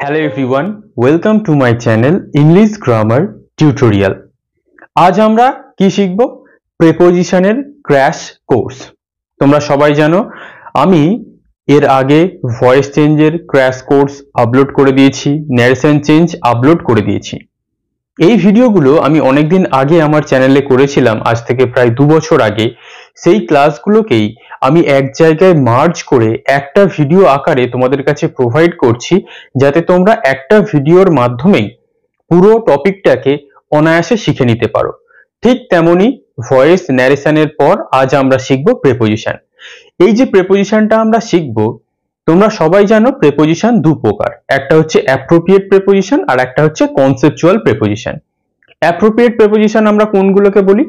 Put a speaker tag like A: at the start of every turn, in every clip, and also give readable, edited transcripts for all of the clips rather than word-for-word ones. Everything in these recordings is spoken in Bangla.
A: Hello everyone, welcome to my channel English Grammar Tutorial. আজ আমরা কি শিখব? প্রেপোজিশনের ক্র্যাশ কোর্স। তোমরা সবাই জানো আমি এর আগে ভয়েস চেঞ্জের ক্র্যাশ কোর্স আপলোড করে দিয়েছি, ন্যারেশন চেঞ্জ আপলোড করে দিয়েছি। এই ভিডিওগুলো আমি অনেকদিন আগে আমার চ্যানেলে করেছিলাম, আজ থেকে প্রায় 2 বছর আগে। সেই ক্লাসগুলোকেই আমি এক জায়গায় মার্জ করে একটা ভিডিও আকারে তোমাদের কাছে প্রোভাইড করছি, যাতে তোমরা একটা ভিডিওর মাধ্যমেই পুরো টপিকটাকে অনায়াসে শিখে নিতে পারো। ঠিক তেমনি ভয়েস ন্যারেশনের পর আজ আমরা শিখব প্রেপোজিশন। এই যে প্রেপোজিশনটা আমরা শিখব, তোমরা সবাই জানো প্রেপোজিশন দু প্রকার, একটা হচ্ছে অ্যাপ্রোপ্রিয়েট প্রেপোজিশন আর একটা হচ্ছে কনসেপচুয়াল প্রেপোজিশন। অ্যাপ্রোপ্রিয়েট প্রেপোজিশন আমরা কোনগুলোকে বলি?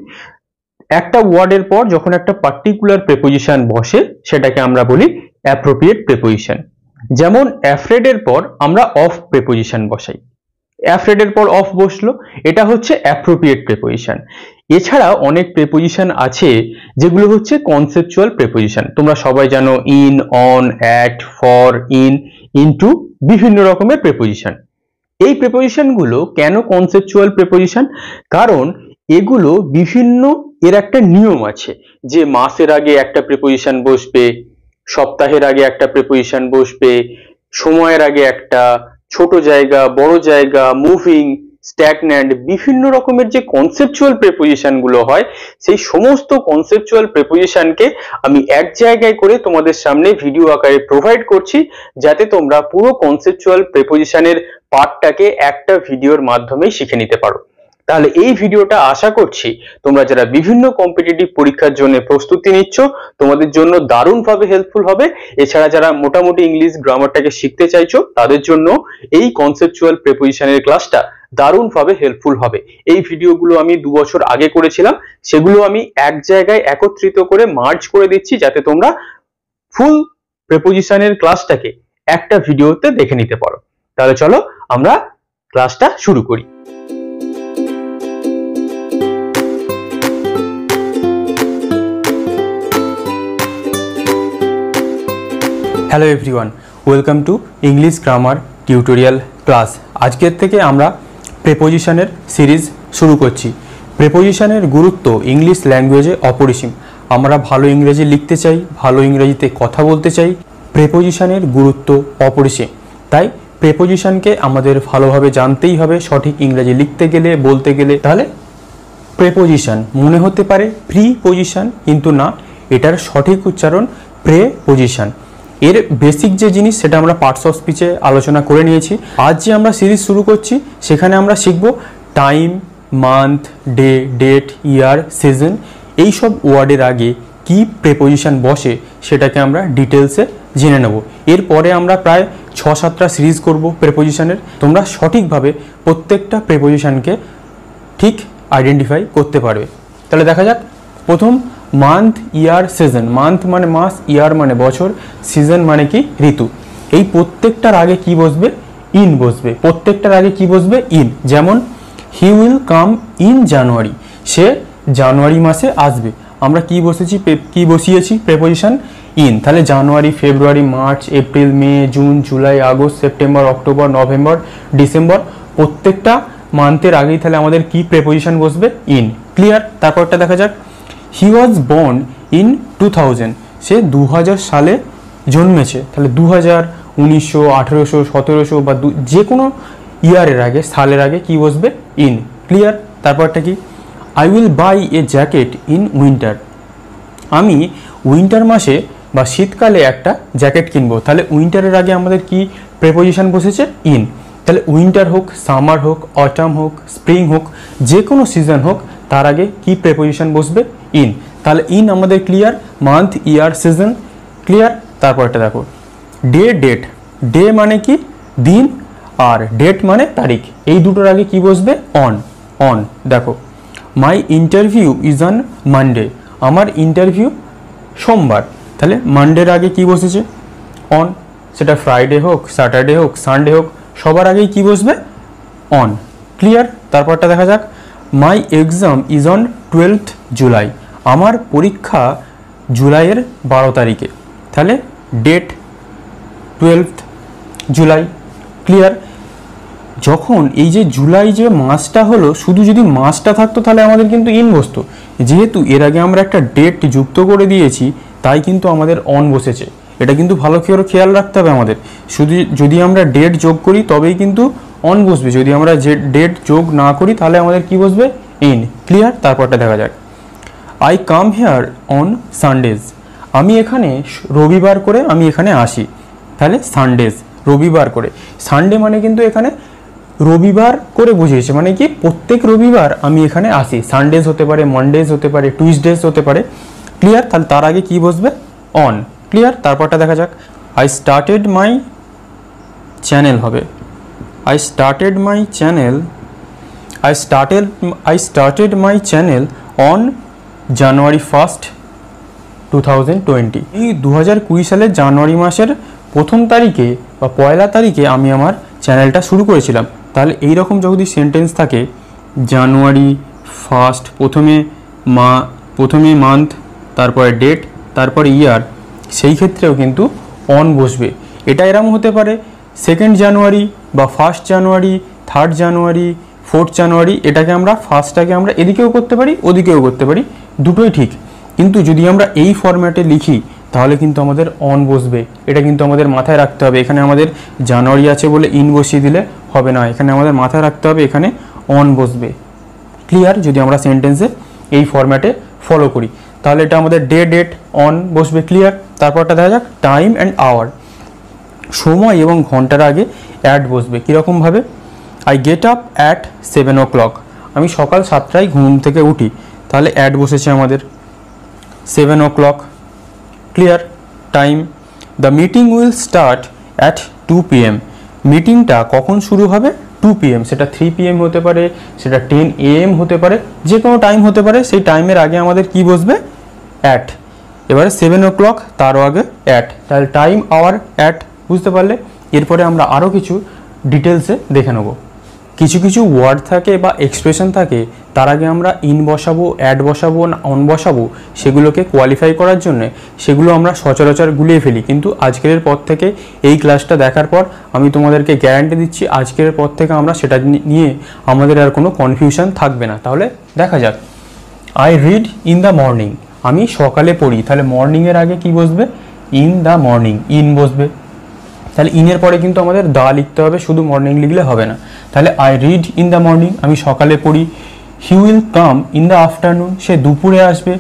A: একটা ওয়ার্ডের পর যখন একটা পার্টিকুলার প্রেপোজিশন বসে সেটাকে আমরা বলি অ্যাপ্রোপ্রিয়েট প্রেপোজিশন। যেমন অ্যাফ্রেড এর পর আমরা অফ প্রেপোজিশন বসাই, অ্যাফ্রেড এর পর অফ বসলো, এটা হচ্ছে অ্যাপ্রোপ্রিয়েট প্রেপোজিশন। এছাড়া অনেক প্রেপোজিশন আছে যেগুলো হচ্ছে কনসেপচুয়াল প্রেপোজিশন। তোমরা সবাই জানো in, on, at, for, in, into, বিভিন্ন রকমের প্রেপোজিশন। এই প্রেপোজিশন গুলো কেন কনসেপচুয়াল প্রেপোজিশন? কারণ এগুলো বিভিন্ন, এর একটা নিয়ম আছে যে মাসের আগে একটা প্রেপোজিশন বসবে, সপ্তাহের আগে একটা প্রেপোজিশন বসবে, সময়ের আগে একটা, ছোট জায়গা, বড় জায়গা, মুভিং, স্ট্যাগন্যান্ট, বিভিন্ন রকমের যে কনসেপচুয়াল প্রেপোজিশন গুলো হয়, সেই সমস্ত কনসেপচুয়াল প্রেপোজিশনকে আমি এক জায়গায় করে তোমাদের সামনে ভিডিও আকারে প্রোভাইড করছি, যাতে তোমরা পুরো কনসেপচুয়াল প্রেপোজিশনের পার্টটাকে একটা ভিডিওর মাধ্যমেই শিখে নিতে পারো। তাহলে এই ভিডিওটা আশা করছি তোমরা যারা বিভিন্ন কম্পিটিটিভ পরীক্ষার জন্য প্রস্তুতি নিচ্ছ তোমাদের জন্য দারুণভাবে হেল্পফুল হবে। এছাড়া যারা মোটামুটি ইংলিশ গ্রামারটাকে শিখতে চাইছো তাদের জন্য এই কনসেপচুয়াল প্রেপোজিশনের ক্লাসটা দারুণভাবে হেল্পফুল হবে। এই ভিডিওগুলো আমি 2 বছর আগে করেছিলাম, সেগুলো আমি এক জায়গায় একত্রিত করে মার্জ করে দিচ্ছি, যাতে তোমরা ফুল প্রেপোজিশনের ক্লাসটাকে একটা ভিডিওতে দেখে নিতে পারো। তাহলে চলো আমরা ক্লাসটা শুরু করি। Hello everyone, welcome to English grammar tutorial class. আজকের থেকে আমরা প্রেপোজিশনের সিরিজ শুরু করছি। প্রেপোজিশনের গুরুত্ব ইংলিশ ল্যাঙ্গুয়েজে অপরিসীম। আমরা ভালো ইংরেজি লিখতে চাই, ভালো ইংরেজিতে কথা বলতে চাই, প্রেপোজিশনের গুরুত্ব অপরিসীম। তাই প্রেপোজিশনকে আমাদের ভালোভাবে জানতেই হবে সঠিক ইংরেজি লিখতে গেলে, বলতে গেলে। তাহলে প্রেপোজিশন মনে হতে পারে প্রিপোজিশন, কিন্তু না, এটার সঠিক উচ্চারণ প্রেপোজিশন। এর বেসিক যে জিনিস সেটা আমরা পার্টস অফ স্পিচে আলোচনা করে নিয়েছি। আজ যে আমরা সিরিজ শুরু করছি সেখানে আমরা শিখব টাইম, মান্থ, ডে, ডেট, ইয়ার, সিজন, এই সব ওয়ার্ডের আগে কি প্রেপোজিশন বসে সেটাকে আমরা ডিটেলসে জেনে নেব। এরপরে আমরা প্রায় 6-7টা সিরিজ করব প্রেপোজিশনের। তোমরা সঠিকভাবে প্রত্যেকটা প্রেপোজিশনকে ঠিক আইডেন্টিফাই করতে পারবে। তাহলে দেখা যাক। প্রথম, মান্থ, ইয়ার, সিজন। মান্থ মানে মাস, ইয়ার মানে বছর, সিজন মানে কি ঋতু। এই প্রত্যেকটার আগে কি বসবে? ইন বসবে। প্রত্যেকটার আগে কি বসবে? ইন। যেমন হি উইল কাম ইন জানুয়ারি, সে জানুয়ারি মাসে আসবে। আমরা কি বসিয়েছি প্রেপোজিশন? ইন। তাহলে January, February, March, April, May, June, July, August, September, October, November, December, প্রত্যেকটা মান্থের আগেই তাহলে আমাদের কি প্রেপোজিশন বসবে? ইন। ক্লিয়ার? তারপরটা দেখা যাক। হি ওয়াজ বর্ন ইন 2000, সে 2000 সালে জন্মেছে। তাহলে 2000, 1900, 1800, 1700 বা যে কোনো ইয়ারের আগে, সালের আগে কি বসবে? ইন। ক্লিয়ার? তারপরটা কি? I will buy a jacket in winter, আমি উইন্টার মাসে বা শীতকালে একটা জ্যাকেট কিনবো। তাহলে উইন্টারের আগে আমাদের কি প্রেপোজিশন বসেছে? ইন। তাহলে উইন্টার হোক, সামার হোক, অটাম হোক, স্প্রিং হোক, যে কোনো সিজন হোক, তার আগে কি প্রেপোজিশন বসবে? ইন। তাহলে ইন আমাদের ক্লিয়ার। মান্থ, ইয়ার, সিজন ক্লিয়ার। তারপরটা দেখো, ডে, ডেট। ডে মানে কি? দিন, আর ডেট মানে তারিখ। এই দুটোর আগে কি বসবে? অন। অন। দেখো, মাই ইন্টারভিউ ইজ অন মানডে, আমার ইন্টারভিউ সোমবার। তাহলে মানডের আগে কি বসেছে? অন। সেটা ফ্রাইডে হোক, স্যাটারডে হোক, সানডে হোক, সবার আগেই কি বসবে? অন। ক্লিয়ার? তারপরটা দেখা যাক। মাই exam is on 12th July, আমার পরীক্ষা জুলাইয়ের 12 তারিখে। তাহলে ডেট 12th জুলাই। ক্লিয়ার? যখন এই যে জুলাই যে মাসটা হলো, শুধু যদি মাসটা থাকতো তাহলে আমাদের কিন্তু ইন বসতো, যেহেতু এর আগে আমরা একটা ডেট যুক্ত করে দিয়েছি তাই কিন্তু আমাদের অন বসেছে। এটা কিন্তু ভালো করে খেয়াল রাখতে হবে আমাদের, শুধু যদি আমরা ডেট যোগ করি তবেই কিন্তু অন বসবে, যদি আমরা যে ডেট যোগ না করি তাহলে আমাদের কি বসবে, ইন। ক্লিয়ার? তারপরটা দেখা যাক, I come here on Sundays. আমি এখানে রবিবার করে আমি এখানে আসি, তাহলে সানডেজ রবিবার করে। সানডে মানে কিন্তু এখানে রবিবার করে বুঝিয়েছে, মানে কি প্রত্যেক রবিবার আমি এখানে আসি। সানডেজ হতে পারে, মানডেজ হতে পারে, টুইসডেজ হতে পারে। ক্লিয়ার? তাহলে তার আগে কি বসবে, অন। ক্লিয়ার? তারপরটা দেখা যাক, আই স্টার্টেড মাই চ্যানেল হবে, I started my channel, I started my channel on January 1st 2020। এই 2020 সালের জানুয়ারি মাসের প্রথম তারিখে বা পয়লা তারিখে আমি আমার চ্যানেলটা শুরু করেছিলাম। তাহলে এই রকম যদি সেন্টেন্স থাকে, জানুয়ারি ফার্স্ট, প্রথমে মান্থ, তারপরে ডেট, তারপরে ইয়ার, সেই ক্ষেত্রেও কিন্তু অন বসবে। এটা এরকম হতে পারে 2nd জানুয়ারি বা 1st জানুয়ারি, 3rd জানুয়ারি, 4th জানুয়ারি। এটাকে আমরা ফার্স্টটাকে আমরা এদিকেও করতে পারি, ওদিকেও করতে পারি, দুটোই ঠিক। কিন্তু যদি আমরা এই ফরম্যাটে লিখি তাহলে কিন্তু আমাদের অন বসবে। এটা কিন্তু আমাদের মাথায় রাখতে হবে। এখানে আমাদের জানুয়ারি আছে বলে ইন বসিয়ে দিলে হবে না, এখানে আমাদের মাথায় রাখতে হবে এখানে অন বসবে। ক্লিয়ার? যদি আমরা সেন্টেন্সে এই ফরম্যাটে ফলো করি তাহলে এটা আমাদের ডেট অন বসবে। ক্লিয়ার? তারপরটা দেখা যাক, টাইম অ্যান্ড আওয়ার, সময় এবং ঘন্টার আগে অ্যাট বসবে। কীরকমভাবে, I get up at 7 o'clock। আমি সকাল 7টায় ঘুম থেকে উঠি, তাহলে অ্যাট বসেছে আমাদের 7 o'clock। Clear? Time, the meeting will start at 2 PM। মিটিংটা কখন শুরু হবে, 2 PM। সেটা 3 PM হতে পারে, সেটা 10 AM হতে পারে, যে কোনো টাইম হতে পারে। সেই টাইমের আগে আমাদের কি বসবে, অ্যাট। এবারে 7 o'clock, তারও আগে অ্যাট, তাহলে টাইম, আওয়ার, অ্যাট। বুঝতে পারলে? এরপরে আমরা আরও কিছু ডিটেলসে দেখে নেব। কিছু কিছু ওয়ার্ড থাকে বা এক্সপ্রেশন থাকে, তার আগে আমরা ইন বসাবো, অ্যাড বসাবো না অন বসাবো, সেগুলোকে কোয়ালিফাই করার জন্য সেগুলো আমরা সচরাচর গুলিয়ে ফেলি। কিন্তু আজকের পর থেকে, এই ক্লাসটা দেখার পর আমি তোমাদেরকে গ্যারান্টি দিচ্ছি আজকের পর থেকে আমরা সেটা নিয়ে আমাদের আর কোনো কনফিউশন থাকবে না। তাহলে দেখা যাক, I read in the morning. আমি সকালে পড়ি, তাহলে মর্নিংয়ের আগে কি বসবে, ইন দ্য মর্নিং, ইন বসবে। তাহলে ইনের পরে কিন্তু আমাদের দা লিখতে হবে, শুধু মর্নিং লিখলে হবে না। তাহলে I read in the morning, আমি সকালে পড়ি। He will come in the afternoon, সে দুপুরে আসবে।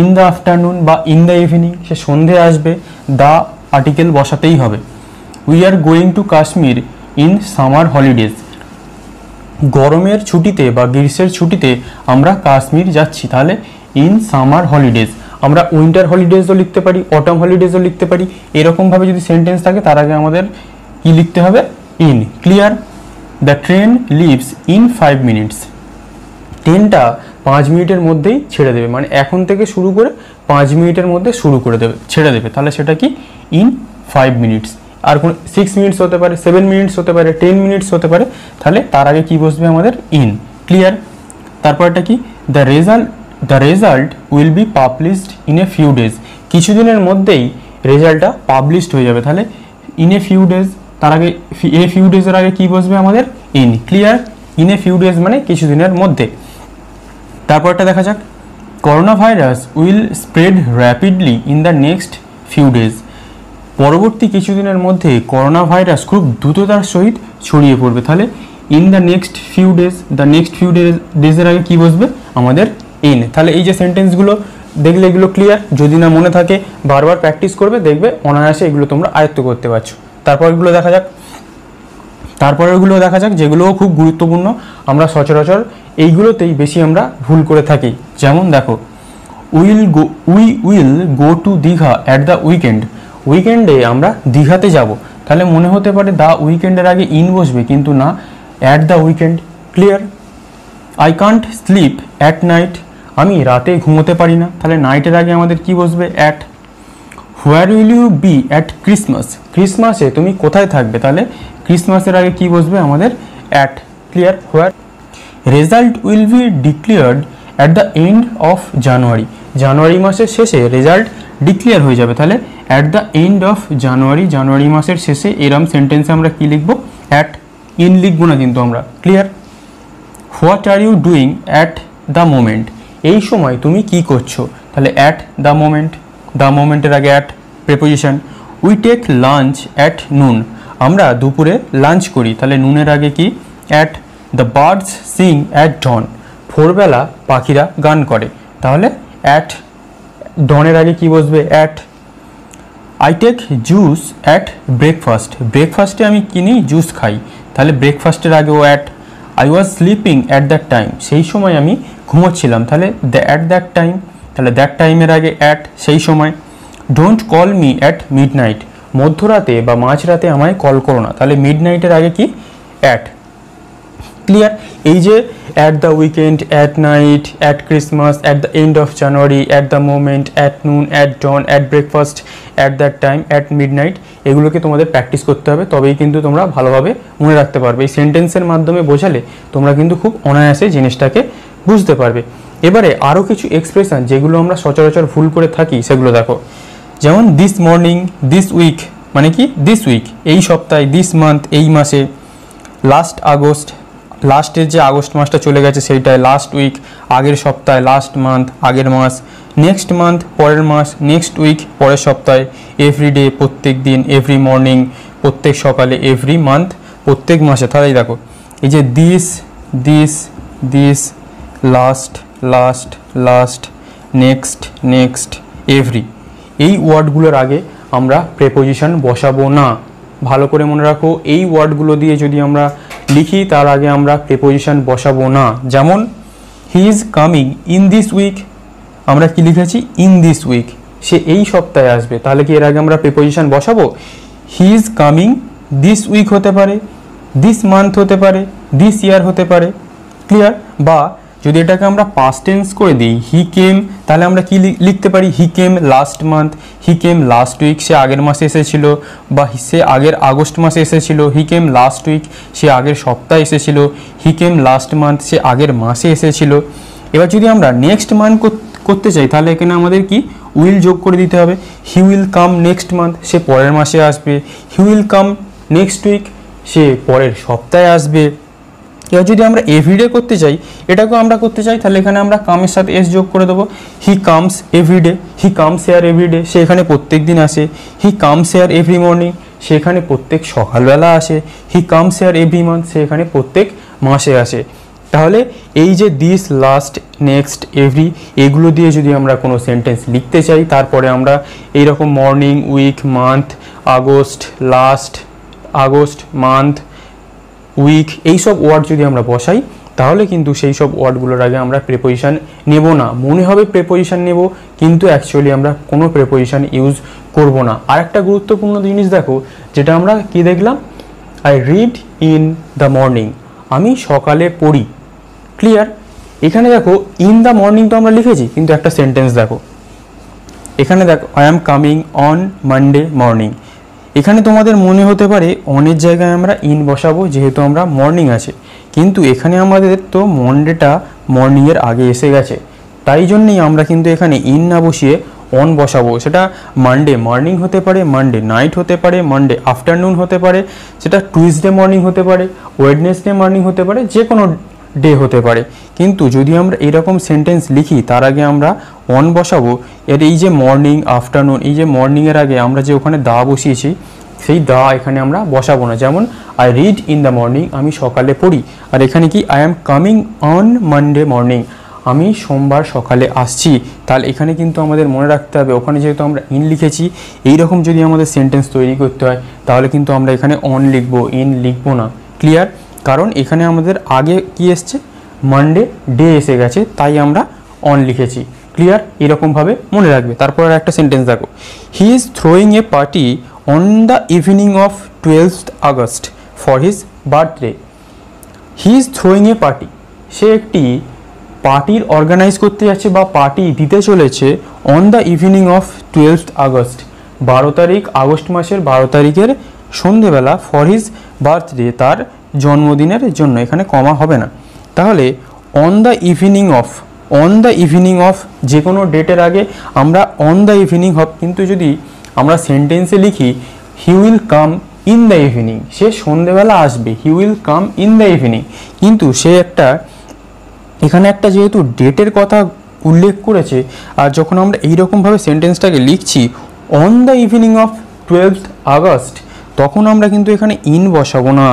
A: ইন দ্য আফটারনুন বা ইন দ্য ইভিনিং, সে সন্ধে আসবে। দা আর্টিকেল বসাতেই হবে। We are going to Kashmir in summer holidays. গরমের ছুটিতে বা গ্রীষ্মের ছুটিতে আমরা কাশ্মীর যাচ্ছি, তাহলে ইন সামার হলিডেজ। আমরা উইন্টার হলিডেজও লিখতে পারি, অটম হলিডেজও লিখতে পারি। এরকমভাবে যদি সেন্টেন্স থাকে তার আগে আমাদের কি লিখতে হবে, in. Clear? The train lives in 5 minutes। ট্রেনটা 5 মিনিটের মধ্যেই ছেড়ে দেবে, মানে এখন থেকে শুরু করে 5 মিনিটের মধ্যে ছেড়ে দেবে। তাহলে সেটা কি, ইন 5 minutes। আর কোন 6 minutes হতে পারে, 7 minutes হতে পারে, 10 minutes হতে পারে। তাহলে তার আগে কি বসবে আমাদের, ইন। ক্লিয়ার? তারপরটা কি, the result will B published in a few days. কিছুদিনের মধ্যেই রেজাল্টটা পাবলিশড হয়ে যাবে। তাহলে ইন এ ফিউ ডেজ, তার আগে এ ফিউ ডেজের আগে কি বসবে আমাদের, in. Clear? In a few days মানে কিছুদিনের মধ্যে। তারপরটা দেখা যাক, corona virus will spread rapidly in the next few days. পরবর্তী কিছুদিনের মধ্যে করোনা ভাইরাস খুব দ্রুততার সহিত ছড়িয়ে পড়বে। তাহলে in the next few days, the next few ডেজের আগে কি বসবে আমাদের, ইন। তাহলে এই যে সেন্টেন্সগুলো দেখলে এগুলো ক্লিয়ার। যদি না মনে থাকে বারবার প্র্যাকটিস করবে, দেখবে অনায়াসে এগুলো তোমরা আয়ত্ত করতে পারছো। তারপরগুলো দেখা যাক, যেগুলোও খুব গুরুত্বপূর্ণ। আমরা সচরাচর এইগুলোতেই বেশি আমরা ভুল করে থাকি। যেমন দেখো, we will go two Digha at the weekend. উইকেন্ডে আমরা দীঘাতে যাব। তাহলে মনে হতে পারে দ্য উইকেন্ডের আগে ইন বসবে, কিন্তু না, at the weekend. Clear? I can't slip at night. আমি রাতে ঘুমোতে পারি না। তাহলে নাইটের আগে আমাদের কি বসবে, at. Where will you be at Christmas. ক্রিসমাসে তুমি কোথায় থাকবে, তাহলে ক্রিসমাসের আগে কি বসবে আমাদের, at. Clear? Where. Result will be declared at the end of January. January মাসের শেষে রেজাল্ট ডিক্লেয়ার হয়ে যাবে। তাহলে at the end of January, January মাসের শেষে। এরম সেন্টেন্সে আমরা কি লিখব, অ্যাট। ইন লিখবো না কিন্তু আমরা, clear. What are you doing at the moment, এই সময় তুমি কি করছো, তাহলে অ্যাট দ্য মোমেন্ট, দ্য মোমেন্টের আগে at preposition. We take lunch at noon, আমরা দুপুরে লাঞ্চ করি, তাহলে নুনের আগে কি at. The birds sing at dawn, ভোরবেলা পাখিরা গান করে, তাহলে অ্যাট। ডনের আগে কি বসবে at. I take juice at breakfast, ব্রেকফাস্টে আমি কিনি জুস খাই, তাহলে ব্রেকফাস্টের আগেও at. I was sleeping at that time, সেই সময় আমি ঘুমোচ্ছিলাম, তাহলে অ্যাট দ্যাট টাইম, তাহলে দ্যাট টাইমের আগে অ্যাট, সেই সময়। Don't call me at midnight, মধ্যরাতে বা মাঝরাতে আমায় কল করো না, তাহলে মিড নাইটের আগে কি অ্যাট, ক্লিয়ার। এই যে at the weekend, at night, at Christmas, at the end of January, at the moment, at noon, at dawn, at breakfast, at that time, at mid night, এগুলোকে তোমাদের প্র্যাকটিস করতে হবে, তবেই কিন্তু তোমরা ভালোভাবে মনে রাখতে পারবে। এই সেন্টেন্সের মাধ্যমে বোঝালে তোমরা কিন্তু খুব অনায়াসে জিনিসটাকে বুঝতে পারবে। এবারে আরও কিছু এক্সপ্রেশন যেগুলো আমরা সচরাচর ভুল করে থাকি সেগুলো দেখো, যেমন দিস মর্নিং, দিস উইক মানে কি দিস উইক এই সপ্তাহে, দিস মান্থ এই মাসে, লাস্ট আগস্ট লাস্টের যে আগস্ট মাসটা চলে গেছে সেইটায়, লাস্ট উইক আগের সপ্তাহে, লাস্ট মান্থ আগের মাস, নেক্সট মান্থ পরের মাস, নেক্সট উইক পরের সপ্তাহে, এভরিডে প্রত্যেক দিন, এভরি মর্নিং প্রত্যেক সকালে, এভরি মান্থ প্রত্যেক মাসে। তাহলে দেখো এই যে this this this, last last last, next next, every, এই ওয়ার্ডগুলোর আগে আমরা প্রেপোজিশন বসাবো না। ভালো করে মনে রাখো, এই ওয়ার্ডগুলো দিয়ে যদি আমরা লিখি তার আগে আমরা প্রেপোজিশন বসাবো না। যেমন he is coming in this week, আমরা কি লিখেছি ইন দিস উইক, সে এই সপ্তাহে আসবে, তাহলে কি এর আগে আমরা প্রেপোজিশন বসাবো? He is coming this week হতে পারে, দিস মান্থ হতে পারে, দিস ইয়ার হতে পারে, ক্লিয়ার। বা যদি এটাকে আমরা পাস্ট টেন্স করে দিই, হি কেম, তাহলে আমরা কি লিখতে পারি হি কেম লাস্ট মান্থ, হি কেম লাস্ট উইক, সে আগের মাসে এসেছিল, বা সে আগের আগস্ট মাসে এসেছিল, হি কেম লাস্ট উইক, সে আগের সপ্তাহে এসেছিল, হি কেম লাস্ট মান্থ, সে আগের মাসে এসেছিল। এবার যদি আমরা নেক্সট মান্থ করতে চাই তাহলে এখানে আমাদের কি উইল যোগ করে দিতে হবে। He will come next month, সে পরের মাসে আসবে। He will come next week, সে পরের সপ্তাহে আসবে। এবার যদি আমরা এভরিডে করতে চাই, এটাকেও আমরা করতে চাই, তাহলে এখানে আমরা কামের সাথে এস যোগ করে দেবো। He comes everyday, he comes here everyday, সে এখানে প্রত্যেক দিন আসে। He comes here every morning, সে এখানে প্রত্যেক সকালবেলা আসে। He comes here every month, সে এখানে প্রত্যেক মাসে আসে। তাহলে এই যে দিস, লাস্ট, নেক্সট, এভরি, এগুলো দিয়ে যদি আমরা কোনো সেন্টেন্স লিখতে চাই, তারপরে আমরা এইরকম morning, week, month, August, last, August, month, week, এইসব ওয়ার্ড যদি আমরা বসাই তাহলে কিন্তু সেই সব ওয়ার্ডগুলোর আগে আমরা প্রেপোজিশন নেব না। মনে হবে প্রেপোজিশন নেব, কিন্তু অ্যাকচুয়ালি আমরা কোনো প্রেপোজিশন ইউজ করব না। আর একটা গুরুত্বপূর্ণ জিনিস দেখো, যেটা আমরা কি দেখলাম, I read in the morning, আমি সকালে পড়ি, ক্লিয়ার। এখানে দেখো ইন দ্য মর্নিং তো আমরা লিখেছি, কিন্তু একটা সেন্টেন্স দেখো, এখানে দেখো I am coming on Monday morning. এখানে তোমাদের মনে হতে পারে অনের জায়গায় আমরা ইন বসাবো যেহেতু আমরা মর্নিং আছে, কিন্তু এখানে আমাদের তো মনডেটা মর্নিংয়ের আগে এসে গেছে, তাই জন্যই আমরা কিন্তু এখানে ইন না বসিয়ে অন বসাবো। সেটা মানডে মর্নিং হতে পারে, মানডে নাইট হতে পারে, মানডে আফটারনুন হতে পারে, সেটা টুইসডে মর্নিং হতে পারে, ওয়েডনেসডে মর্নিং হতে পারে, যে কোনো ডে হতে পারে। কিন্তু যদি আমরা এরকম সেন্টেন্স লিখি তার আগে আমরা অন বসাবো, এর এই যে মর্নিং, আফটারনুন, এই যে মর্নিংয়ের আগে আমরা যে ওখানে দা বসিয়েছি সেই দা এখানে আমরা বসাবো না। যেমন I read in the morning, আমি সকালে পড়ি। আর এখানে কি I am coming on Monday morning, আমি সোমবার সকালে আসছি। তাহলে এখানে কিন্তু আমাদের মনে রাখতে হবে, ওখানে যেহেতু আমরা ইন লিখেছি, এইরকম যদি আমাদের সেন্টেন্স তৈরি করতে হয় তাহলে কিন্তু আমরা এখানে অন লিখবো, ইন লিখবো না, ক্লিয়ার। কারণ এখানে আমাদের আগে কি এসছে, মানডে ডে এসে গেছে, তাই আমরা অন লিখেছি, ক্লিয়ার। এরকমভাবে মনে রাখবে। তারপর আর একটা সেন্টেন্স দেখো, he is throwing a party on the evening of 12th August for his birthday. He is throwing a party, সে একটি পার্টির অর্গানাইজ করতে যাচ্ছে বা পার্টি দিতে চলেছে on the evening of 12th August, 12 তারিখ, আগস্ট মাসের 12 তারিখের সন্ধেবেলা, ফর হিজ বার্থডে, তার জন্মদিনের জন্য, এখানে কমা হবে না। তাহলে on the evening of, on the evening of যে কোনো ডেটের আগে আমরা অন দ্য ইভিনিং অফ, কিন্তু যদি আমরা সেন্টেন্সে লিখি he will come in the evening, সে সন্ধেবেলা আসবে, he will come in the evening. কিন্তু সে এখানে একটা যেহেতু ডেটের কথা উল্লেখ করেছে, আর যখন আমরা এইরকমভাবে সেন্টেন্সটাকে লিখছি on the evening of 12th August, তখন আমরা কিন্তু এখানে ইন বসাবো না,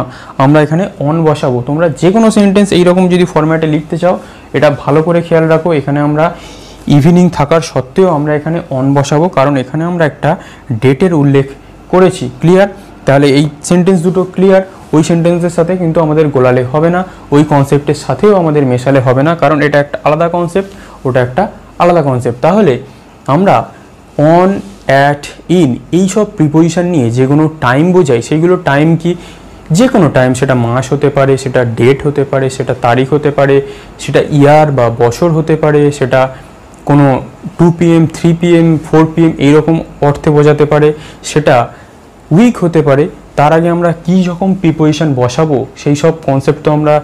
A: আমরা এখানে অন বসাবো। তোমরা যে কোনো সেন্টেন্স এইরকম যদি ফরম্যাটে লিখতে চাও এটা ভালো করে খেয়াল রাখো, এখানে আমরা ইভিনিং থাকার সত্ত্বেও আমরা এখানে অন বসাবো, কারণ এখানে আমরা একটা ডেটের উল্লেখ করেছি। ক্লিয়ার? তাহলে এই সেন্টেন্স দুটো ক্লিয়ার। ওই সেন্টেন্সের সাথে কিন্তু আমাদের গোলালে হবে না, ওই কনসেপ্টের সাথেও আমাদের মেশালে হবে না, কারণ এটা একটা আলাদা কনসেপ্ট, ওটা একটা আলাদা কনসেপ্ট। তাহলে আমরা অন, অ্যাট, ইন এই সব প্রিপোজিশন নিয়ে যে কোনো টাইম বোঝাই, সেইগুলো টাইম কি, যে কোনো টাইম, সেটা মাস হতে পারে, সেটা ডেট হতে পারে, সেটা তারিখ হতে পারে, সেটা ইয়ার বা বছর হতে পারে, সেটা কোনো 2 PM 3 PM 4 PM এইরকম অর্থে বোঝাতে পারে, সেটা উইক হতে পারে। তার আগে আমরা কী রকম প্রিপোজিশন বসাবো সেই সব কনসেপ্ট তো আমরা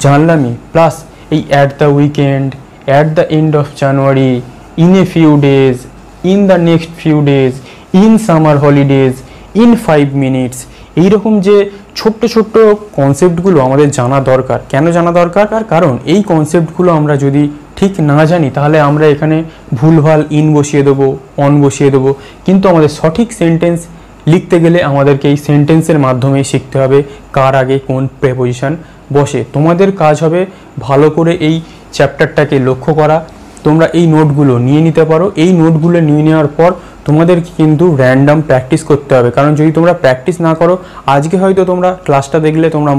A: জানলামই। প্লাস এই at the weekend, at the end of January, in a few days, in the next few days, in summer holidays, in 5 minutes, এইরকম যে ছোট্ট ছোট্ট কনসেপ্টগুলো আমাদের জানা দরকার। কেন জানা দরকার? কারণ এই কনসেপ্টগুলো আমরা যদি ঠিক না জানি তাহলে আমরা এখানে ভুলভাল ইন বসিয়ে দেবো, অন বসিয়ে দেবো। কিন্তু আমাদের সঠিক সেন্টেন্স লিখতে গেলে আমাদেরকে এই সেন্টেন্সের মাধ্যমে শিখতে হবে কার আগে কোন প্রেপোজিশন বসে। তোমাদের কাজ হবে ভালো করে এই চ্যাপ্টারটাকে লক্ষ্য করা। তোমরা এই নোটগুলো নিয়ে নিতে পারো। এই নোটগুলো নিয়ে নেওয়ার পর তোমাদেরকে কিন্তু র্যান্ডাম প্র্যাকটিস করতে হবে, কারণ যদি তোমরা প্র্যাকটিস না করো, আজকে হয়তো তোমরা ক্লাসটা দেখলে তোমরা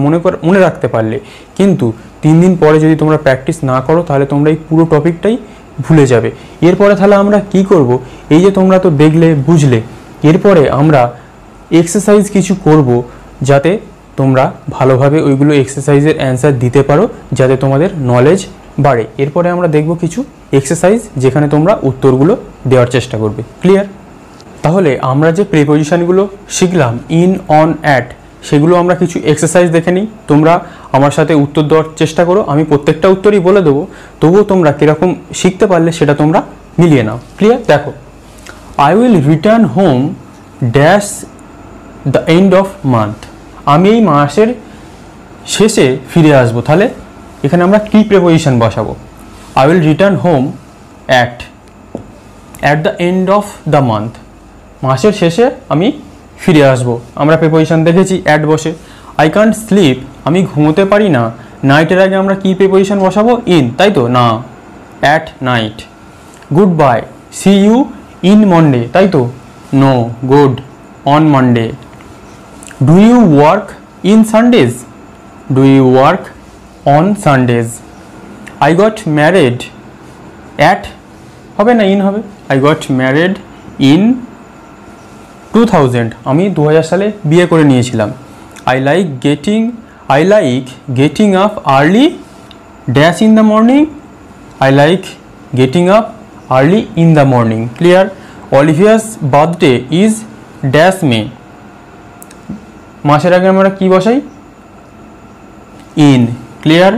A: মনে রাখতে পারলে, কিন্তু 3 দিন পরে যদি তোমরা প্র্যাকটিস না করো তাহলে তোমরা এই পুরো টপিকটাই ভুলে যাবে। এরপরে তাহলে আমরা কি করব? এই যে তোমরা তো দেখলে, বুঝলে, এরপরে আমরা এক্সারসাইজ কিছু করব যাতে তোমরা ভালোভাবে ওইগুলো এক্সারসাইজের অ্যান্সার দিতে পারো, যাতে তোমাদের নলেজ বাড়ে। এরপরে আমরা দেখব কিছু এক্সারসাইজ যেখানে তোমরা উত্তরগুলো দেওয়ার চেষ্টা করবে। ক্লিয়ার? তাহলে আমরা যে প্রিপোজিশনগুলো শিখলাম ইন, অন, অ্যাট, সেগুলো আমরা কিছু এক্সারসাইজ দেখে নিই। তোমরা আমার সাথে উত্তর দেওয়ার চেষ্টা করো। আমি প্রত্যেকটা উত্তরই বলে দেবো, তবুও তোমরা কীরকম শিখতে পারলে সেটা তোমরা মিলিয়ে নাও। ক্লিয়ার? দেখো, I will return home dash the end of month, আমি এই মাসের শেষে ফিরে আসবো। তাহলে এখানে আমরা কি প্রিপোজিশন বসাবো? I will return home at the end of the month, মাসের শেষে আমি ফিরে আসবো। আমরা প্রিপোজিশন দেখেছি অ্যাট বসে। আই কান্ট স্লিপ, আমি ঘুমোতে পারি না, নাইটের আগে আমরা কি প্রিপোজিশন বসাবো? ইন, তাই তো? না, at night. Goodbye, see you in Monday, তাই তো? No, good on Monday. Do you work in Sundays? Do you work on Sundays. I got married at, হবে না, ইন হবে। আই গট ম্যারেড ইন 2000, আমি 2000 সালে বিয়ে করে নিয়েছিলাম। I like getting up early dash in the morning. I like getting up early in the morning. Clear? Olivia's birthday is dash May, মাসের আগে আমরা কি বসাই? In. Clear?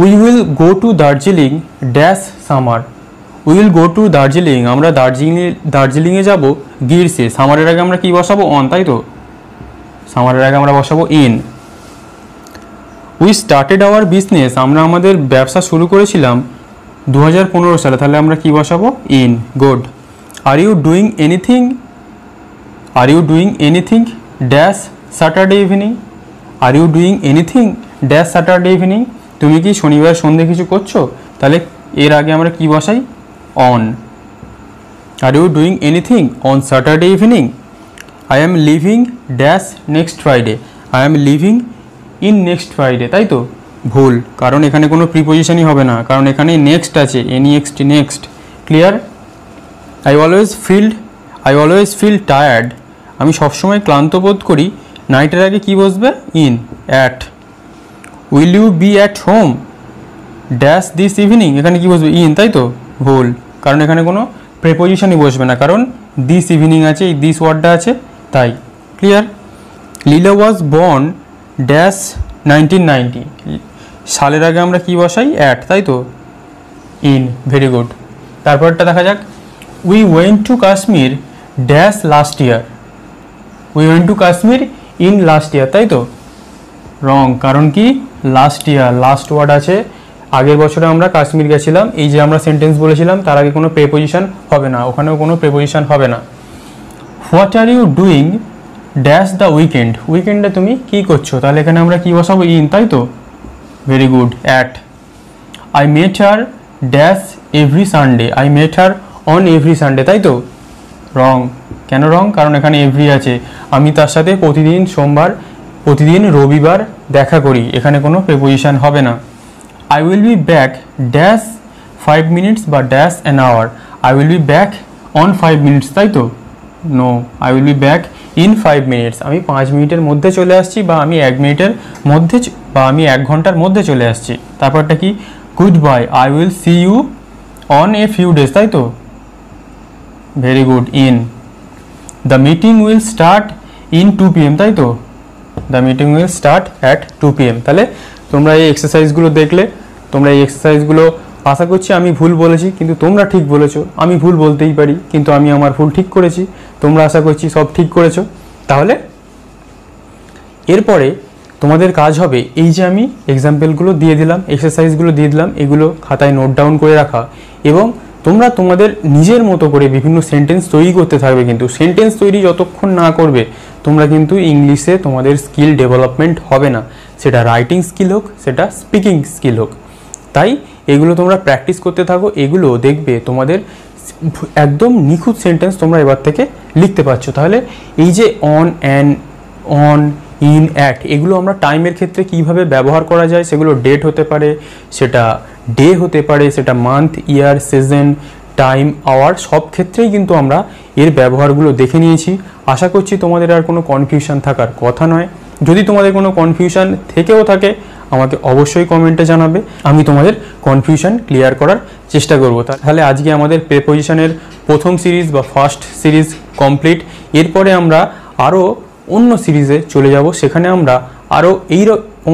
A: We will go to Darjeeling dash summer. We will go to Darjeeling, আমরা দার্জিলিংয়ে যাব গ্রীষ্মে। সামারের আগে আমরা কি বসাবো? অন, তাই তো? সামারের আগে আমরা বসাবো in. We started our business, আমরা আমাদের ব্যবসা শুরু করেছিলাম 2015 সালে। তাহলে আমরা কি বসাবো? In. Good. Are you doing anything dash Saturday evening. Are you doing anything dash Saturday evening, তুমি কি শনিবার সন্ধ্যে কিছু করছো? তাহলে এর আগে আমরা কি বসাই? On. Are you doing anything on Saturday evening. I am leaving dash next Friday. I am leaving in next Friday, তাই তো? ভুল, কারণ এখানে কোনো প্রিপোজিশনই হবে না, কারণ এখানে নেক্সট আছে, NEXT, next. Clear? I always feel tired, আমি সবসময় ক্লান্ত বোধ করি। নাইটের আগে কি বসবে? In. At. Will you be at home dash this evening, এখানে কি বসবে? ইন, তাই তো? ভুল, কারণ এখানে কোনো প্রেপোজিশনই বসবে না, কারণ দিস ইভিনিং আছে, এই দিস ওয়ার্ডটা আছে, তাই। Clear? Leela was born dash 1990, সালের আগে আমরা কি বসাই? অ্যাট, তাই তো? ইন। Very good. তারপরটা দেখা যাক। We went to Kashmir dash last year, we went to Kashmir in last year, তাই তো? রং, কারণ কি লাস্ট ইয়ার, লাস্ট ওয়ার্ড আছে, আগের বছরে আমরা কাশ্মীর গেছিলাম, এই যে আমরা সেন্টেন্স বলেছিলাম তার আগে কোনো প্রেপোজিশন হবে না, ওখানেও কোনো প্রেপোজিশন হবে না। What are you doing dash the weekend, উইকেন্ডে তুমি কী করছো, তাহলে এখানে আমরা কী বসাবো, ইন, তাই তো? Very good. At, I met her dash every Sunday, I met her on every Sunday, তাই তো? রং, কেন রং, কারণ এখানে এভরি আছে, আমি তার সাথে প্রতিদিন সোমবার, প্রতিদিন রবিবার দেখা করি, এখানে কোনো প্রেপোজিশন হবে না। I will be back dash 5 minutes বা dash an hour, I will be back on 5 minutes, তাই তো? No, I will be back in 5 minutes, আমি 5 মিনিটের মধ্যে চলে আসছি, বা আমি 1 মিনিটের মধ্যে, বা আমি 1 ঘন্টার মধ্যে চলে আসছি। তারপরটা কি, goodbye, I will see you on a few days, তাই তো? Very good. In, the meeting will start in 2 PM, তাই তো? The meeting will start at 2 PM। তাহলে তোমরা এই এক্সারসাইজগুলো দেখলে, তোমরা এই এক্সারসাইজগুলো আশা করছি আমি ভুল বলেছি, কিন্তু তোমরা ঠিক বলেছো, আমি ভুল বলতেই পারি, কিন্তু আমি আমার ভুল ঠিক করেছি, তোমরা আশা করছি সব ঠিক করেছো। তাহলে এরপরে তোমাদের কাজ হবে, এই যে আমি এক্সাম্পলগুলো দিয়ে দিলাম, এক্সারসাইজগুলো দিয়ে দিলাম, এগুলো খাতায় নোট ডাউন করে রাখা, এবং তোমরা তোমাদের নিজের মতো করে বিভিন্ন সেন্টেন্স তৈরি করতে থাকবে। কিন্তু সেন্টেন্স তৈরি যতক্ষণ না করবে তোমরা কিন্তু ইংলিশে তোমাদের স্কিল ডেভেলপমেন্ট হবে না, সেটা রাইটিং স্কিল হোক, সেটা স্পিকিং স্কিল হোক। তাই এগুলো তোমরা প্র্যাকটিস করতে থাকো, এগুলো দেখবে তোমাদের একদম নিখুঁত সেন্টেন্স তোমরা এবার থেকে লিখতে পারছো। তাহলে এই যে on, an, on, in, at, এগুলো আমরা টাইমের ক্ষেত্রে কিভাবে ব্যবহার করা যায়, সেগুলো ডেট হতে পারে, সেটা ডে হতে পারে, সেটা মান্থ, ইয়ার, সিজন, টাইম, আওয়ার, সব ক্ষেত্রেই কিন্তু আমরা এর ব্যবহারগুলো দেখে নিয়েছি। আশা করছি তোমাদের আর কোনো কনফিউশন থাকার কথা নয়। যদি তোমাদের কোনো কনফিউশন থেকেও থাকে আমাকে অবশ্যই কমেন্টে জানাবে, আমি তোমাদের কনফিউশন ক্লিয়ার করার চেষ্টা করব। তাহলে আজকে আমাদের প্রেপোজিশনের প্রথম সিরিজ বা ফার্স্ট সিরিজ কমপ্লিট। এরপরে আমরা আরও অন্য সিরিজে চলে যাব, সেখানে আমরা আরও এই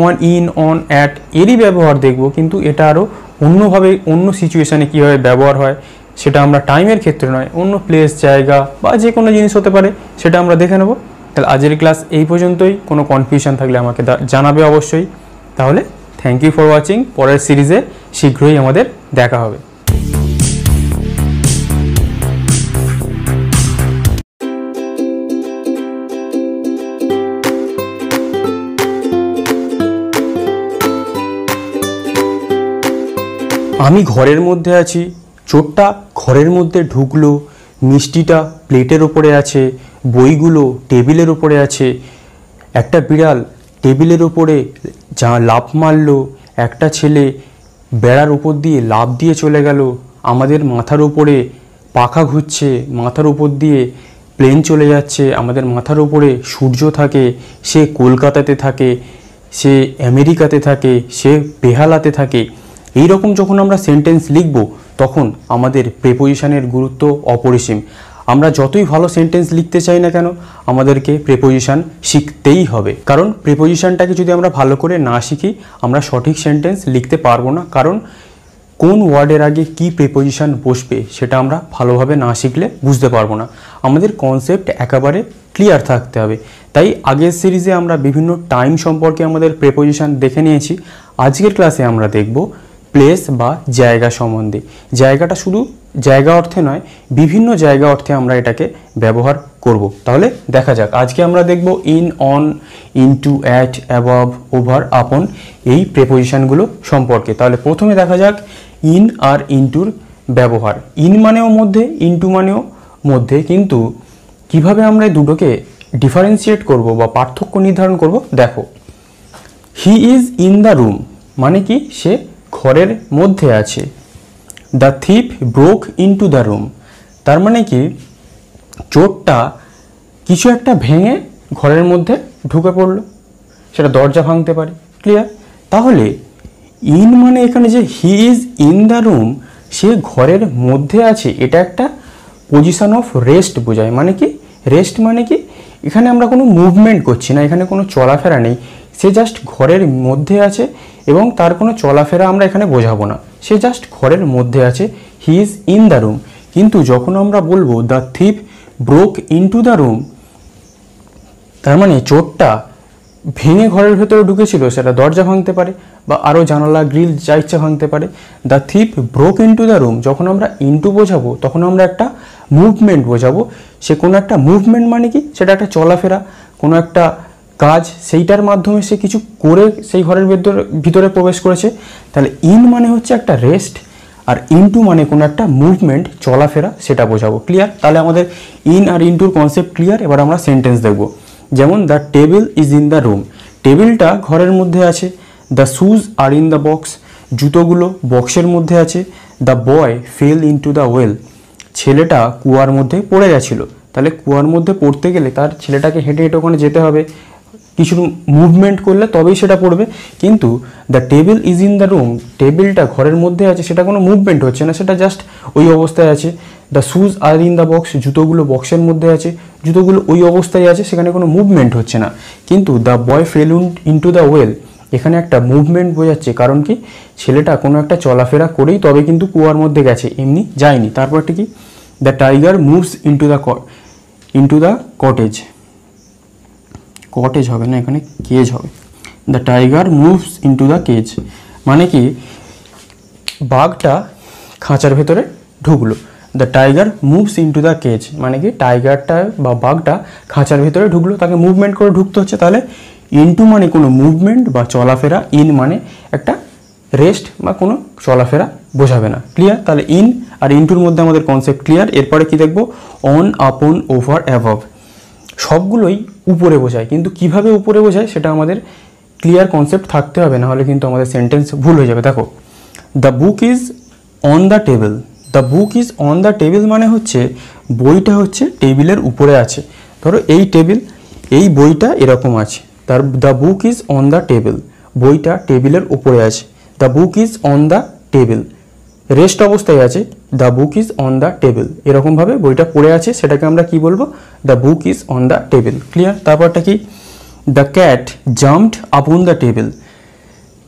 A: অন, ইন, অন, অ্যাট এরই ব্যবহার দেখব, কিন্তু এটা আরও অন্যভাবে, অন্য সিচুয়েশানে কীভাবে ব্যবহার হয়, সেটা আমরা টাইমের ক্ষেত্রে নয়, অন্য প্লেস, জায়গা বা যে কোনো জিনিস হতে পারে, সেটা আমরা দেখে নেব। তাহলে আজকের ক্লাস এই পর্যন্তই। কোনো কনফিউশন থাকলে আমাকে জানাবে অবশ্যই। তাহলে থ্যাংক ইউ ফর ওয়াচিং। পরের সিরিজে শীঘ্রই আমাদের দেখা হবে। আমি ঘরের মধ্যে আছি, চোরটা ঘরের মধ্যে ঢুকলো, মিষ্টিটা প্লেটের ওপরে আছে, বইগুলো টেবিলের ওপরে আছে, একটা বিড়াল টেবিলের ওপরে লাফ মারলো, একটা ছেলে বেড়ার উপর দিয়ে লাফ দিয়ে চলে গেল, আমাদের মাথার উপরে পাখা ঘুরছে, মাথার উপর দিয়ে প্লেন চলে যাচ্ছে, আমাদের মাথার উপরে সূর্য থাকে, সে কলকাতাতে থাকে, সে আমেরিকাতে থাকে, সে বেহালাতে থাকে। এই রকম যখন আমরা সেন্টেন্স লিখব তখন আমাদের প্রেপোজিশনের গুরুত্ব অপরিসীম। আমরা যতই ভালো সেন্টেন্স লিখতে চাই না কেন আমাদেরকে প্রেপোজিশন শিখতেই হবে, কারণ প্রেপোজিশনটাকে যদি আমরা ভালো করে না শিখি আমরা সঠিক সেন্টেন্স লিখতে পারবো না। কারণ কোন ওয়ার্ডের আগে কি প্রেপোজিশন বসবে সেটা আমরা ভালোভাবে না শিখলে বুঝতে পারবো না। আমাদের কনসেপ্ট একেবারে ক্লিয়ার থাকতে হবে। তাই আগের সিরিজে আমরা বিভিন্ন টাইম সম্পর্কে আমাদের প্রেপোজিশন দেখে নিয়েছি। আজকের ক্লাসে আমরা দেখব প্লেস বা জায়গা সম্বন্ধে। জায়গাটা শুধু জায়গা অর্থে নয়, বিভিন্ন জায়গা অর্থে আমরা এটাকে ব্যবহার করব। তাহলে দেখা যাক, আজকে আমরা দেখব in, on, into, at, above, over, আপন এই প্রেপোজিশনগুলো সম্পর্কে। তাহলে প্রথমে দেখা যাক ইন আর ইনটুর ব্যবহার। ইন মানেও মধ্যে, ইনটু মানেও মধ্যে, কিন্তু কিভাবে আমরা এই দুটোকে ডিফারেন্সিয়েট করব বা পার্থক্য নির্ধারণ করব দেখো। He is in the room মানে কি, সে ঘরের মধ্যে আছে। The thief broke into the room তার মানে কি চোরটা কিছু একটা ভেঙে ঘরের মধ্যে ঢুকে পড়লো, সেটা দরজা ভাঙতে পারে। ক্লিয়ার? তাহলে ইন মানে এখানে যে he is in the room, সে ঘরের মধ্যে আছে, এটা একটা পজিশন অফ রেস্ট বোঝায়। মানে কি রেস্ট মানে কি, এখানে আমরা কোনো মুভমেন্ট করছি না, এখানে কোনো চলাফেরা নেই, সে জাস্ট ঘরের মধ্যে আছে এবং তার কোনো চলাফেরা আমরা এখানে বোঝাবো না, সে জাস্ট ঘরের মধ্যে আছে। He is in the room. কিন্তু যখন আমরা বলবো the thief broke into the room, তার মানে চোরটা ভেঙে ঘরের ভেতরে ঢুকেছিল, সেটা দরজা ভাঙতে পারে বা আরও জানালা গ্রিল যা ইচ্ছা ভাঙতে পারে। The thief broke into the room, যখন আমরা ইনটু বোঝাবো তখন আমরা একটা মুভমেন্ট বোঝাবো। সে কোনো একটা মুভমেন্ট মানে কি, সেটা একটা চলাফেরা, কোনো একটা কাজ, সেইটার মাধ্যমে সে কিছু করে সেই ঘরের ভিতরে প্রবেশ করেছে। তাহলে ইন মানে হচ্ছে একটা রেস্ট, আর ইনটু মানে কোনো একটা মুভমেন্ট, চলাফেরা, সেটা বোঝাবো। ক্লিয়ার? তাহলে আমাদের ইন আর ইনটুর কনসেপ্ট ক্লিয়ার। এবার আমরা সেন্টেন্স দেখব। যেমন the table is in the room, টেবিলটা ঘরের মধ্যে আছে। The shoes are in the box, জুতোগুলো বক্সের মধ্যে আছে। The boy fell into the well, ছেলেটা কুয়ার মধ্যে পড়ে গেছিল। তাহলে কুয়ার মধ্যে পড়তে গেলে তার ছেলেটাকে হেঁটে হেঁটে ওখানে যেতে হবে, কিছু মুভমেন্ট করলে তবেই সেটা পড়বে। কিন্তু the table is in the room, টেবিলটা ঘরের মধ্যে আছে, সেটা কোনো মুভমেন্ট হচ্ছে না, সেটা জাস্ট ওই অবস্থায় আছে। The shoes are in the box, জুতোগুলো বক্সের মধ্যে আছে, জুতোগুলো ওই অবস্থায় আছে, সেখানে কোনো মুভমেন্ট হচ্ছে না। কিন্তু the boy fell into the well, এখানে একটা মুভমেন্ট বোঝাচ্ছে। কারণ কি, ছেলেটা কোনো একটা চলাফেরা করেই তবে কিন্তু কুয়ার মধ্যে গেছে, এমনি যায়নি। তারপরটি কি, the tiger moves into the cottage, cottage হবে না, এখানে কেজ হবে। The tiger moves into the cage মানে কি, বাঘটা খাঁচার ভেতরে ঢুকলো। The tiger moves into the cage মানে কি, টাইগারটা বা বাঘটা খাঁচার ভেতরে ঢুকলো, তাকে মুভমেন্ট করে ঢুকতে হচ্ছে। তাহলে ইনটু মানে কোনো মুভমেন্ট বা চলাফেরা, ইন মানে একটা রেস্ট বা কোনো চলাফেরা বোঝাবে না। ক্লিয়ার? তাহলে ইন আর ইনটুর মধ্যে আমাদের কনসেপ্ট ক্লিয়ার। এরপরে কি দেখবো, অন, আপন, ওভার, অ্যাবভ, সবগুলোই উপরে বোঝায়, কিন্তু কিভাবে উপরে বোঝায় সেটা আমাদের ক্লিয়ার কনসেপ্ট থাকতে হবে, নাহলে কিন্তু আমাদের সেন্টেন্স ভুল হয়ে যাবে। দেখো, the book is on the table, the book is on the table মানে হচ্ছে বইটা হচ্ছে টেবিলের উপরে আছে। ধরো এই টেবিল, এই বইটা এরকম আছে, তার the book is on the table, বইটা টেবিলের উপরে আছে। The book is on the table, rest অবস্থায় আছে, the book is on the table, এরকমভাবে বইটা পড়ে আছে, সেটাকে আমরা কি বলবো, the book is on the table. Clear? তারপরটা কি, the cat jumped upon the table,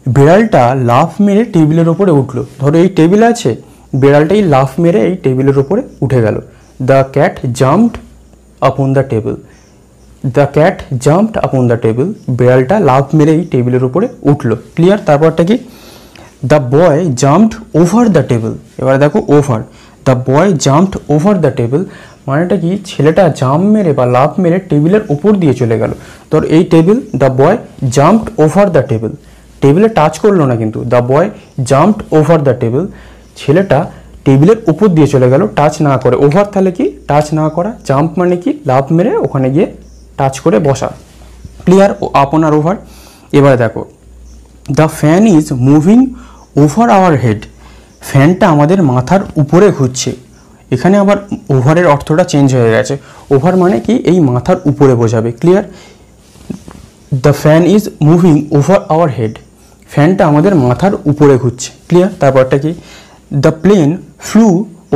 A: বিড়ালটা লাফ মেরে টেবিলের ওপরে উঠলো। ধরো এই টেবিল আছে, বিড়ালটাই লাফ মেরে এই টেবিলের ওপরে উঠে গেল। The cat jumped upon the table, the cat jumped upon the table, বিড়ালটা লাফ মেরে এই টেবিলের উপরে উঠলো। ক্লিয়ার? তারপরটা কি, the boy jumped over the table, এবারে দেখো over, the boy jumped over the table মানেটা কি, ছেলেটা জাম্প মেরে বা লাফ মেরে টেবিলের উপর দিয়ে চলে গেল। তোর এই table, the boy jumped over the table, টেবিলে টাচ করলো না, কিন্তু the boy jumped over the table, ছেলেটা টেবিলের উপর দিয়ে চলে গেল, টাচ না করে। ওভার তাহলে কি, টাচ না করা, জাম্প মানে কি, লাফ মেরে ওখানে গিয়ে টাচ করে বসা। ক্লিয়ার? আপন আর ওভার। এবারে দেখো, the fan is moving over our head, ফ্যানটা আমাদের মাথার উপরে ঘুরছে। এখানে আবার ওভারের অর্থটা চেঞ্জ হয়ে গেছে। ওভার মানে কি, এই মাথার উপরে বোঝাবে। Clear? The fan is moving over our head, ফ্যানটা আমাদের মাথার উপরে ঘুরছে। ক্লিয়ার? তারপরটা কি, the plane flew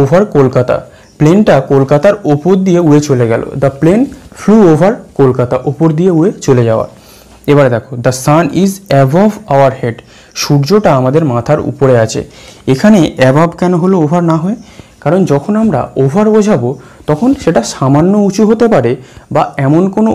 A: over Kolkata, প্লেনটা কলকাতার ওপর দিয়ে উড়ে চলে গেল। The plane flew over Kolkata, ওপর দিয়ে উড়ে চলে যাওয়া। এবারে দেখো, the sun is above our head, সূর্যটা আমাদের মাথার উপরে আছে। এখানে অ্যাবভ কেন হলো, ওভার না হয়? কারণ যখন আমরা ওভার বোঝাবো তখন সেটা সামান্য উঁচু হতে পারে, বা এমন কোনো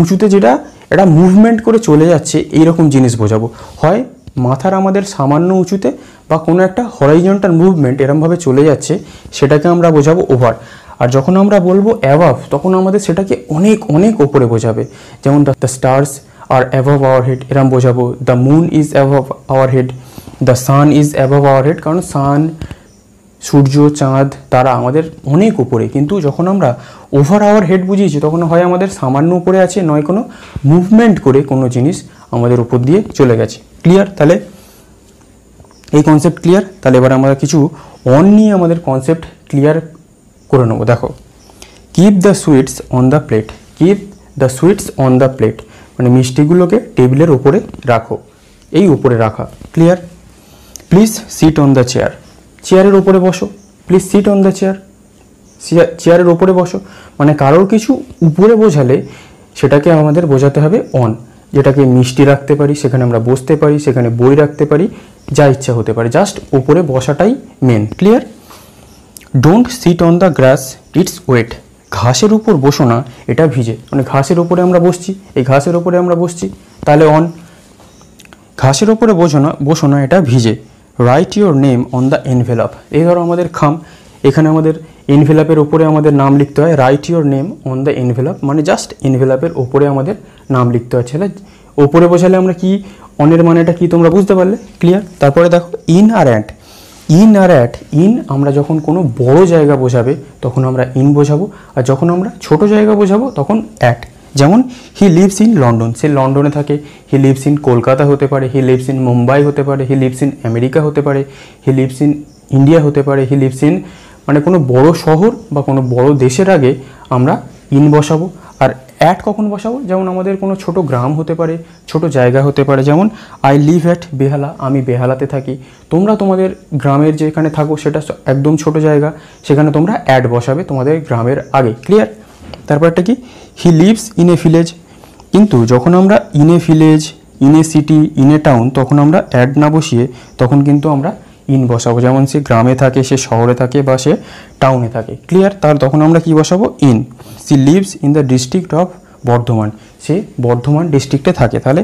A: উঁচুতে যেটা এটা মুভমেন্ট করে চলে যাচ্ছে, এইরকম জিনিস বোঝাবো। হয় মাথার আমাদের সামান্য উঁচুতে বা কোনো একটা হরাইজন্টাল মুভমেন্ট এরমভাবে চলে যাচ্ছে, সেটাকে আমরা বোঝাবো ওভার। আর যখন আমরা বলবো অ্যাবভ, তখন আমাদের সেটাকে অনেক অনেক ওপরে বোঝাবে। যেমন the stars are above our head, এরম বোঝাবো। The moon is above our head, the sun is above our head, কারণ সান, সূর্য, চাঁদ, তারা আমাদের অনেক উপরে। কিন্তু যখন আমরা ওভার আওয়ার হেড বুঝিয়েছি, তখন হয় আমাদের সামান্য উপরে আছে, নয় কোনো মুভমেন্ট করে কোনো জিনিস আমাদের উপর দিয়ে চলে গেছে। ক্লিয়ার? তাহলে এই কনসেপ্ট ক্লিয়ার। তাহলে এবার আমরা কিছু অন নিয়ে আমাদের কনসেপ্ট ক্লিয়ার করে নেবো। দেখো, keep the sweets on the plate, keep the sweets on the plate মানে মিষ্টিগুলোকে টেবিলের উপরে রাখো, এই উপরে রাখা। Clear? Please sit on the chair, চেয়ারের উপরে বসো। Please sit on the chair, চেয়ারের উপরে বসো। মানে কারোর কিছু উপরে বোঝালে সেটাকে আমাদের বোঝাতে হবে অন। যেটাকে মিষ্টি রাখতে পারি, সেখানে আমরা বসতে পারি, সেখানে বই রাখতে পারি, যা ইচ্ছা হতে পারে, জাস্ট উপরে বসাটাই main. Clear? Don't sit on the grass, it's wet, ঘাসের উপর বসো না, এটা ভিজে, মানে ঘাসের উপরে আমরা বসছি, এই ঘাসের উপরে আমরা বসছি, তাহলে অন। ঘাসের উপরে বসো না, এটা ভিজে। Right your name on the envelope. এই ধরো আমাদের খাম, এখানে আমাদের এনভেলপের ওপরে আমাদের নাম লিখতে হয়। Right your name on the envelope মানে জাস্ট এনভেলপের ওপরে আমাদের নাম লিখতে হয়। ছেলে ওপরে বসালে আমরা কি, অনের মানেটা কি তোমরা বুঝতে পারলে, ক্লিয়ার। তারপরে দেখো ইন আর অ্যাট। ইন আর অ্যাট, ইন আমরা যখন কোনো বড় জায়গা বোঝাবে তখন আমরা ইন বোঝাবো, আর যখন আমরা ছোট জায়গা বোঝাবো তখন অ্যাট। যেমন হি লিভস ইন লন্ডন, সে লন্ডনে থাকে। হি লিভস ইন কলকাতা হতে পারে, হি লিভস ইন মুম্বাই হতে পারে, হি লিভস ইন আমেরিকা হতে পারে, হি লিভস ইন ইন্ডিয়া হতে পারে, হি লিভস ইন, মানে কোনো বড় শহর বা কোনো বড় দেশের আগে আমরা ইন বসাবো। আর অ্যাট কখন বসাবো, যেমন আমাদের কোনো ছোট গ্রাম হতে পারে, ছোট জায়গা হতে পারে, যেমন আই লিভ অ্যাট বেহালা, আমি বেহালাতে থাকি। তোমরা তোমাদের গ্রামের যেখানে থাকো সেটা একদম ছোট জায়গা, সেখানে তোমরা অ্যাট বসাবে তোমাদের গ্রামের আগে, ক্লিয়ার। তারপরটা কি, he lives in a village. কিন্তু যখন আমরা in a village, in a city, in a town, তখন আমরা অ্যাড না বসিয়ে তখন কিন্তু আমরা ইন বসাবো। যেমন সে গ্রামে থাকে, সে শহরে থাকে বা সে টাউনে থাকে, ক্লিয়ার। তার তখন আমরা কি বসাবো, in. She lives in the district of Bardhaman, সে বর্ধমান ডিস্ট্রিক্টে থাকে। তাহলে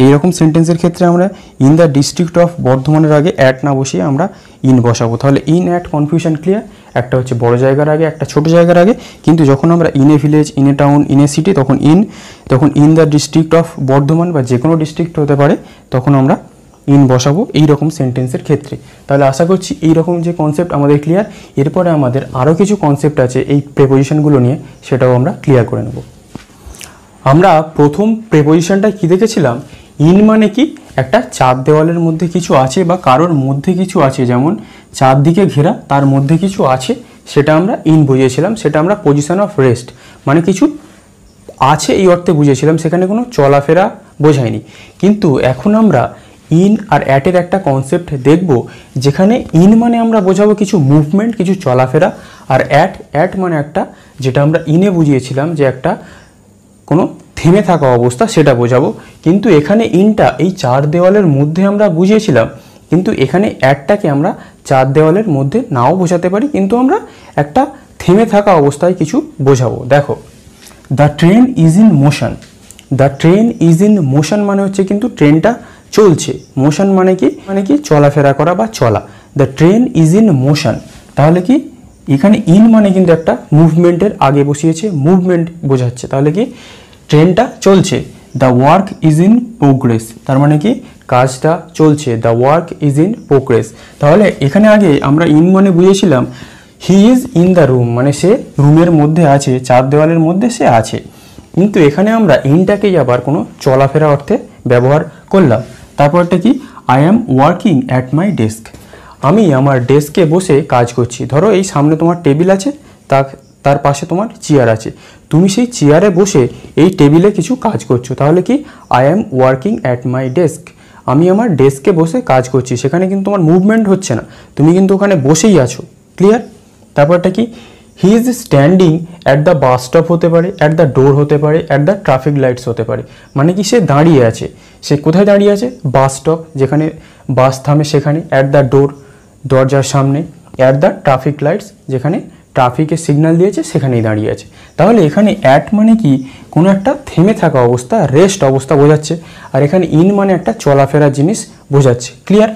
A: এইরকম সেন্টেন্সের ক্ষেত্রে আমরা ইন দ্য ডিস্ট্রিক্ট অফ বর্ধমানের আগে অ্যাট না বসিয়ে আমরা ইন বসাবো। তাহলে ইন অ্যাট কনফিউশন ক্লিয়ার, একটা হচ্ছে বড় জায়গার আগে, একটা ছোট জায়গার আগে। কিন্তু যখন আমরা in a village, in a town, in a city, তখন in the district of Bardhaman বা যে কোনো ডিস্ট্রিক্ট হতে পারে, তখন আমরা ইন বসাবো এই রকম সেন্টেন্সের ক্ষেত্রে। তাহলে আশা করছি এই রকম যে কনসেপ্ট আমাদের ক্লিয়ার। এরপরে আমাদের আরও কিছু কনসেপ্ট আছে এই প্রেপোজিশনগুলো নিয়ে, সেটাও আমরা ক্লিয়ার করে নেব। আমরা প্রথম প্রেপোজিশনটা কি দেখেছিলাম, ইন মানে কি, একটা চার দেওয়ালের মধ্যে কিছু আছে বা কারোর মধ্যে কিছু আছে, যেমন চারদিকে ঘেরা, তার মধ্যে কিছু আছে, সেটা আমরা ইন বুঝিয়েছিলাম। সেটা আমরা পজিশন অফ রেস্ট মানে কিছু আছে এই অর্থে বুঝিয়েছিলাম, সেখানে কোনো চলাফেরা বোঝায়নি। কিন্তু এখন আমরা ইন আর অ্যাটের একটা কনসেপ্ট দেখব, যেখানে ইন মানে আমরা বোঝাবো কিছু মুভমেন্ট, কিছু চলাফেরা, আর অ্যাট মানে একটা, যেটা আমরা ইনে বুঝিয়েছিলাম যে একটা কোনো থেমে থাকা অবস্থা, সেটা বোঝাবো। কিন্তু এখানে ইনটা এই চার দেওয়ালের মধ্যে আমরা বুঝিয়েছিলাম, কিন্তু এখানে অ্যাটটাকে আমরা চার দেওয়ালের মধ্যে নাও বোঝাতে পারি, কিন্তু আমরা একটা থেমে থাকা অবস্থায় কিছু বোঝাবো। দেখো, the train is in motion. The train is in motion মানে হচ্ছে কিন্তু ট্রেনটা চলছে। মোশন মানে কি চলাফেরা করা বা চলা। The train is in motion, তাহলে কি এখানে ইন মানে কিন্তু একটা মুভমেন্টের আগে বসিয়েছে, মুভমেন্ট বোঝাচ্ছে। তাহলে কি ট্রেনটা চলছে। The work is in progress, তার মানে কি কাজটা চলছে। The work is in progress. তাহলে এখানে আগে আমরা ইন মানে বুঝেছিলাম he is in the room, মানে সে রুমের মধ্যে আছে, চার দেওয়ালের মধ্যে সে আছে। কিন্তু এখানে আমরা ইনটাকেই আবার কোনো চলাফেরা অর্থে ব্যবহার করলাম। তারপরটা কি, I am working at my desk, আমি আমার ডেস্কে বসে কাজ করছি। ধরো এই সামনে তোমার টেবিল আছে, তার পাশে তোমার চেয়ার আছে, তুমি সেই চেয়ারে বসে এই টেবিলে কিছু কাজ করছো। তাহলে কি, I am working at my desk, আমি আমার ডেস্কে বসে কাজ করছি। সেখানে কিন্তু তোমার মুভমেন্ট হচ্ছে না, তুমি কিন্তু ওখানে বসেই আছো, ক্লিয়ার। তারপরটা কি, he is standing at the bus stop হতে পারে, অ্যাট দ্য ডোর হতে পারে, অ্যাট দ্য ট্রাফিক লাইটস হতে পারে। মানে কি সে দাঁড়িয়ে আছে, সে কোথায় দাঁড়িয়ে আছে, বাস স্টপ যেখানে বাস থামে সেখানে, অ্যাট দ্য ডোর দরজার সামনে, অ্যাট দ্য ট্রাফিক লাইটস যেখানে ট্রাফিকের সিগন্যাল দিয়েছে সেখানেই দাঁড়িয়ে আছে। তাহলে এখানে অ্যাট মানে কি কোনো একটা থেমে থাকা অবস্থা, রেস্ট অবস্থা বোঝাচ্ছে, আর এখানে ইন মানে একটা চলাফেরা জিনিস বোঝাচ্ছে, ক্লিয়ার।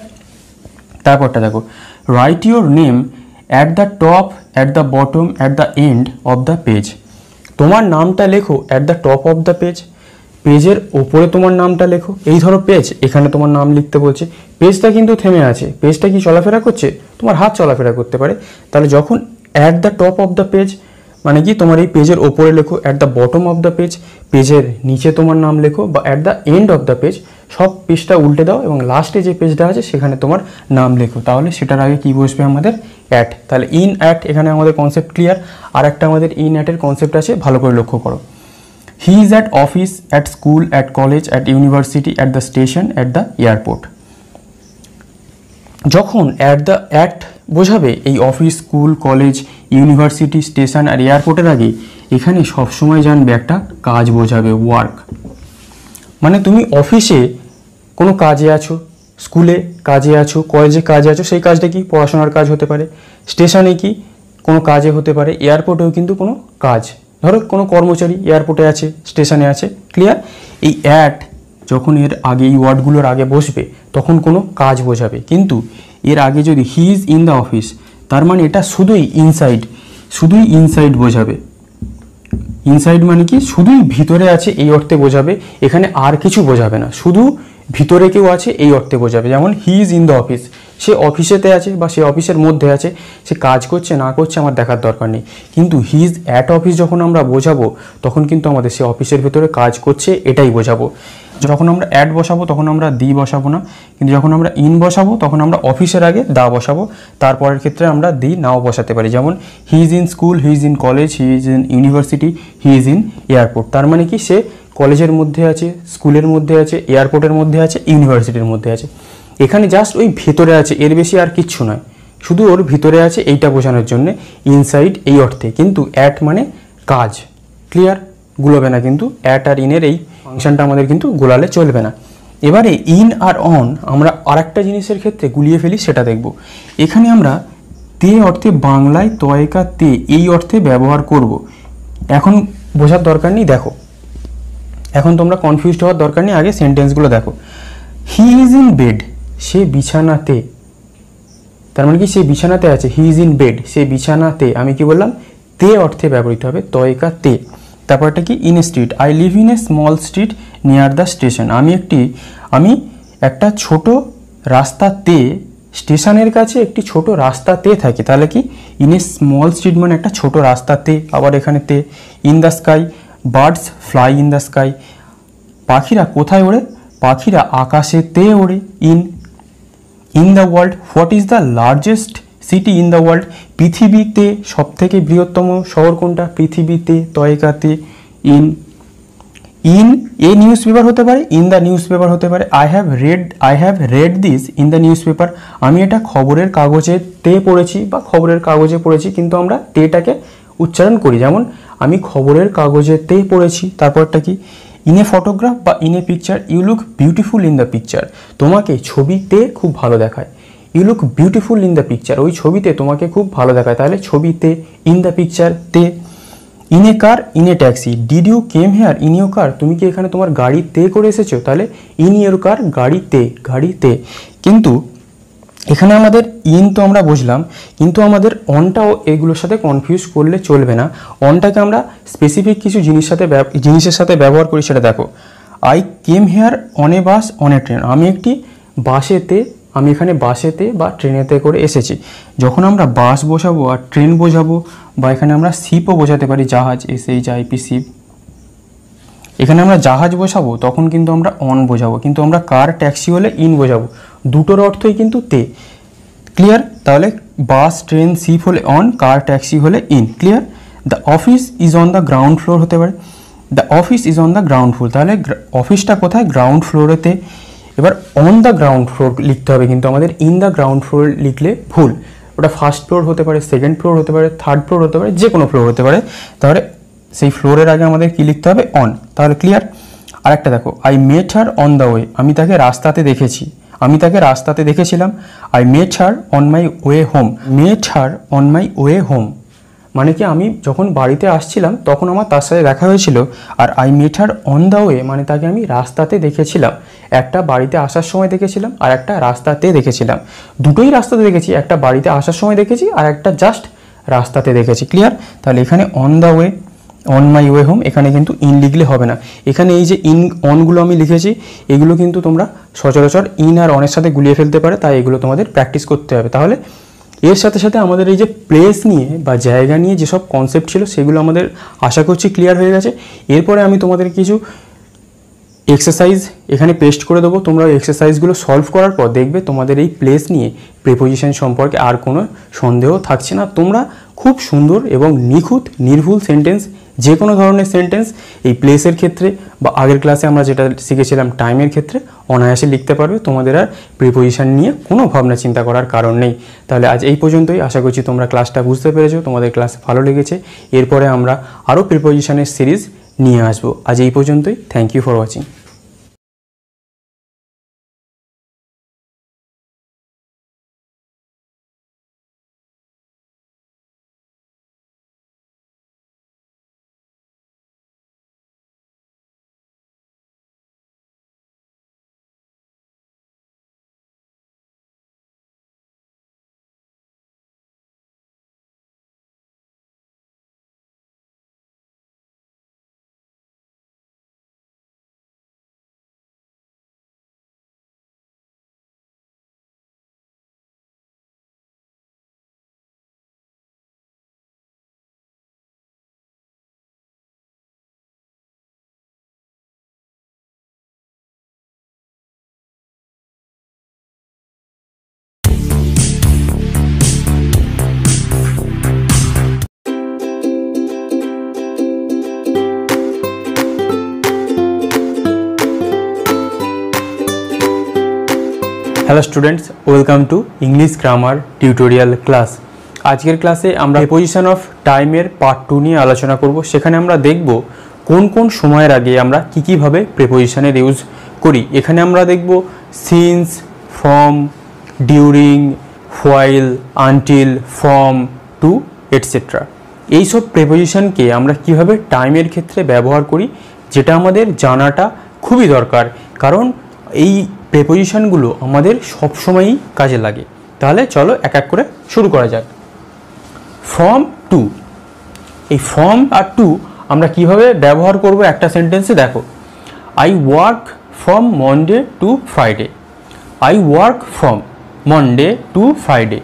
A: তারপরটা দেখো, right your name at the top, at the bottom, at the end of the page. তোমার নামটা লেখো at the top of the page, পেজের ওপরে তোমার নামটা লেখো। এই ধরো পেজ, এখানে তোমার নাম লিখতে বলছে, পেজটা কিন্তু থেমে আছে, পেজটা কি চলাফেরা করছে, তোমার হাত চলাফেরা করতে পারে। তাহলে যখন at the top of the page মানে কি তোমার এই পেজের ওপরে লেখো, at the bottom of the page পেজের নিচে তোমার নাম লেখো, বা at the end of the page সব পেজটা উল্টে দাও এবং লাস্টে যে পেজটা আছে সেখানে তোমার নাম লেখো। তাহলে সেটার আগে কি বসবে আমাদের, অ্যাট। তাহলে ইন অ্যাট এখানে আমাদের কনসেপ্ট ক্লিয়ার। আর একটা আমাদের ইন অ্যাটের কনসেপ্ট আছে, ভালো করে লক্ষ্য করো। He is at office, at school, at college, at university, at the station, at the airport. যখন অ্যাট বোঝাবে এই office, school, college, university, station আর এয়ারপোর্টের আগে, এখানে সবসময় জানবে একটা কাজ বোঝাবে, ওয়ার্ক। মানে তুমি অফিসে কোনো কাজে আছো, স্কুলে কাজে আছো, কলেজে কাজে আছো, সেই কাজটা কি পড়াশোনার কাজ হতে পারে। স্টেশনে কি কোনো কাজে হতে পারে, এয়ারপোর্টেও কিন্তু কোনো কাজ, ধরো কোনো কর্মচারী এয়ারপোর্টে আছে, স্টেশনে আছে, ক্লিয়ার। এই অ্যাট যখন এর আগে এই ওয়ার্ডগুলোর আগে বসবে তখন কোনো কাজ বোঝাবে, কিন্তু এর আগে যদি হি ইজ ইন দ্য অফিস, তার মানে এটা শুধুই ইনসাইড বোঝাবে। ইনসাইড মানে কি, শুধুই ভিতরে আছে এই অর্থে বোঝাবে, এখানে আর কিছু বোঝাবে না, শুধু ভিতরে কেউ আছে এই অর্থে বোঝাবে। যেমন he is in the office, সে অফিসেতে আছে বা সে অফিসের মধ্যে আছে, সে কাজ করছে না করছে আমার দেখার দরকার নেই। কিন্তু হি ইজ অ্যাট অফিস যখন আমরা বোঝাবো তখন কিন্তু আমাদের সে অফিসের ভিতরে কাজ করছে এটাই বোঝাবো। যখন আমরা অ্যাট বসাবো তখন আমরা দি বসাবো না, কিন্তু যখন আমরা ইন বসাবো তখন আমরা অফিসের আগে দা বসাবো, তারপরের ক্ষেত্রে আমরা দি নাও বসাতে পারি। যেমন he is in school, he is in college, he is in university, he is in airport. তার মানে কি, সে কলেজের মধ্যে আছে, স্কুলের মধ্যে আছে, এয়ারপোর্টের মধ্যে আছে, ইউনিভার্সিটির মধ্যে আছে। এখানে জাস্ট ওই ভেতরে আছে, এর বেশি আর কিচ্ছু নয়, শুধু ওর ভিতরে আছে এইটা বোঝানোর জন্য ইনসাইড এই অর্থে। কিন্তু অ্যাট মানে কাজ, ক্লিয়ার, গুলোবে না, কিন্তু অ্যাট আর ইনের এই ফাংশনটা আমাদের কিন্তু গোলালে চলবে না। এবারে ইন আর অন আমরা আরেকটা জিনিসের ক্ষেত্রে গুলিয়ে ফেলি, সেটা দেখব। এখানে আমরা তে অর্থে বাংলায় তয়কা তে এই অর্থে ব্যবহার করব। এখন বোঝার দরকার নেই, দেখো এখন তোমরা কনফিউজড হওয়ার দরকার নেই, আগে সেন্টেন্সগুলো দেখো। হি ইজ ইন বেড, সে বিছানাতে, তার মানে কি সে বিছানাতে আছে, হি ইজ ইন বেড, সে বিছানাতে, আমি কি বললাম, তে অর্থে ব্যবহৃত হবে, তয়কা তে। তারপরটা কি, in a street, I live in a small street near the station, আমি একটা ছোট রাস্তাতে, স্টেশনের কাছে একটি ছোট রাস্তাতে থাকি। তাহলে কি, ইন এ স্মল স্ট্রিট মানে একটা ছোট রাস্তাতে, আবার এখানে তে। In the sky, birds fly in the sky, পাখিরা কোথায় ওড়ে, পাখিরা আকাশেতে ওড়ে। In the world, what is the largest city in the world, পৃথিবীতে সবথেকে বৃহত্তম শহর কোনটা, পৃথিবীতে, তয়কাতে। ইন এ নিউজ পেপার হতে পারে, ইন দ্য নিউজ পেপার হতে পারে। I have read this in the news paper, আমি এটা খবরের কাগজে তে পড়েছি বা খবরের কাগজে পড়েছি, কিন্তু আমরা তেটাকে উচ্চারণ করি, যেমন আমি খবরের কাগজে তে পড়েছি। তারপরটা কি, ইন এ ফটোগ্রাফ বা in a picture, you look beautiful in the picture, তোমাকে ছবিতে খুব ভালো দেখায়। You look beautiful in the picture, ওই ছবিতে তোমাকে খুব ভালো দেখায়, তাহলে ছবিতে, ইন দ্য পিকচার তে। In a car, in a taxi, did you came here in your car, তুমি কি এখানে তোমার গাড়িতে করে এসেছো, তাহলে ইন ইউর কার, গাড়িতে। কিন্তু এখানে আমাদের ইন তো আমরা বুঝলাম, কিন্তু আমাদের অনটাও এগুলোর সাথে কনফিউজ করলে চলবে না। অনটাকে আমরা স্পেসিফিক কিছু জিনিসের সাথে ব্যবহার করি, সেটা দেখো। I came here on a bus on a train, আমি এখানে বাসেতে বা ট্রেনেতে করে এসেছি। যখন আমরা বাস বোঝাবো আর ট্রেন বোঝাবো, বা এখানে আমরা শিপও বোঝাতে পারি, জাহাজ, SHIP শিপ, এখানে আমরা জাহাজ বসাবো তখন কিন্তু আমরা অন বোঝাবো, কিন্তু আমরা কার ট্যাক্সি হলে ইন বোঝাবো, দুটোর অর্থই কিন্তু তে, ক্লিয়ার। তাহলে বাস ট্রেন শিপ হলে অন, কার ট্যাক্সি হলে in, clear. The office is on the ground floor হতে পারে, the office is on the ground floor, তাহলে অফিসটা কোথায়, গ্রাউন্ড ফ্লোরেতে। এবার অন দ্য গ্রাউন্ড ফ্লোর লিখতে হবে, কিন্তু আমাদের ইন দ্য গ্রাউন্ড ফ্লোর লিখলে ভুল, ওটা ফার্স্ট ফ্লোর হতে পারে, সেকেন্ড ফ্লোর হতে পারে, থার্ড ফ্লোর হতে পারে, যে কোনো ফ্লোর হতে পারে। তাহলে সেই ফ্লোরের আগে আমাদের কি লিখতে হবে, অন, তাহলে ক্লিয়ার। আরেকটা দেখো, I met her on the way, আমি তাকে রাস্তাতে দেখেছিলাম। I met her on my way home, মানে কি আমি যখন বাড়িতে আসছিলাম তখন আমার তার সাথে দেখা হয়েছিল। আর I met her on the way মানে তাকে আমি রাস্তাতে দেখেছিলাম, একটা বাড়িতে আসার সময় দেখেছিলাম আর একটা রাস্তাতে দেখেছিলাম, দুটোই রাস্তাতে দেখেছি, একটা বাড়িতে আসার সময় দেখেছি আর একটা জাস্ট রাস্তাতে দেখেছি, ক্লিয়ার। তাহলে এখানে on the way, on my way home, এখানে কিন্তু ইন লিখলে হবে না। এখানে এই যে অনগুলো আমি লিখেছি, এগুলো কিন্তু তোমরা সচরাচর ইন আর অনের সাথে গুলিয়ে ফেলতে পারে, তাই এগুলো তোমাদের প্র্যাকটিস করতে হবে। তাহলে এর সাথে সাথে আমাদের এই যে প্লেস নিয়ে বা জায়গা নিয়ে যেসব কনসেপ্ট ছিল সেগুলো আমাদের আশা করছি ক্লিয়ার হয়ে গেছে। এরপরে আমি তোমাদের কিছু এক্সারসাইজ এখানে পেস্ট করে দেবো, তোমরা এক্সারসাইজগুলো সলভ করার পর দেখবে তোমাদের এই প্লেস নিয়ে প্রিপোজিশন সম্পর্কে আর কোনো সন্দেহ থাকছে না। তোমরা খুব সুন্দর এবং নিখুঁত নির্ভুল সেন্টেন্স, যে কোনো ধরনের সেন্টেন্স এই প্লেসের ক্ষেত্রে বা আগের ক্লাসে আমরা যেটা শিখেছিলাম টাইমের ক্ষেত্রে অনায়াসে লিখতে পারবে। তোমাদের আর প্রিপোজিশন নিয়ে কোনো ভাবনা চিন্তা করার কারণ নেই। তাহলে আজ এই পর্যন্তই, আশা করছি তোমরা ক্লাসটা বুঝতে পেরেছো, তোমাদের ক্লাস ভালো লেগেছে। এরপরে আমরা আরও প্রিপোজিশনের সিরিজ নিয়ে আসবো। আজ এই পর্যন্তই, thank you for watching. Hello students, welcome to English grammar tutorial class. আজকের ক্লাসে আমরা প্রিপোজিশন অফ টাইমের পার্ট 2 নিয়ে আলোচনা করব। সেখানে আমরা দেখব কোন কোন সময়ের আগে আমরা কীভাবে প্রিপোজিশনের ইউজ করি। এখানে আমরা দেখব since, from, during, while, until, from, to, etcetera. এইসব প্রিপোজিশনকে আমরা কিভাবে টাইমের ক্ষেত্রে ব্যবহার করি, যেটা আমাদের জানাটা খুবই দরকার, কারণ এই প্রিপোজিশনগুলো আমাদের সবসময়ই কাজে লাগে। তাহলে চলো এক এক করে শুরু করা যাক। ফ্রম টু, এই ফ্রম আর টু আমরা কিভাবে ব্যবহার করব একটা সেন্টেন্সে দেখো। I work from Monday two Friday. I work from Monday two Friday.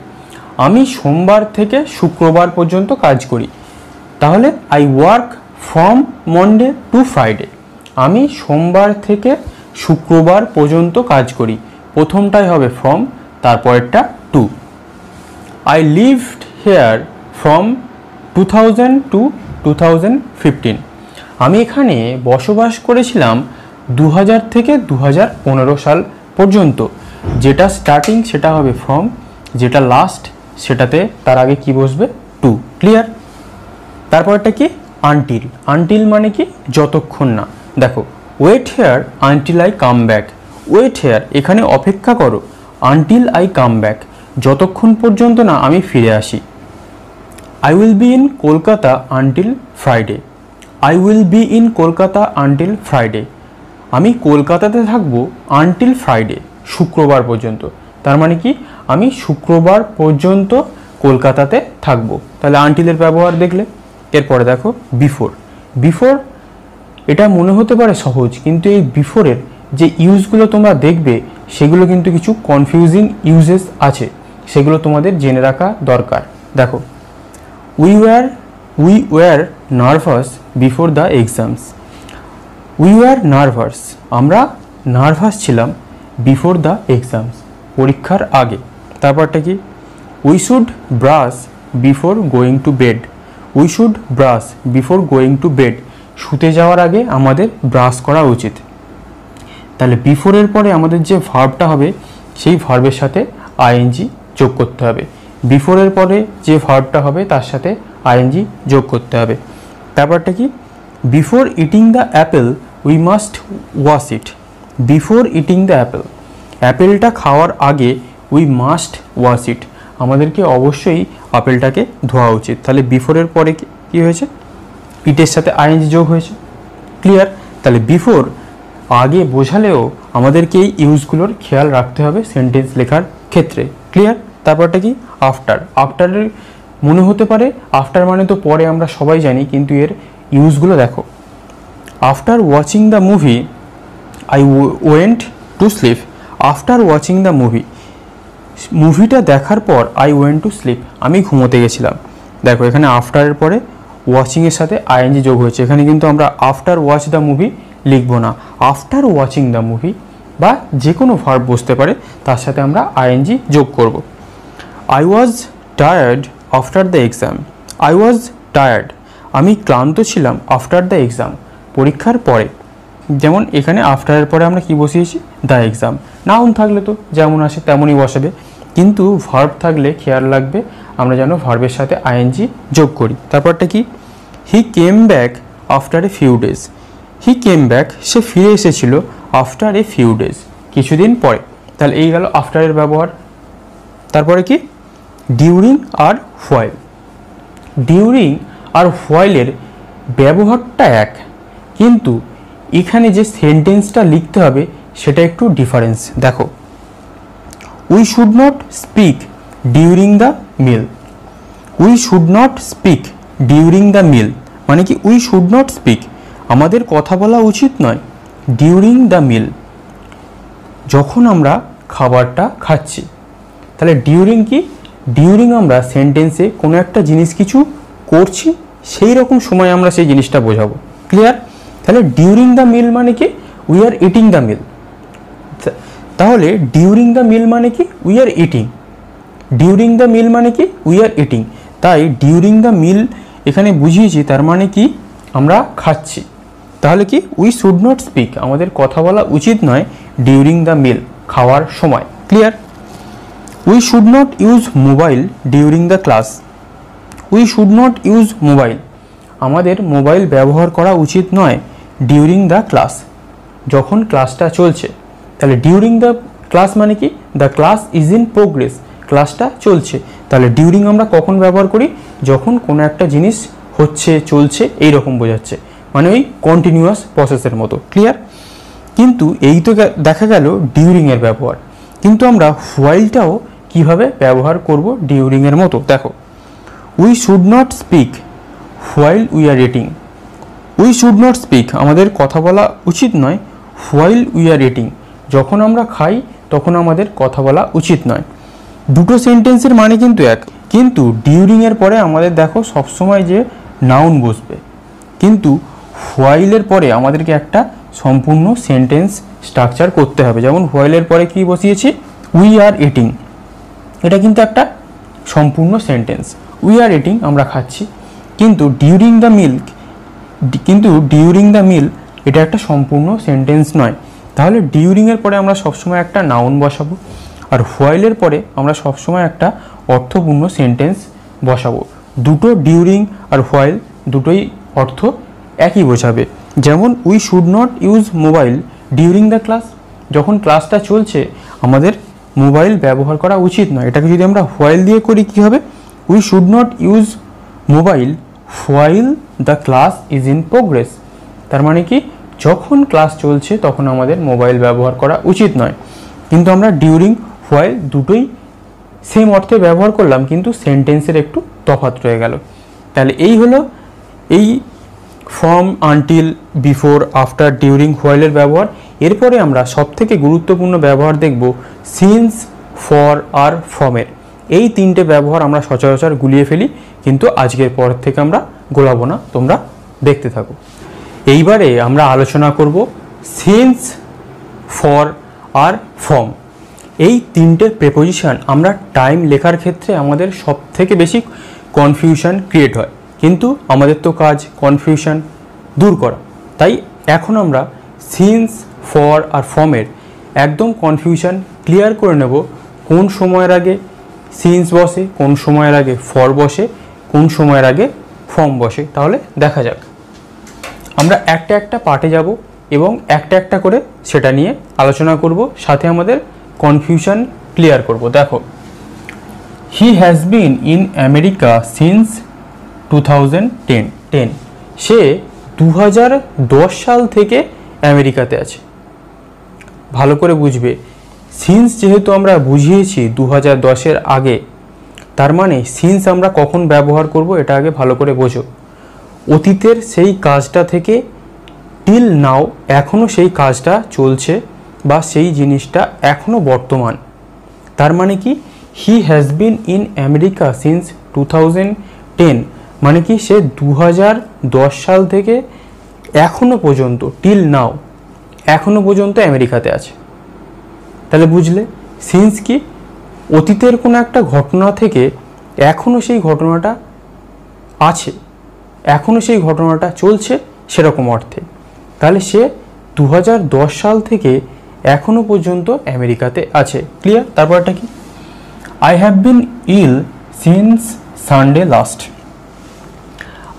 A: আমি সোমবার থেকে শুক্রবার পর্যন্ত কাজ করি। তাহলে I work from Monday two Friday, আমি সোমবার থেকে শুক্রবার পর্যন্ত কাজ করি। প্রথমটাই হবে ফ্রম, তারপরেরটা to. I lived here from 2000 to 2015। আমি এখানে বসবাস করেছিলাম 2000 থেকে 2015 সাল পর্যন্ত। যেটা স্টার্টিং সেটা হবে ফ্রম, যেটা লাস্ট সেটাতে তার আগে কি বসবে, টু। ক্লিয়ার? তারপরটা কি, আনটিল। আনটিল মানে কি, যতক্ষণ না। দেখো, wait here until I come back. Wait here এখানে অপেক্ষা করো, আনটিল আই কাম ব্যাক যতক্ষণ পর্যন্ত না আমি ফিরে আসি। I will be in Kolkata until Friday. I will be in Kolkata until Friday, আমি কলকাতাতে থাকবো আনটিল ফ্রাইডে, শুক্রবার পর্যন্ত। তার মানে কি, আমি শুক্রবার পর্যন্ত কলকাতাতে থাকবো। তাহলে আনটিলের ব্যবহার দেখলে। এরপরে দেখো বিফোর। বিফোর এটা মনে হতে পারে সহজ, কিন্তু এই বিফোরের যে ইউজগুলো তোমরা দেখবে সেগুলো কিন্তু কিছু কনফিউজিং ইউজেস আছে, সেগুলো তোমাদের জেনে রাখা দরকার। দেখো, we were nervous before the exams. We were nervous, আমরা নার্ভাস ছিলাম বিফোর দ্য এক্সামস, পরীক্ষার আগে। তারপরটা কি, we should brush before going to bed. We should brush before going to bed, শুতে যাওয়ার আগে আমাদের ব্রাশ করা উচিত। তাহলে বিফোরের পরে আমাদের যে ভার্বটা হবে সেই ভার্বের সাথে আইএনজি যোগ করতে হবে। বিফোরের পরে যে ভার্বটা হবে তার সাথে আইএনজি যোগ করতে হবে। তারপরটা কি, before eating the apple we must wash it. Before eating the apple, অ্যাপেলটা খাওয়ার আগে উই মাস্ট ওয়াশ ইট, আমাদেরকে অবশ্যই আপেলটাকে ধোয়া উচিত। তাহলে বিফোরের পরে কি হয়েছে, ইটের সাথে আইএনজি যোগ হয়েছে। ক্লিয়ার? তাহলে বিফোর আগে বোঝালেও আমাদেরকে এই ইউজগুলোর খেয়াল রাখতে হবে সেন্টেন্স লেখার ক্ষেত্রে। ক্লিয়ার? তারপরটা কি, আফটার। আফটারের মনে হতে পারে আফটার মানে তো পরে, আমরা সবাই জানি, কিন্তু এর ইউজগুলো দেখো। After watching the movie I went to sleep. After watching the movie, মুভিটা দেখার পর আই ওয়েন্ট টু স্লিপ, আমি ঘুমোতে গেছিলাম। দেখো, এখানে আফটারের পরে ওয়াচিংয়ের সাথে আইএনজি যোগ হয়েছে। এখানে কিন্তু আমরা আফটার ওয়াচ দ্য মুভি লিখবো না, আফটার ওয়াচিং দ্য মুভি বা যে কোনো ভার্ব বসতে পারে, তার সাথে আমরা আইএনজি যোগ করব। I was tired after the exam. I was tired, আমি ক্লান্ত ছিলাম আফটার দ্য এক্সাম, পরীক্ষার পরে। যেমন এখানে আফটারের পরে আমরা কি বসিয়েছি, দ্য এক্সাম। নাউন থাকলে তো যেমন আসে তেমনই বসাবে, কিন্তু ভার্ব থাকলে খেয়াল রাখবে আমরা যেন ভার্বের সাথে আইএনজি যোগ করি। তারপরটা কি, he came back after a few days. He came back, সে ফিরে এসেছিল আফটার এ ফিউ ডেজ, কিছুদিন পরে। তাহলে এই গেল আফটারের ব্যবহার। তারপরে কি, ডিউরিং আর হোয়াইল। ডিউরিং আর হোয়াইলের ব্যবহারটা এক, কিন্তু এখানে যে সেন্টেন্সটা লিখতে হবে সেটা একটু ডিফারেন্স। দেখো, we should not speak during the meal. We should not speak during the meal মানে কি, উই শুড নট স্পিক, আমাদের কথা বলা উচিত নয়, ডিউরিং দ্য মিল, যখন আমরা খাবারটা খাচ্ছি। তাহলে ডিউরিং কি, ডিউরিং আমরা সেন্টেন্সে কোনো একটা জিনিস কিছু করছি, সেই রকম সময় আমরা সেই জিনিসটা বোঝাবো। ক্লিয়ার? তাহলে ডিউরিং দ্য মিল মানে কি, we are eating the meal. তাহলে ডিউরিং দ্য মিল মানে কি, we are eating. During the meal মানে কি, উই আর ইটিং। তাই ডিউরিং দ্য মিল এখানে বুঝিয়েছি, তার মানে কি, আমরা খাচ্ছি। তাহলে কি, উই শুড নট স্পিক, আমাদের কথা বলা উচিত নয় ডিউরিং দ্য মিল, খাওয়ার সময়। Clear? We should not use mobile during the class. We should not use mobile, আমাদের মোবাইল ব্যবহার করা উচিত নয় ডিউরিং দ্য ক্লাস, যখন ক্লাসটা চলছে। তাহলে ডিউরিং দ্য ক্লাস মানে কি? The class is in progress, ক্লাসটা চলছে। তাহলে ডিউরিং আমরা কখন ব্যবহার করি? যখন কোনো একটা জিনিস হচ্ছে, চলছে, এই রকম বোঝাচ্ছে, মানে ওই কন্টিনিউয়াস প্রসেসের মতো। ক্লিয়ার? কিন্তু এই তো দেখা গেল ডিউরিংয়ের ব্যবহার, কিন্তু আমরা হোয়াইলটাও কিভাবে ব্যবহার করব ডিউরিংয়ের মতো? দেখো, we should not speak while we are eating. We should not speak, আমাদের কথা বলা উচিত নয় হোয়াইল উই আর ইটিং, যখন আমরা খাই তখন আমাদের কথা বলা উচিত নয়। দুটো সেন্টেন্সের মানে কিন্তু এক, কিন্তু ডিউরিংয়ের পরে আমাদের দেখো সবসময় যে নাউন বসবে, কিন্তু হোয়াইলের পরে আমাদেরকে একটা সম্পূর্ণ সেন্টেন্স স্ট্রাকচার করতে হবে। যেমন হোয়াইলের পরে কি বসিয়েছি? উই আর ইটিং, এটা কিন্তু একটা সম্পূর্ণ সেন্টেন্স। উই আর ইটিং, আমরা খাচ্ছি, কিন্তু ডিউরিং দ্য মিল এটা একটা সম্পূর্ণ সেন্টেন্স নয়। তাহলে ডিউরিংয়ের পরে আমরা সবসময় একটা নাউন বসাবো, আর হোয়াইলের পরে আমরা সবসময় একটা অর্থপূর্ণ সেন্টেন্স বসাবো। দুটো ডিউরিং আর হোয়াইল দুটোই অর্থ একই বোঝাবে। যেমন we should not use mobile during the class, যখন ক্লাসটা চলছে আমাদের মোবাইল ব্যবহার করা উচিত নয়। এটাকে যদি আমরা হোয়াইল দিয়ে করি কি হবে? We should not use mobile while the class is in progress. তার মানে কি? যখন ক্লাস চলছে তখন আমাদের মোবাইল ব্যবহার করা উচিত নয়। কিন্তু আমরা ডিউরিং হোয়াইল দুটোই সেম অর্থে ব্যবহার করলাম, কিন্তু সেন্টেন্সের একটু তফাৎ রয়ে গেল। তাহলে এই হলো এই from, until, before, after, during, হোয়াইলের ব্যবহার। এরপরে আমরা সবথেকে গুরুত্বপূর্ণ ব্যবহার দেখব সিন্স, ফর আর ফ্রমের। এই তিনটে ব্যবহার আমরা সচরাচর গুলিয়ে ফেলি, কিন্তু আজকের পর থেকে আমরা গোলাবো না, তোমরা দেখতে থাকো। এইবারে আমরা আলোচনা করব সিন্স, ফর আর ফ্রম। এই তিনটে প্রেপোজিশন আমরা টাইম লেখার ক্ষেত্রে আমাদের সব থেকে বেশি কনফিউশন ক্রিয়েট হয়, কিন্তু আমাদের তো কাজ কনফিউশন দূর করা। তাই এখন আমরা সিন্স, ফর আর ফর্মের একদম কনফিউশন ক্লিয়ার করে নেব। কোন সময়ের আগে সিন্স বসে, কোন সময়ের আগে ফর বসে, কোন সময়ের আগে ফর্ম বসে। তাহলে দেখা যাক। আমরা একটা একটা পার্টে যাব এবং একটা একটা করে সেটা নিয়ে আলোচনা করব, সাথে আমাদের কনফিউশন ক্লিয়ার করব। দেখো, হি has been in America since 2010। সে 2010 সাল থেকে আমেরিকাতে আছে। ভালো করে বুঝবে, সিন্স যেহেতু আমরা বুঝিয়েছি 2010-এর আগে, তার মানে সিন্স আমরা কখন ব্যবহার করব এটা আগে ভালো করে বোঝো। অতীতের সেই কাজটা থেকে টিল নাও, এখনও সেই কাজটা চলছে বা সেই জিনিসটা এখনও বর্তমান। তার মানে কি? হি has been in America since 2010, মানে কি সে 2010 সাল থেকে এখনও পর্যন্ত, টিল নাও, এখনও পর্যন্ত আমেরিকাতে আছে। তাহলে বুঝলে সিন্স কি? অতীতের কোনো একটা ঘটনা থেকে এখনও সেই ঘটনাটা আছে, এখনও সেই ঘটনাটা চলছে, সেরকম অর্থে। তাহলে সে 2010 সাল থেকে এখনও পর্যন্ত আমেরিকাতে আছে। ক্লিয়ার? তারপরটা কি? I have been ill since Sunday last.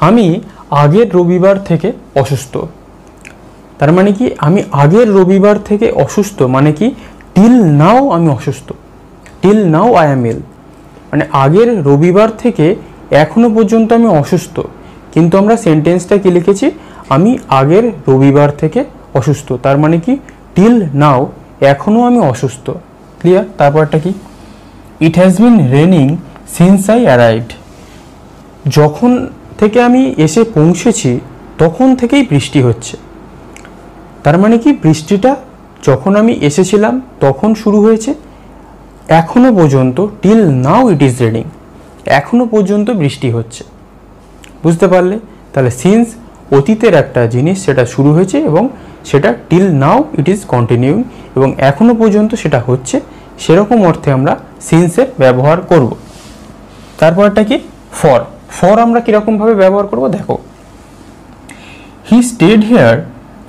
A: আমি আগের রবিবার থেকে অসুস্থ। তার মানে কি? আমি আগের রবিবার থেকে অসুস্থ, মানে কি টিল নাও আমি অসুস্থ, টিল নাও আই অ্যাম ইল, মানে আগের রবিবার থেকে এখনো পর্যন্ত আমি অসুস্থ। কিন্তু আমরা সেন্টেন্সটা কি লিখেছি? আমি আগের রবিবার থেকে অসুস্থ। তার মানে কি? টিল নাও, এখনও আমি অসুস্থ। ক্লিয়ার? তারপরটা কি? It has been raining since I arrived. যখন থেকে আমি এসে পৌঁছেছি তখন থেকেই বৃষ্টি হচ্ছে। তার মানে কি? বৃষ্টিটা যখন আমি এসেছিলাম তখন শুরু হয়েছে, এখনো পর্যন্ত, till now it is raining, এখনো পর্যন্ত বৃষ্টি হচ্ছে। বুঝতে পারলে? তাহলে সিন্স অতীতের একটা জিনিস, সেটা শুরু হয়েছে এবং সেটা till now it is continuing, এবং এখনো পর্যন্ত সেটা হচ্ছে, সেরকম অর্থে আমরা সিন্সের ব্যবহার করব। তারপরটা কি? ফর। ফর আমরা কীরকমভাবে ব্যবহার করব দেখো, he stayed here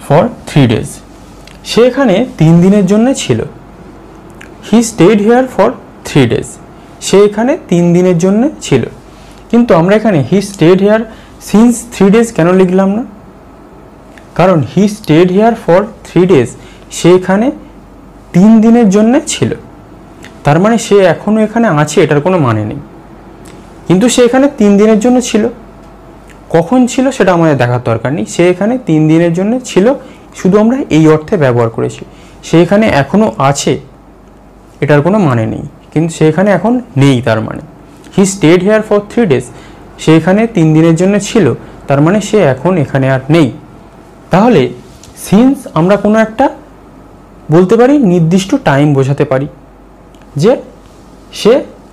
A: for 3 days। সে এখানে 3 দিনের জন্য ছিল। He stayed here for 3 days, সে এখানে 3 দিনের জন্য ছিল। কিন্তু আমরা এখানে he stayed here since 3 days কেন লিখলাম না? কারণ he stayed here for 3 days, সে এখানে 3 দিনের জন্য ছিল, তার মানে সে এখনও এখানে আছে, এটার কোনো মানে নেই। কিন্তু সে এখানে 3 দিনের জন্য ছিল, কখন ছিল সেটা আমাদের দেখার দরকার নেই। সে এখানে 3 দিনের জন্য ছিল, শুধু আমরা এই অর্থে ব্যবহার করেছি। সে এখানে এখনও আছে, এটার কোনো মানে নেই, কিন্তু সে এখানে এখন নেই, তার মানে he stayed here for 3 days, সে এখানে 3 দিনের জন্য ছিল, তার মানে সে এখন এখানে আর নেই। তাহলে সিন্স আমরা কোনো একটা বলতে পারি, নির্দিষ্ট টাইম বোঝাতে পারি যে সে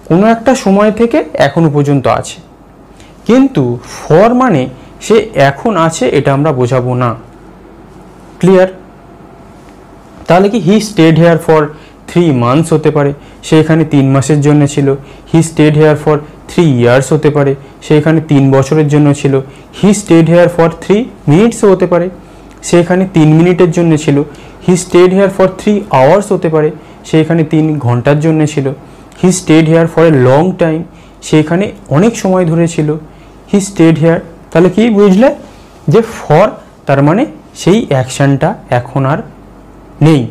A: কোনো একটা সময় থেকে এখনো পর্যন্ত আছে। কিন্তু ফর মানে সে এখন আছে, এটা আমরা বোঝাবো না। ক্লিয়ার? তাহলে কি he stayed here for 3 months হতে পারে, সে এখানে 3 মাসের জন্য ছিল। He stayed here for 3 years হতে পারে, সে এখানে 3 বছরের জন্য ছিল। He stayed here for 3 minutes হতে পারে, সে এখানে 3 মিনিটের জন্য ছিল। He stayed here for 3 hours হতে পারে, সে এখানে 3 ঘন্টার জন্য ছিল। He stayed here for a long time, সে এখানে অনেক সময় ধরে ছিল। হি স্টেড হেয়ার, তাহলে কি বুঝলে যে ফর তার মানে সেই অ্যাকশানটা এখন আর নেই,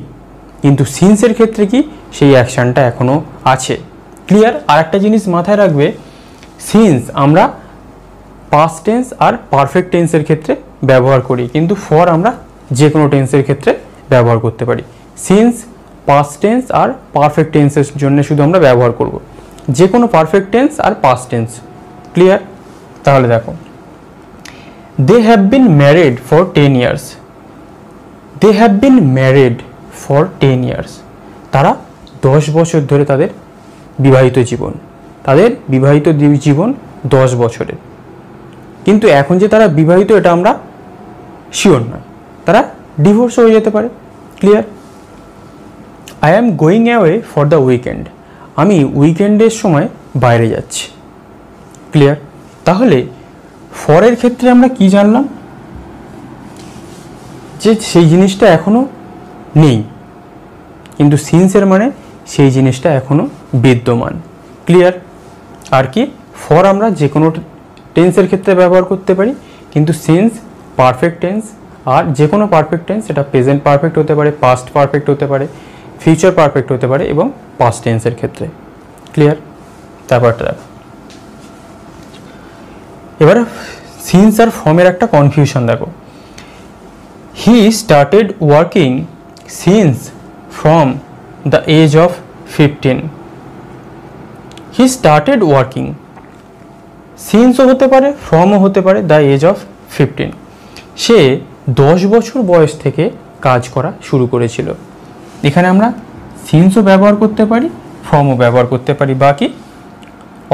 A: কিন্তু সিন্সের ক্ষেত্রে কি সেই অ্যাকশানটা এখনও আছে। ক্লিয়ার? আর একটা জিনিস মাথায় রাখবে, সিন্স আমরা পাস্ট টেন্স আর পারফেক্ট টেন্সের ক্ষেত্রে ব্যবহার করি, কিন্তু ফর আমরা যে কোনো টেন্সের ক্ষেত্রে ব্যবহার করতে পারি। সিন্স পাস্ট টেন্স আর পারফেক্ট টেন্সের জন্য শুধু আমরা ব্যবহার করব, যে কোনো পারফেক্ট টেন্স আর পাস্ট টেন্স। ক্লিয়ার? তাহলে দেখো, they have been married for 10 years, they have been married for 10 years, তারা 10 বছর ধরে তাদের বিবাহিত জীবন, তাদের বিবাহিত জীবন 10 বছরের। কিন্তু এখন যে তারা বিবাহিত এটা আমরা শিওর নয়, তারা ডিভোর্স হয়ে যেতে পারে। Clear? I am going away for the weekend, আমি উইকেন্ডের সময় বাইরে যাচ্ছি। ক্লিয়ার? তাহলে ফরের ক্ষেত্রে আমরা কি জানলাম, যে সেই জিনিসটা এখনো নেই, কিন্তু সিন্সের মানে সেই জিনিসটা এখনো বিদ্যমান। ক্লিয়ার? আর কি, ফর আমরা যে কোনো টেন্সের ক্ষেত্রে ব্যবহার করতে পারি, কিন্তু সিন্স পারফেক্ট টেন্স আর যে কোনো পারফেক্ট টেন্স, এটা প্রেজেন্ট পারফেক্ট হতে পারে, পাস্ট পারফেক্ট হতে পারে, ফিউচার পারফেক্ট হতে পারে, এবং পাস্ট টেন্সের ক্ষেত্রে। ক্লিয়ার? তারপরটা দেখো, এবার সিন্স আর ফর্মের একটা কনফিউশন দেখো। He started working since from the age of 15, he started working, সিন্সও হতে পারে, ফ্রমও হতে পারে, দ্য এজ অফ 15, সে 10 বছর বয়স থেকে কাজ করা শুরু করেছিল। এখানে আমরা সিন্সও ব্যবহার করতে পারি, ফ্রমও ব্যবহার করতে পারি, বাকি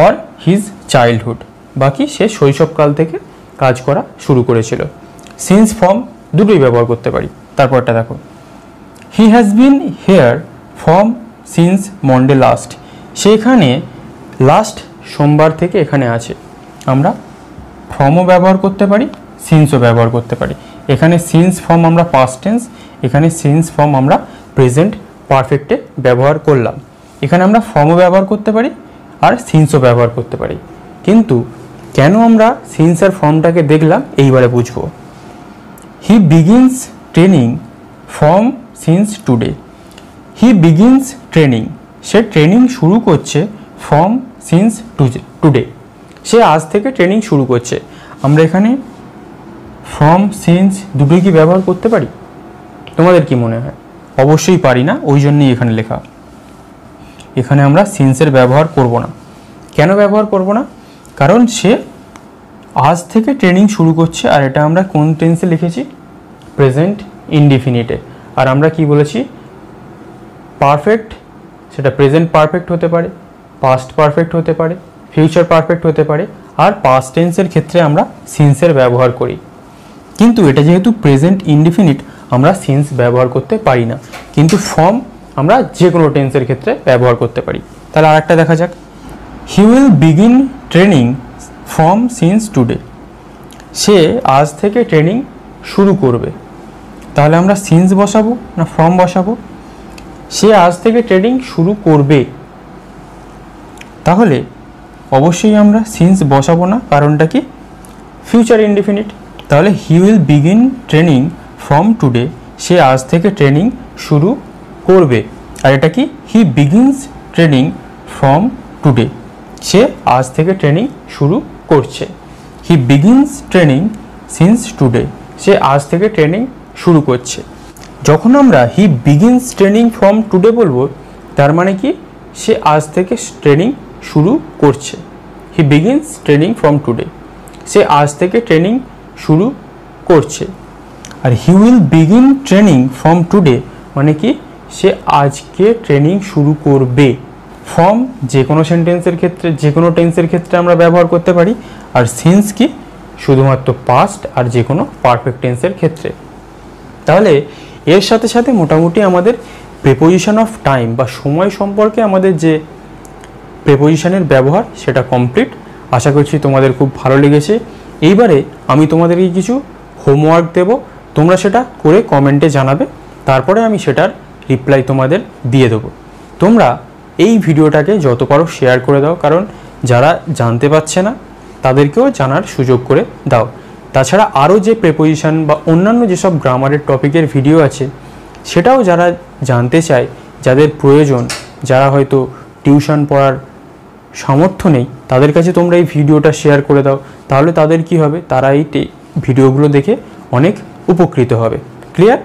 A: অর হিজ চাইল্ডহুড, বাকি সে শৈশবকাল থেকে কাজ করা শুরু করেছিল। সিন্স ফর্ম দুটোই ব্যবহার করতে পারি। তারপরটা দেখো, হি has been here from since Monday last, সেখানে লাস্ট সোমবার থেকে এখানে আছে। আমরা ফর্মও ব্যবহার করতে পারি, সিন্সও ব্যবহার করতে পারি। এখানে সিন্স ফর্ম আমরা পাস্ট টেন্স, এখানে সিন্স ফর্ম আমরা প্রেজেন্ট পারফেক্টে ব্যবহার করলাম। এখানে আমরা ফর্মও ব্যবহার করতে পারি আর সিন্সও ব্যবহার করতে পারি। কিন্তু কেন আমরা সিন্স আর ফর্মটাকে দেখলাম এইবারে বুঝবো। He begins training from since today, he begins training, সে ট্রেনিং শুরু করছে ফ্রম সিন্স টুডে, সে আজ থেকে ট্রেনিং শুরু করছে। আমরা এখানে ফ্রম সিন্স দুটোই কি ব্যবহার করতে পারি? তোমাদের কি মনে হয়? অবশ্যই পারি না, ওই জন্যই এখানে লেখা। এখানে আমরা সিন্সের ব্যবহার করব না। কেন ব্যবহার করব না? কারণ সে আজ থেকে ট্রেনিং শুরু করছে, আর এটা আমরা কোন টেন্সে লিখেছি? প্রেজেন্ট ইনডিফিনিটে। আর আমরা কি বলেছি? পারফেক্ট, সেটা প্রেজেন্ট পারফেক্ট হতে পারে, পাস্ট পারফেক্ট হতে পারে, ফিউচার পারফেক্ট হতে পারে, আর পাস্ট টেন্সের ক্ষেত্রে আমরা সিন্সের ব্যবহার করি। কিন্তু এটা যেহেতু প্রেজেন্ট ইনডিফিনিট, আমরা সিন্স ব্যবহার করতে পারি না, কিন্তু ফর্ম আমরা যে কোনো টেন্সের ক্ষেত্রে ব্যবহার করতে পারি। তাহলে আরেকটা দেখা যাক, he will begin training from since today, সে আজ থেকে ট্রেনিং শুরু করবে। তাহলে আমরা সিন্স বসাবো না ফর্ম বসাবো? সে আজ থেকে ট্রেনিং শুরু করবে। তাহলে অবশ্যই আমরা সিন্স বসাবো না, কারণটা কি ফিউচার ইনডিফিনিট। তাহলে he will begin training from today, সে আজ থেকে ট্রেনিং শুরু করবে। আর এটা কি he begins training from today, সে আজ থেকে ট্রেনিং শুরু করছে। He begins training since today, সে আজ থেকে ট্রেনিং শুরু করছে। যখন আমরা he begins training from today বলবো, তার মানে কি সে আজ থেকে ট্রেনিং শুরু করছে। He begins training from today, সে আজ থেকে ট্রেনিং শুরু করছে। আর he will begin training from today মানে কি সে আজকে ট্রেনিং শুরু করবে। ফ্রম যে কোনো সেন্টেন্সের ক্ষেত্রে, যে কোনো টেন্সের ক্ষেত্রে আমরা ব্যবহার করতে পারি। আর সিন্স কি শুধুমাত্র পাস্ট আর যে কোনো পারফেক্ট টেন্সের ক্ষেত্রে। তাহলে এর সাথে সাথে মোটামুটি আমাদের প্রিপোজিশন অফ টাইম বা সময় সম্পর্কে আমাদের যে প্রিপোজিশনের ব্যবহার সেটা কমপ্লিট। আশা করছি তোমাদের খুব ভালো লেগেছে। এইবারে আমি তোমাদেরকে কিছু হোমওয়ার্ক দেব, তোমরা সেটা করে কমেন্টে জানাবে, তারপরে আমি সেটার রিপ্লাই তোমাদের দিয়ে দেবো। তোমরা এই ভিডিওটাকে যত পারো শেয়ার করে দাও, কারণ যারা জানতে পারছে না তাদেরকেও জানার সুযোগ করে দাও। তাছাড়া আরও যে প্রিপোজিশন বা অন্যান্য যেসব গ্রামারের টপিকের ভিডিও আছে সেটাও যারা জানতে চায়, যাদের প্রয়োজন, যারা হয়তো টিউশন পড়ার সামর্থ্য নেই, তাদের কাছে তোমরা এই ভিডিওটা শেয়ার করে দাও। তাহলে তাদের কি হবে, তারা এই ভিডিওগুলো দেখে অনেক উপকৃত হবে। ক্লিয়ার?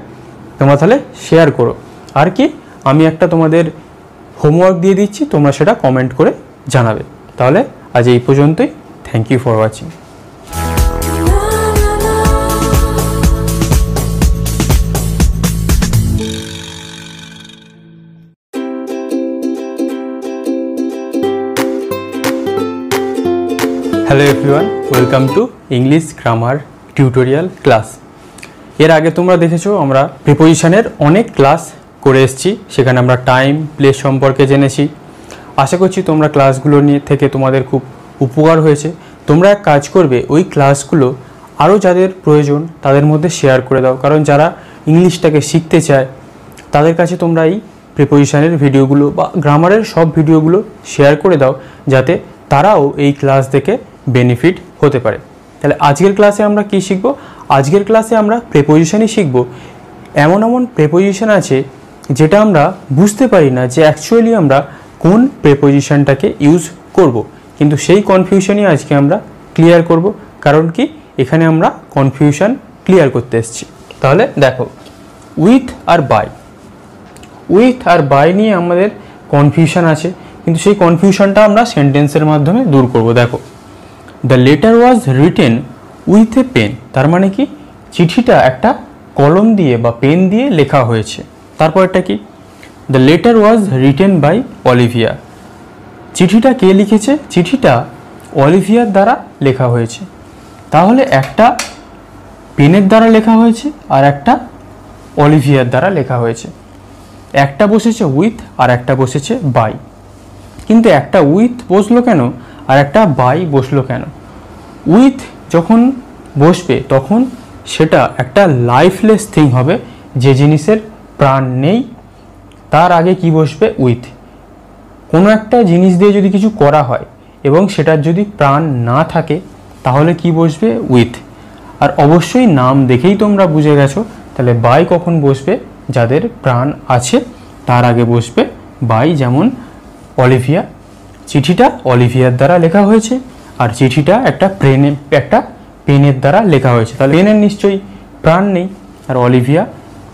A: তোমরা তাহলে শেয়ার করো। আর কি আমি একটা তোমাদের হোমওয়ার্ক দিয়ে দিচ্ছি, তোমরা সেটা কমেন্ট করে জানাবে। তাহলে আজ এই পর্যন্তই। Thank you for watching. Hello everyone, welcome to English grammar tutorial class. এর আগে তোমরা দেখেছো আমরা প্রিপোজিশনের অনেক ক্লাস করে এসেছি, সেখানে আমরা টাইম, প্লেস সম্পর্কে জেনেছি। আশা করছি তোমরা ক্লাসগুলো নিয়ে থেকে তোমাদের খুব উপকার হয়েছে। তোমরা এক কাজ করবে, ওই ক্লাসগুলো আরও যাদের প্রয়োজন তাদের মধ্যে শেয়ার করে দাও, কারণ যারা ইংলিশটাকে শিখতে চায় তাদের কাছে তোমরা এই প্রিপোজিশনের ভিডিওগুলো বা গ্রামারের সব ভিডিওগুলো শেয়ার করে দাও, যাতে তারাও এই ক্লাস দেখে বেনিফিট হতে পারে। তাহলে আজকের ক্লাসে আমরা কি শিখব? আজকের ক্লাসে আমরা প্রিপোজিশনই শিখব। এমন এমন প্রিপোজিশন আছে যেটা আমরা বুঝতে পারি না যে অ্যাকচুয়ালি আমরা কোন প্রিপোজিশনটাকে ইউজ করব, কিন্তু সেই কনফিউশনই আজকে আমরা ক্লিয়ার করব। কারণ কি এখানে আমরা কনফিউশন ক্লিয়ার করতে এসেছি। তাহলে দেখো, উইথ আর বাই, উইথ আর বাই নিয়ে আমাদের কনফিউশন আছে, কিন্তু সেই কনফিউশনটা আমরা সেন্টেন্সের মাধ্যমে দূর করব। দেখো, the letter was written with a pen, তার মানে কি চিঠিটা একটা কলম দিয়ে বা পেন দিয়ে লেখা হয়েছে। তারপরটা কি, the letter was written by Olivia, চিঠিটা কে লিখেছে? চিঠিটা অলিভিয়ার দ্বারা লেখা হয়েছে। তাহলে একটা পেনের দ্বারা লেখা হয়েছে আর একটা অলিভিয়ার দ্বারা লেখা হয়েছে। একটা বসেছে উইথ আর একটা বসেছে বাই, কিন্তু একটা উইথ বসলো কেন আর একটা বাই বসলো কেন? উইথ যখন বসবে তখন সেটা একটা লাইফলেস থিং হবে, যে জিনিসের প্রাণ নেই। তার আগে কি বসবে? উইথ। কোনো একটা জিনিস দিয়ে যদি কিছু করা হয় এবং সেটার যদি প্রাণ না থাকে তাহলে কি বসবে? উইথ। আর অবশ্যই নাম দেখেই তোমরা বুঝে গেছো, তাহলে বাই কখন বসবে? যাদের প্রাণ আছে তার আগে বসবে বাই। যেমন অলিভিয়া, চিঠিটা অলিভিয়ার দ্বারা লেখা হয়েছে আর চিঠিটা একটা পেনের দ্বারা লেখা হয়েছে। তাহলে পেনের নিশ্চয়ই প্রাণ নেই, আর অলিভিয়া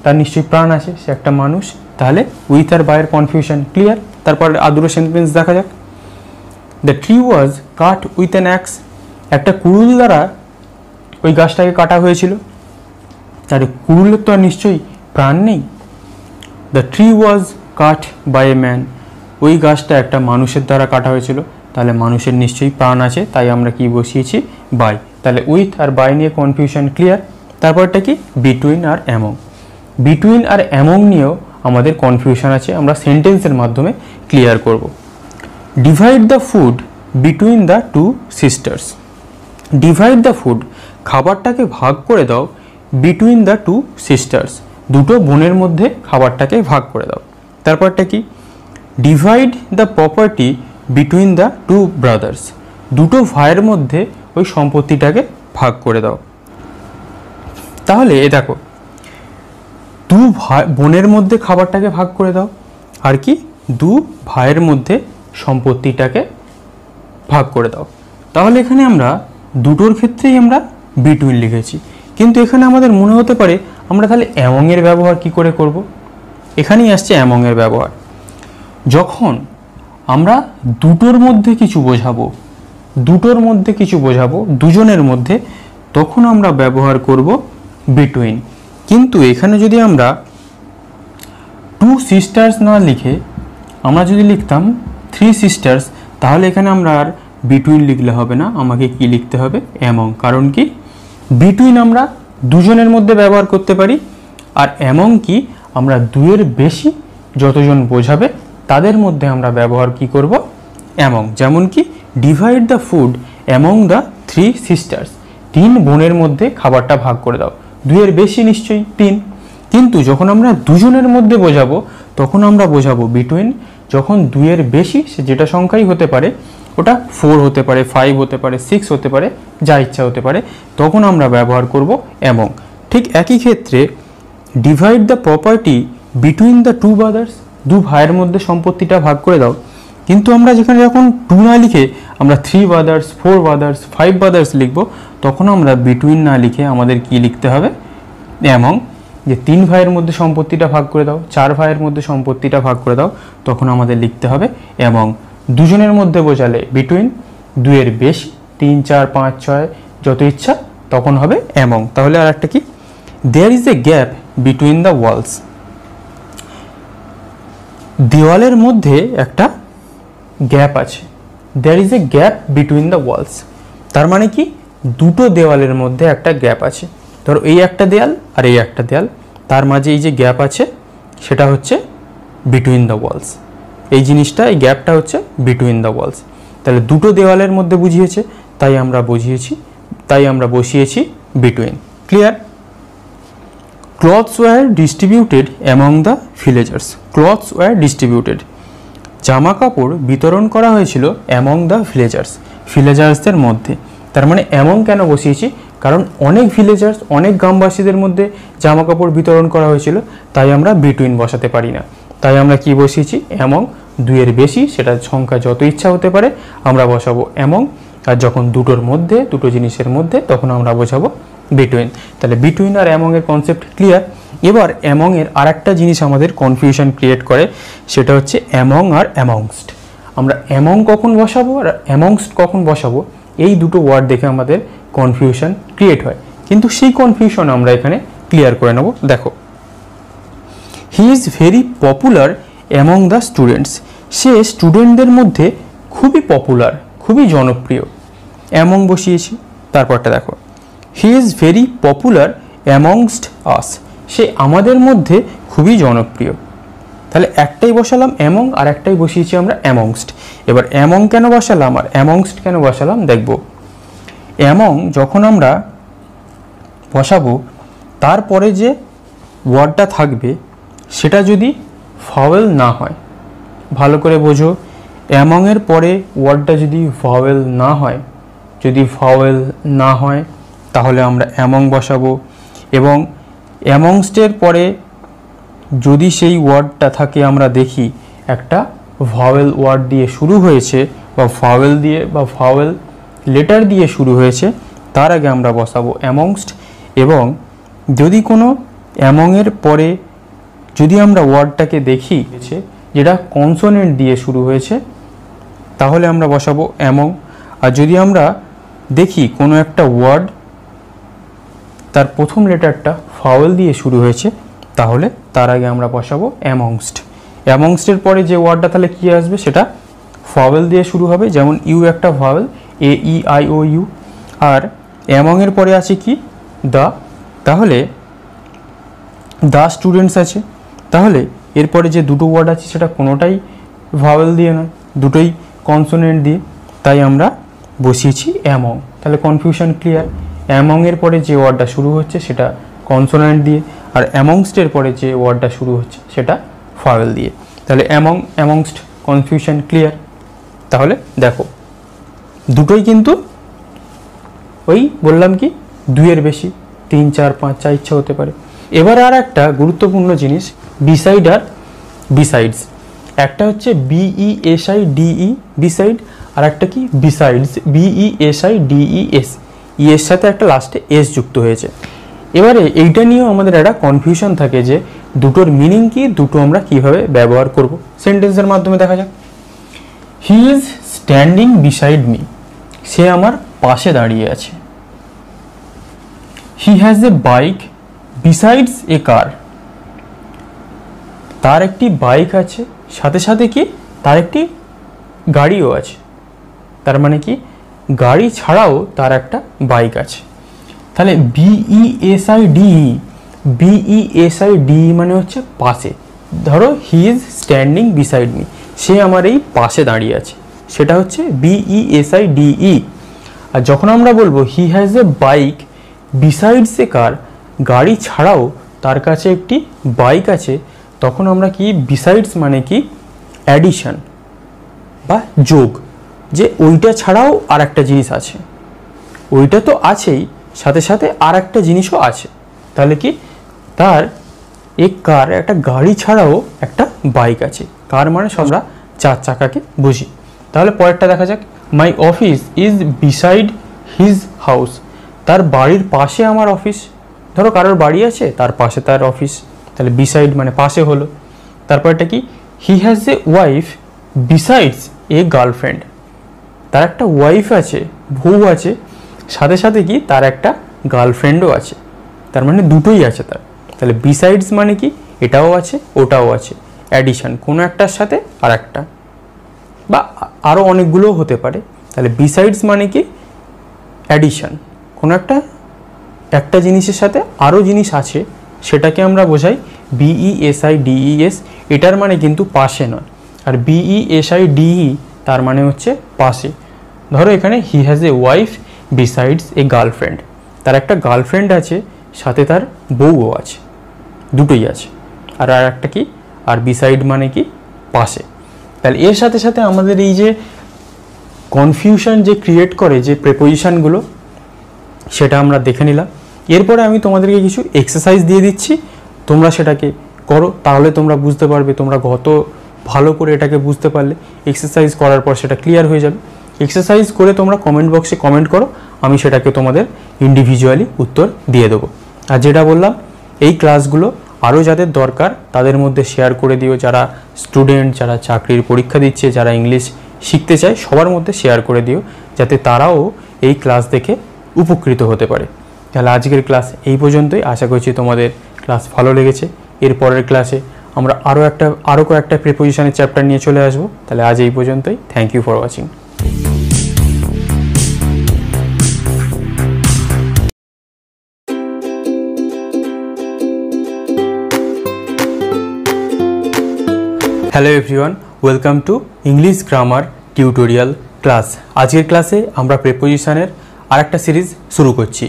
A: তার নিশ্চয়ই প্রাণ আছে, সে একটা মানুষ। তাহলে উইথ আর বাইয়ের কনফিউশন ক্লিয়ার। তারপর আদুরো সেন্টেন্স দেখা যাক। The tree was cut with an axe, একটা কুড়ুল দ্বারা ওই গাছটাকে কাটা হয়েছিল। তাহলে কুড়ুলের তো আর নিশ্চয়ই প্রাণ নেই। The tree was cut by a man, ওই গাছটা একটা মানুষের দ্বারা কাটা হয়েছিল, তাহলে মানুষের নিশ্চয়ই প্রাণ আছে, তাই আমরা কি বসিয়েছি? বাই। তাহলে উইথ আর বাই নিয়ে কনফিউশন ক্লিয়ার। তারপরটা কি? বিটুইন আর অ্যামং, বিটুইন আর অ্যামং নিয়েও আমাদের কনফিউশন আছে, আমরা সেন্টেন্সের মাধ্যমে ক্লিয়ার করব। Divide the food between the two sisters, divide the food, খাবারটাকে ভাগ করে দাও, বিটুইন দ্য টু সিস্টার্স, দুটো বোনের মধ্যে খাবারটাকে ভাগ করে দাও। তারপরটা কি, divide the property between the two brothers, দুটো ভাইয়ের মধ্যে ওই সম্পত্তিটাকে ভাগ করে দাও। তাহলে এ দেখো, দু ভাই বোনের মধ্যে খাবারটাকে ভাগ করে দাও, আর কি দু ভাইয়ের মধ্যে সম্পত্তিটাকে ভাগ করে দাও। তাহলে এখানে আমরা দুটোর ক্ষেত্রেই আমরা বিটুইন লিখেছি, কিন্তু এখানে আমাদের মনে হতে পারে আমরা তাহলে অ্যামংয়ের ব্যবহার কি করে করব। এখানেই আসছে অ্যামংয়ের ব্যবহার। যখন আমরা দুটোর মধ্যে কিছু বোঝাবো, দুজনের মধ্যে, তখন আমরা ব্যবহার করব বিটুইন। কিন্তু এখানে যদি আমরা টু সিস্টার্স না লিখে আমরা যদি লিখতাম থ্রি সিস্টার্স, তাহলে এখানে আমরা আর বিটুইন লিখলে হবে না, আমাকে কি লিখতে হবে, অ্যামং। কারণ কি, বিটুইন আমরা দুজনের মধ্যে ব্যবহার করতে পারি, আর অ্যামং কি, আমরা দুয়ের বেশি যতজন বোঝাবে তাদের মধ্যে আমরা ব্যবহার কি করব, অ্যামং। যেমন কি, divide the food among the three sisters, তিন বোনের মধ্যে খাবারটা ভাগ করে দাও। দুয়ের বেশি নিশ্চয়ই তিন, কিন্তু যখন আমরা দুজনের মধ্যে বোঝাবো তখন আমরা বোঝাবো বিটুইন। যখন দুয়ের বেশি, সে যেটা সংখ্যাই হতে পারে, ওটা 4 হতে পারে, 5 হতে পারে, 6 হতে পারে, যা ইচ্ছা হতে পারে, তখন আমরা ব্যবহার করব অ্যামং। ঠিক একই ক্ষেত্রে divide the property between the two brothers, দু ভাইয়ের মধ্যে সম্পত্তিটা ভাগ করে দাও। কিন্তু আমরা যেখানে যখন 2 না লিখে আমরা 3 ব্রাদার্স, 4 ব্রাদার্স, 5 ব্রাদার্স লিখব, তখন আমরা বিটুইন না লিখে আমাদের কি লিখতে হবে, অ্যামং। যে 3 ভাইয়ের মধ্যে সম্পত্তিটা ভাগ করে দাও, 4 ভাইয়ের মধ্যে সম্পত্তিটা ভাগ করে দাও, তখন আমাদের লিখতে হবে অ্যামং। দুজনের মধ্যে বোঝালে বিটুইন, দুয়ের বেশি 3, 4, 5, 6 যত ইচ্ছা, তখন হবে অ্যামং। তাহলে আর একটা কি, there is a gap between the walls, দেওয়ালের মধ্যে একটা গ্যাপ আছে। There is a gap between the walls, তার মানে কি, দুটো দেওয়ালের মধ্যে একটা গ্যাপ আছে। ধরো এই একটা দেয়াল আর এই একটা দেয়াল, তার মাঝে এই যে গ্যাপ আছে সেটা হচ্ছে বিটুইন দ্য ওয়ালস। এই জিনিসটা, এই গ্যাপটা হচ্ছে বিটুইন দ্য ওয়ালস। তাহলে দুটো দেওয়ালের মধ্যে বুঝিয়েছে, তাই আমরা বসিয়েছি between. Clear? Clothes were distributed among the villagers, clothes were distributed, জামা কাপড় বিতরণ করা হয়েছিল অ্যামং দ্য ভিলেজার্স, ভিলেজার্সদের মধ্যে। তার মানে অ্যামং কেন বসিয়েছি, কারণ অনেক ভিলেজার্স, অনেক গ্রামবাসীদের মধ্যে জামা কাপড় বিতরণ করা হয়েছিল, তাই আমরা বিটুইন বসাতে পারি না। তাই আমরা কি বসিয়েছি, অ্যামং। দুইয়ের বেশি, সেটা সংখ্যা যত ইচ্ছা হতে পারে, আমরা বসাবো অ্যামং। আর যখন দুটোর মধ্যে, দুটো জিনিসের মধ্যে, তখন আমরা বোঝাবো বিটুইন। তাহলে বিটুইন আর অ্যামং এর কনসেপ্ট ক্লিয়ার। এবার অ্যামং এর আরেকটা জিনিস আমাদের কনফিউশন ক্রিয়েট করে, সেটা হচ্ছে অ্যামং আর অ্যামংস্ট। আমরা অ্যামং কখন বসাবো আর অ্যামংস্ট কখন বসাবো, এই দুটো ওয়ার্ড দেখে আমাদের কনফিউশন ক্রিয়েট হয়, কিন্তু সেই কনফিউশন আমরা এখানে ক্লিয়ার করে নেব। দেখো, he is very popular among the students, সে স্টুডেন্টদের মধ্যে খুবই পপুলার, খুবই জনপ্রিয়। অ্যামং বসিয়েছি। তারপরটা দেখো, he is very popular amongst us, সে আমাদের মধ্যে খুবই জনপ্রিয়। তাহলে একটাই বসালাম অ্যামং, আর একটাই বসিয়েছি আমরা অ্যামংস্ট। এবার অ্যামং কেন বসালাম আর অ্যামংস্ট কেন বসালাম দেখব। অ্যামং যখন আমরা বসাবো, তারপরে যে ওয়ার্ডটা থাকবে সেটা যদি ভাওয়েল না হয়, ভালো করে বোঝো, অ্যামং এর পরে ওয়ার্ডটা যদি ভাওয়েল না হয়, তাহলে আমরা অ্যামং বসাবো। এবং অ্যামংস্টের পরে যদি সেই ওয়ার্ডটা থাকে, আমরা দেখি একটা ভাওয়েল ওয়ার্ড দিয়ে শুরু হয়েছে, বা ভাওয়েল দিয়ে বা ভাওয়েল লেটার দিয়ে শুরু হয়েছে, তার আগে আমরা বসাবো অ্যামংস্ট। এবং যদি কোনো অ্যামংয়ের পরে যদি আমরা ওয়ার্ডটাকে দেখি যেটা কনসোনেন্ট দিয়ে শুরু হয়েছে, তাহলে আমরা বসাবো অ্যামং। আর যদি আমরা দেখি কোনো একটা ওয়ার্ড তার প্রথম লেটারটা ভাওয়েল দিয়ে শুরু হয়েছে, তাহলে তার আগে আমরা বসাবো অ্যামংস্ট। অ্যামংস্টের পরে যে ওয়ার্ডটা তাহলে কী আসবে, সেটা ভাওয়েল দিয়ে শুরু হবে, যেমন ইউ একটা ভাওয়েল, AEIOU। আর অ্যামংয়ের পরে আছে কি, দ্য, তাহলে দ্য স্টুডেন্টস আছে। তাহলে এরপরে যে দুটো ওয়ার্ড আছে সেটা কোনোটাই ভাওয়েল দিয়ে নয়, দুটোই কনসোনেন্ট দিয়ে, তাই আমরা বসিয়েছি অ্যামং। তাহলে কনফিউশন ক্লিয়ার। অ্যামংয়ের পরে যে ওয়ার্ডটা শুরু হচ্ছে সেটা কনসোনেন্ট দিয়ে, আর অ্যামংস্টের পরে যে ওয়ার্ডটা শুরু হচ্ছে সেটা ভাওয়েল দিয়ে। তাহলে অ্যামংস্ট, কনফিউশন, ক্লিয়ার। তাহলে দেখো দুটোই কিন্তু ওই বললাম কি দুইয়ের বেশি, 3, 4, 5 যা ইচ্ছা হতে পারে। এবার আর একটা গুরুত্বপূর্ণ জিনিস বিসাইড আর বিসাইডস। একটা হচ্ছে BESIDE বিসাইড, আর একটা কি বিসাইডস BESIDES, এর সাথে একটা লাস্টে এস যুক্ত হয়েছে। এবারে এইটা নিয়েও আমাদের একটা কনফিউশন থাকে যে দুটোর মিনিং কি, দুটো আমরা কিভাবে ব্যবহার করব। সেন্টেন্সের মাধ্যমে দেখা যাক। He is standing beside me, সে আমার পাশে দাঁড়িয়ে আছে। He has a bike besides a car, তার একটি বাইক আছে, সাথে সাথে কি তার একটি গাড়িও আছে। তার মানে কি গাড়ি ছাড়াও তার একটা বাইক আছে। তাহলে BESIDE মানে হচ্ছে পাশে। ধরো he is standing beside me, সে আমার এই পাশে দাঁড়িয়ে আছে, সেটা হচ্ছে BESIDE। আর যখন আমরা বলবো he has a bike besides a car, গাড়ি ছাড়াও তার কাছে একটি বাইক আছে, তখন আমরা কি বিসাইডস মানে কি অ্যাডিশন বা যোগ, যে ওইটা ছাড়াও আর একটা জিনিস আছে, ওইটা তো আছেই, সাথে সাথে আর একটা জিনিসও আছে। তাহলে কি তার এক কার, একটা গাড়ি ছাড়াও একটা বাইক আছে। কার মানে আমরা 4 চাকাকে বুঝি। তাহলে পরেরটা দেখা যাক। My office is beside his house, তার বাড়ির পাশে আমার অফিস। ধরো কারোর বাড়ি আছে, তার পাশে তার অফিস, তাহলে বিসাইড মানে পাশে হলো। তারপরটা কি হি has a wife besides A girlfriend, তার একটা ওয়াইফ আছে, বউ আছে, সাথে সাথে কি তার একটা গার্লফ্রেন্ডও আছে। তার মানে দুটোই আছে তার। তাহলে বিসাইডস মানে কি এটাও আছে ওটাও আছে, অ্যাডিশন কোনো একটার সাথে আর একটা, বা আরও অনেকগুলো হতে পারে। তাহলে বিসাইডস মানে কি অ্যাডিশন, কোনো একটা জিনিসের সাথে আরও জিনিস আছে, সেটাকে আমরা বোঝাই BESIDES। এটার মানে কিন্তু পাশে নয়। আর BESIDE তার মানে হচ্ছে পাশে। ধরো এখানে হি has a wife besides A girlfriend, তার একটা গার্লফ্রেন্ড আছে, সাথে তার বউও আছে, দুটোই আছে। আর একটা কি, আর বিসাইড মানে কি পাশে। তাহলে এর সাথে সাথে আমাদের এই যে কনফিউশন যে ক্রিয়েট করে যে প্রেপোজিশনগুলো, সেটা আমরা দেখে নিলাম। এরপরে আমি তোমাদেরকে কিছু এক্সারসাইজ দিয়ে দিচ্ছি, তোমরা সেটাকে করো, তাহলে তোমরা বুঝতে পারবে। তোমরা ভালো করে এটাকে বুঝতে পারলে এক্সারসাইজ করার পর সেটা ক্লিয়ার হয়ে যাবে। এক্সারসাইজ করে তোমরা কমেন্ট বক্সে কমেন্ট করো, আমি সেটাকে তোমাদের ইন্ডিভিজুয়ালি উত্তর দিয়ে দেবো। আর যেটা বললাম, এই ক্লাসগুলো আরও যাদের দরকার তাদের মধ্যে শেয়ার করে দিও। যারা স্টুডেন্ট, যারা চাকরির পরীক্ষা দিচ্ছে, যারা ইংলিশ শিখতে চায়, সবার মধ্যে শেয়ার করে দিও, যাতে তারাও এই ক্লাস দেখে উপকৃত হতে পারে। তাহলে আজকের ক্লাস এই পর্যন্তই। আশা করছি তোমাদের ক্লাস ভালো লেগেছে। এর পরের ক্লাসে আমরা আরও কয়েকটা প্রিপোজিশনের চ্যাপ্টার নিয়ে চলে আসবো। তাহলে আজ এই পর্যন্তই। Thank you for watching. Hello everyone, welcome to English grammar tutorial class. আজকের ক্লাসে আমরা প্রেপোজিশনের আরেকটা সিরিজ শুরু করছি।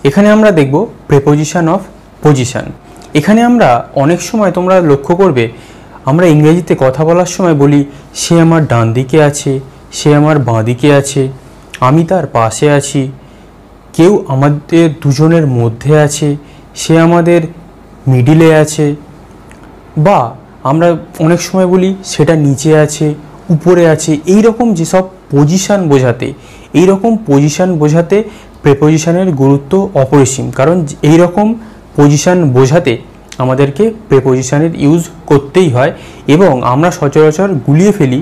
A: এখানে আমরা দেখব প্রেপোজিশন অফ পজিশন। এখানে আমরা অনেক সময় তোমরা লক্ষ্য করবে, আমরা ইংরেজিতে কথা বলার সময় বলি সে আমার ডান দিকে আছে, সে আমার বাঁ দিকে আছে, আমি তার পাশে আছি, কেউ আমাদের দুজনের মধ্যে আছে, সে আমাদের মিডিলে আছে, বা আমরা অনেক সময় বলি সেটা নিচে আছে, উপরে আছে। এই রকম যেসব পজিশন বোঝাতে প্রেপোজিশনের গুরুত্ব অপরিসীম। কারণ এই রকম পজিশন বোঝাতে আমাদেরকে প্রেপোজিশনের ইউজ করতেই হয়, এবং আমরা সচরাচর গুলিয়ে ফেলি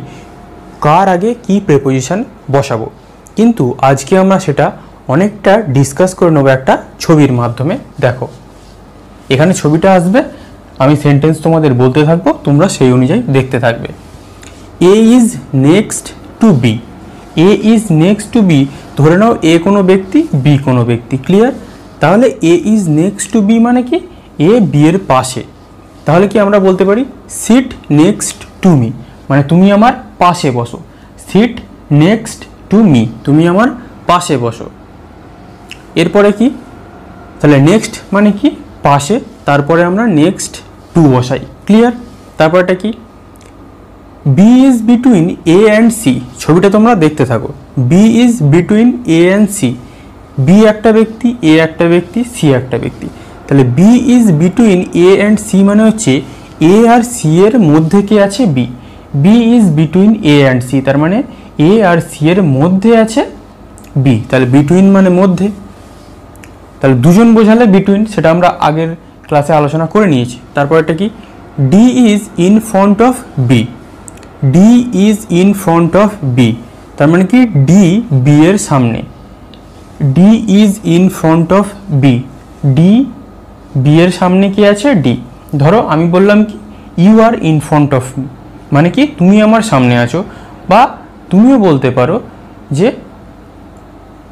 A: কার আগে কি প্রেপোজিশন বসাবো। কিন্তু আজকে আমরা সেটা অনেকটা ডিসকাস করে নেব একটা ছবির মাধ্যমে। দেখো এখানে ছবিটা আসবে, আমি সেন্টেন্স তোমাদের বলতে থাকবো, তোমরা সেই অনুযায়ী দেখতে থাকবে। A is next to B. A is next to B, ধরে নাও এ কোনো ব্যক্তি, বি কোনো ব্যক্তি। ক্লিয়ার? তাহলে এ ইজ নেক্সট টু বি মানে কি এ বি এর পাশে। তাহলে কি আমরা বলতে পারি সিট নেক্সট টু মি, মানে তুমি আমার পাশে বসো। সিট নেক্সট টু মি, তুমি আমার পাশে বসো। এরপরে কি, তাহলে নেক্সট মানে কি পাশে, তারপরে আমরা নেক্সট টু বসাই। ক্লিয়ার? তারপরটা কি B is between A and C, ছবিটা তোমরা দেখতে থাকো। B is between A and C, B একটা ব্যক্তি, এ একটা ব্যক্তি, সি একটা ব্যক্তি। তাহলে B is between A and C মানে হচ্ছে এ আর সি এর মধ্যে কে আছে? B. B is between A and C, তার মানে এ আর সি এর মধ্যে আছে বি। তাহলে বিটুইন মানে মধ্যে, তাহলে দুজন বোঝালে বিটুইন, সেটা আমরা আগের ক্লাসে আলোচনা করে নিয়েছি। তারপর এটা কি? D is in front of B, D is in front of B, তার মানে কি ডি বি এর সামনে। D is in front of B, D B এর সামনে কি আছে? ডি। ধরো আমি বললাম কি you are in front of me, মানে কি তুমি আমার সামনে আছো, বা তুমিও বলতে পারো যে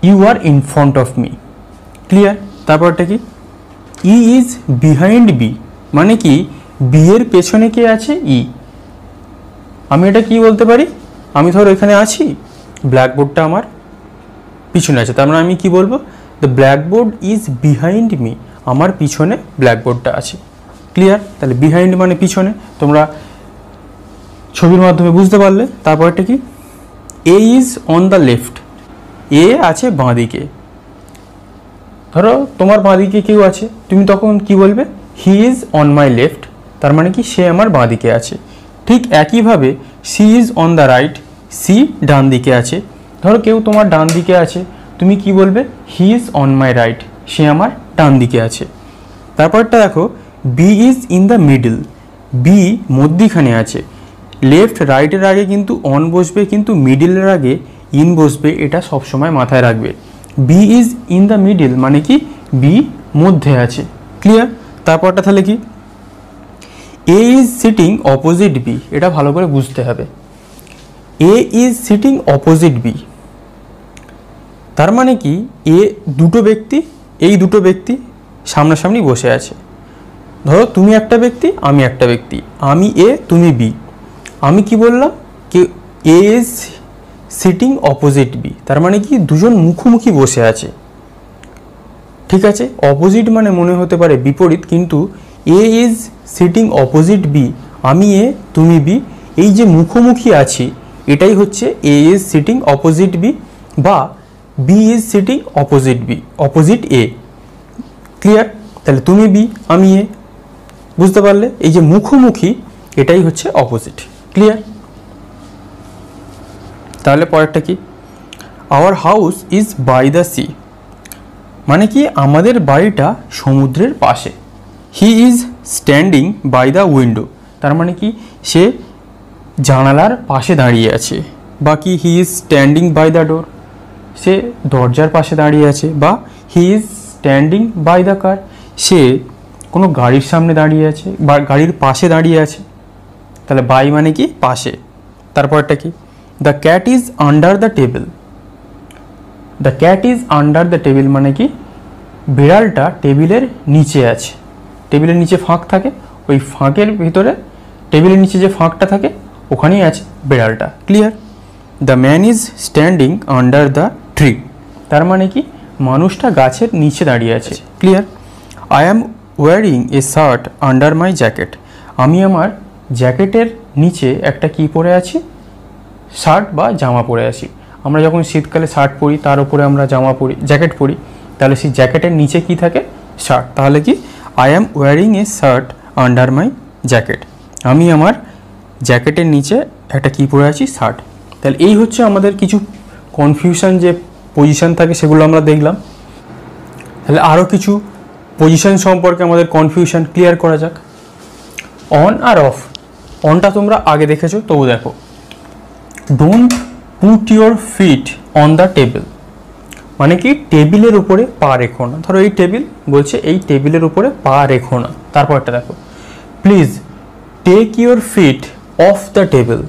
A: you are in front of me. Clear? তারপরটা কি? ই ইজ বিহাইন্ড বি, মানে কি বি এর পেছনে কে আছে? ই। আমি এটা কি বলতে পারি? আমি ধরো এখানে আছি, ব্ল্যাকবোর্ডটা আমার পিছনে আছে, তার মানে আমি কি বলবো? The blackboard is behind me, আমার পিছনে ব্ল্যাকবোর্ডটা আছে। ক্লিয়ার? তাহলে বিহাইন্ড মানে পিছনে, তোমরা ছবির মাধ্যমে বুঝতে পারলে। তারপরটা কি? A is on the left, এ আছে বাঁ দিকে। ধরো তোমার বাঁ দিকে কেউ আছে, তুমি তখন কি বলবে? He is on my left, তার মানে কি সে আমার বাঁ দিকে আছে। ঠিক একইভাবে C is on the right, C ডান দিকে আছে। ধরো কেউ তোমার ডান দিকে আছে, তুমি কি বলবে? He is on my right, সে আমার ডান দিকে আছে। তারপরটা দেখো, B is in the middle, B মধ্যিখানে আছে। লেফট রাইটের আগে কিন্তু অন বসবে, কিন্তু মিডিলের আগে ইন বসবে, এটা সবসময় মাথায় রাখবে। B is in the middle মানে কি বি মধ্যে আছে। ক্লিয়ার? তারপরটা তাহলে কি? A is sitting opposite B, এটা ভালো করে বুঝতে হবে। A is sitting opposite B, তার মানে কি এ দুটো ব্যক্তি, এই দুটো ব্যক্তি সামনাসামনি বসে আছে। ধরো তুমি একটা ব্যক্তি, আমি একটা ব্যক্তি, আমি এ, তুমি বি। আমি কি বললাম? কি A is sitting opposite B, তার মানে কি দুজন মুখোমুখি বসে আছে। ঠিক আছে? অপোজিট মানে মনে হতে পারে বিপরীত, কিন্তু এ ইজ সিটিং অপোজিট বি, আমি এ, তুমি বি, এই যে মুখোমুখি আছি এটাই হচ্ছে A is sitting opposite B, বা B is sitting opposite B, opposite A. Clear? তাহলে তুমি বি, আমি এ, বুঝতে পারলে? এই যে মুখোমুখি এটাই হচ্ছে অপোজিট। ক্লিয়ার? তাহলে পরেরটা কি? Our house is by the sea, মানে কি আমাদের বাড়িটা সমুদ্রের পাশে। He is standing by the window, তার মানে কি সে জানালার পাশে দাঁড়িয়ে আছে। বা কি he is standing by the door, সে দরজার পাশে দাঁড়িয়ে আছে। বা he is standing by the car, সে কোনো গাড়ির সামনে দাঁড়িয়ে আছে বা গাড়ির পাশে দাঁড়িয়ে আছে। তাহলে বাই মানে কি পাশে। তারপরটা কি? The cat is under the table, the cat is under the table মানে কি বিড়ালটা টেবিলের নিচে আছে। টেবিলের নিচে ফাঁক থাকে, ওই ফাঁকের ভিতরে টেবিলের নিচে যে ফাঁকটা থাকে ওখানেই আছে বিড়ালটা। Clear? The man is standing under the tree, তার মানে কি মানুষটা গাছের নিচে দাঁড়িয়ে আছে। Clear? I am wearing a shirt under my jacket, আমি আমার জ্যাকেটের নিচে একটা কি পরে আছি? শার্ট বা জামা পরে আছি। আমরা যখন শীতকালে শার্ট পরি, তার উপরে আমরা জামা পরি, জ্যাকেট পরি, তাহলে সেই জ্যাকেটের নিচে কি থাকে? শার্ট। তাহলে কি I am wearing a shirt under my jacket, আমি আমার জ্যাকেটের নিচে একটা কি পরে আছি? শার্ট। তাহলে এই হচ্ছে আমাদের কিছু কনফিউশন যে পজিশন থাকে সেগুলো আমরা দেখলাম। তাহলে আরও কিছু পজিশন সম্পর্কে আমাদের কনফিউশন ক্লিয়ার করা যাক। অন আর অফ, অনটা তোমরা আগে দেখেছো, তবু দেখো। Don't put your feet on the table, মানে কি টেবিলের উপরে পা রেখো না। ধরো এই টেবিল, বলছে এই টেবিলের উপরে পা রেখো না। তারপরটা দেখো, please take your feet off the table,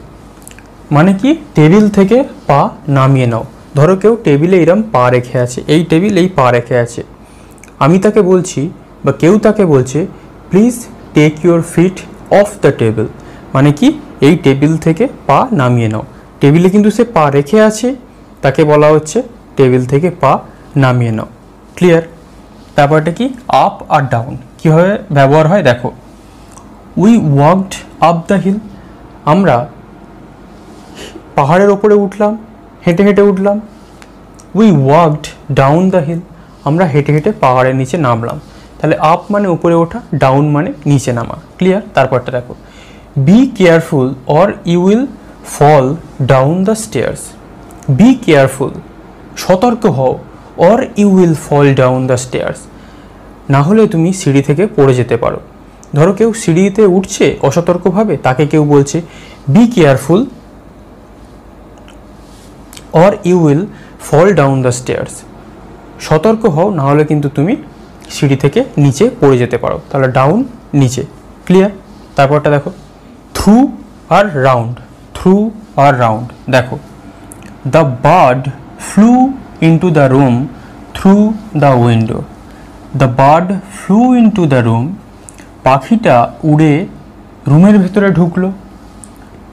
A: মানে কি টেবিল থেকে পা নামিয়ে নাও। ধরো কেউ টেবিলে এরম পা রেখে আছে, এই টেবিল এই পা রেখে আছে, আমি তাকে বলছি বা কেউ তাকে বলছে please take your feet off the table, মানে কি এই টেবিল থেকে পা নামিয়ে নাও। টেবিলে কিন্তু সে পা রেখে আছে, তাকে বলা হচ্ছে টেবিল থেকে পা নামিয়ে নাও। ক্লিয়ার? তারপরটা কি? আপ আর ডাউন কীভাবে ব্যবহার হয় দেখো। We walked up the hill, আমরা পাহাড়ের ওপরে উঠলাম, হেঁটে হেঁটে উঠলাম। We walked down the hill, আমরা হেঁটে হেঁটে পাহাড়ের নিচে নামলাম। তাহলে আপ মানে উপরে ওঠা, ডাউন মানে নিচে নামা। ক্লিয়ার? তারপরটা দেখো, be careful or you will fall down the stairs. Be careful, সতর্ক হও, or you will fall down the stairs, না হলে তুমি সিঁড়ি থেকে পড়ে যেতে পারো। ধরো কেউ সিঁড়িতে উঠছে অসতর্কভাবে, তাকে কেউ বলছে be careful or you will fall down the stairs, সতর্ক হও, না হলে কিন্তু তুমি সিঁড়ি থেকে নিচে পড়ে যেতে পারো। তাহলে ডাউন নিচে। ক্লিয়ার? তারপরটা দেখো, থ্রু আর রাউন্ড। থ্রু আর রাউন্ড দেখো, the bird flu into the room through the window. The bird flu into the room, পাখিটা উড়ে রুমের ভেতরে ঢুকলো।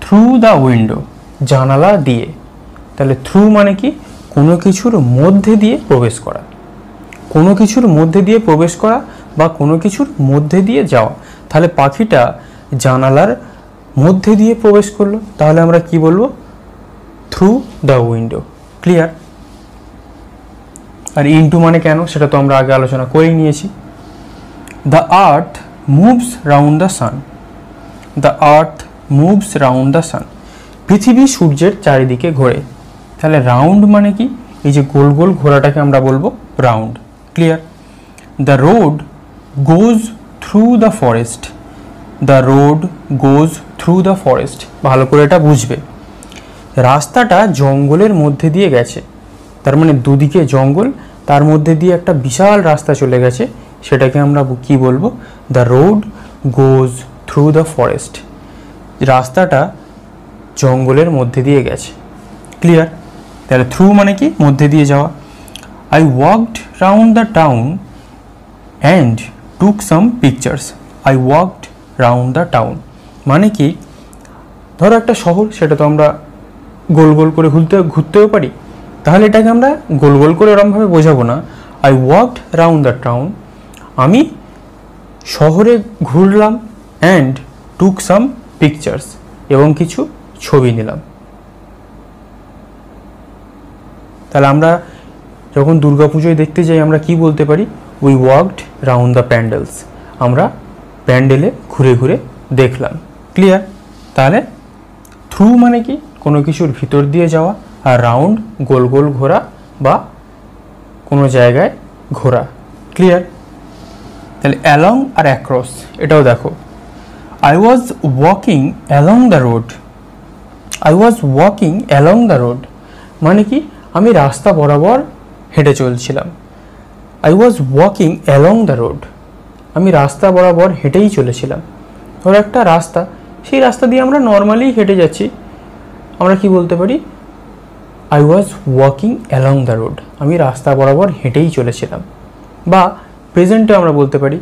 A: থ্রু দ্য উইন্ডো, জানালা দিয়ে। তাহলে থ্রু মানে কি? কোনো কিছুর মধ্যে দিয়ে প্রবেশ করা, কোনো কিছুর মধ্যে দিয়ে প্রবেশ করা বা কোনো কিছুর মধ্যে দিয়ে যাওয়া। তাহলে পাখিটা জানালার মধ্যে দিয়ে প্রবেশ করলো, তাহলে আমরা কি বলবো? Through the window. ক্লিয়ার? আর ইনটু মানে কেন, সেটা তো আমরা আগে আলোচনা করেই নিয়েছি। The earth moves round the sun. The earth moves round the sun, পৃথিবী সূর্যের চারিদিকে ঘোরে। তাহলে রাউন্ড মানে কি? এই যে গোল গোল ঘোরাটাকে আমরা বলবো round. Clear? The road goes through the forest. The road goes through the forest, ভালো করে এটা বুঝবে। রাস্তাটা জঙ্গলের মধ্যে দিয়ে গেছে, তার মানে দুদিকে জঙ্গল, তার মধ্যে দিয়ে একটা বিশাল রাস্তা চলে গেছে, সেটাকে আমরা কি বলবো? The road goes through the forest, রাস্তাটা জঙ্গলের মধ্যে দিয়ে গেছে। ক্লিয়ার? তাহলে থ্রু মানে কি? মধ্যে দিয়ে যাওয়া। I walked round the town and took some pictures. I walked round the town মানে কি? ধরো একটা শহর, সেটা তো আমরা গোল গোল করে ঘুরতেও পারি, তাহলে এটাকে আমরা গোল গোল করে ওরমভাবে বোঝাবো না। I walked round the town, আমি শহরে ঘুরলাম, অ্যান্ড টুক সাম পিকচার্স, এবং কিছু ছবি নিলাম। তাহলে আমরা যখন দুর্গাপুজোয় দেখতে যাই, আমরা কি বলতে পারি? We walked round the pandals, আমরা প্যান্ডেলে ঘুরে ঘুরে দেখলাম। ক্লিয়ার? তাহলে থ্রু মানে কি? কোনো কিছুর ভিতর দিয়ে যাওয়া, আর রাউন্ড গোল গোল ঘোরা বা কোনো জায়গায় ঘোরা। ক্লিয়ার? তাহলে অ্যালং আর অ্যাক্রস, এটাও দেখো, I was walking along the road. I was walking along the road মানে কি? আমি রাস্তা বরাবর হেঁটে চলছিলাম। I was walking along the road, আমি রাস্তা বরাবর হেঁটেই চলেছিলাম। ধরো একটা রাস্তা, সেই রাস্তা দিয়ে আমরা নর্মালি হেঁটে যাচ্ছি, আমরা কি বলতে পারি? I was walking along the road, আমি রাস্তা বরাবর হেঁটেই চলেছিলাম। বা প্রেজেন্টে আমরা বলতে পারি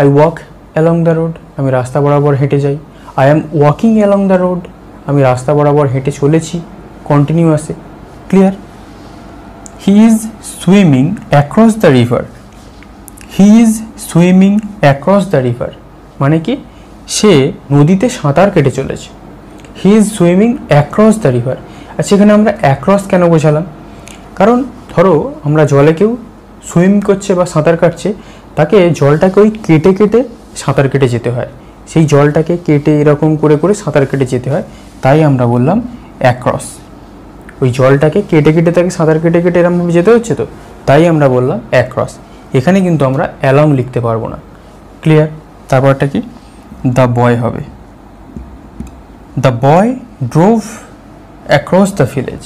A: I walk along the road, আমি রাস্তা বরাবর হেঁটে যাই। I am walking along the road, আমি রাস্তা বরাবর হেঁটে চলেছি কন্টিনিউয়াসে। Clear? He is swimming across the river. He is swimming across the river মানে কি? সে নদীতে সাঁতার কেটে চলেছে। He is swimming across the river. আর সেখানে আমরা অ্যাক্রস কেন বোঝালাম? কারণ ধরো আমরা জলে কেউ সুইম করছে বা সাঁতার কাটছে, তাকে জলটাকে ওই কেটে কেটে সাঁতার কেটে যেতে হয়, সেই জলটাকে কেটে এরকম করে করে সাঁতার কেটে যেতে হয়, তাই আমরা বললাম অ্যাক্রস। ওই জলটাকে কেটে কেটে তাকে সাঁতার কেটে কেটে এরকমভাবে যেতে হচ্ছে, তো তাই আমরা বললাম অ্যাক্রস। এখানে কিন্তু আমরা অ্যালং লিখতে পারবো না। ক্লিয়ার? তারপরটা কি? দ্য বয় হবে। The boy drove across the village.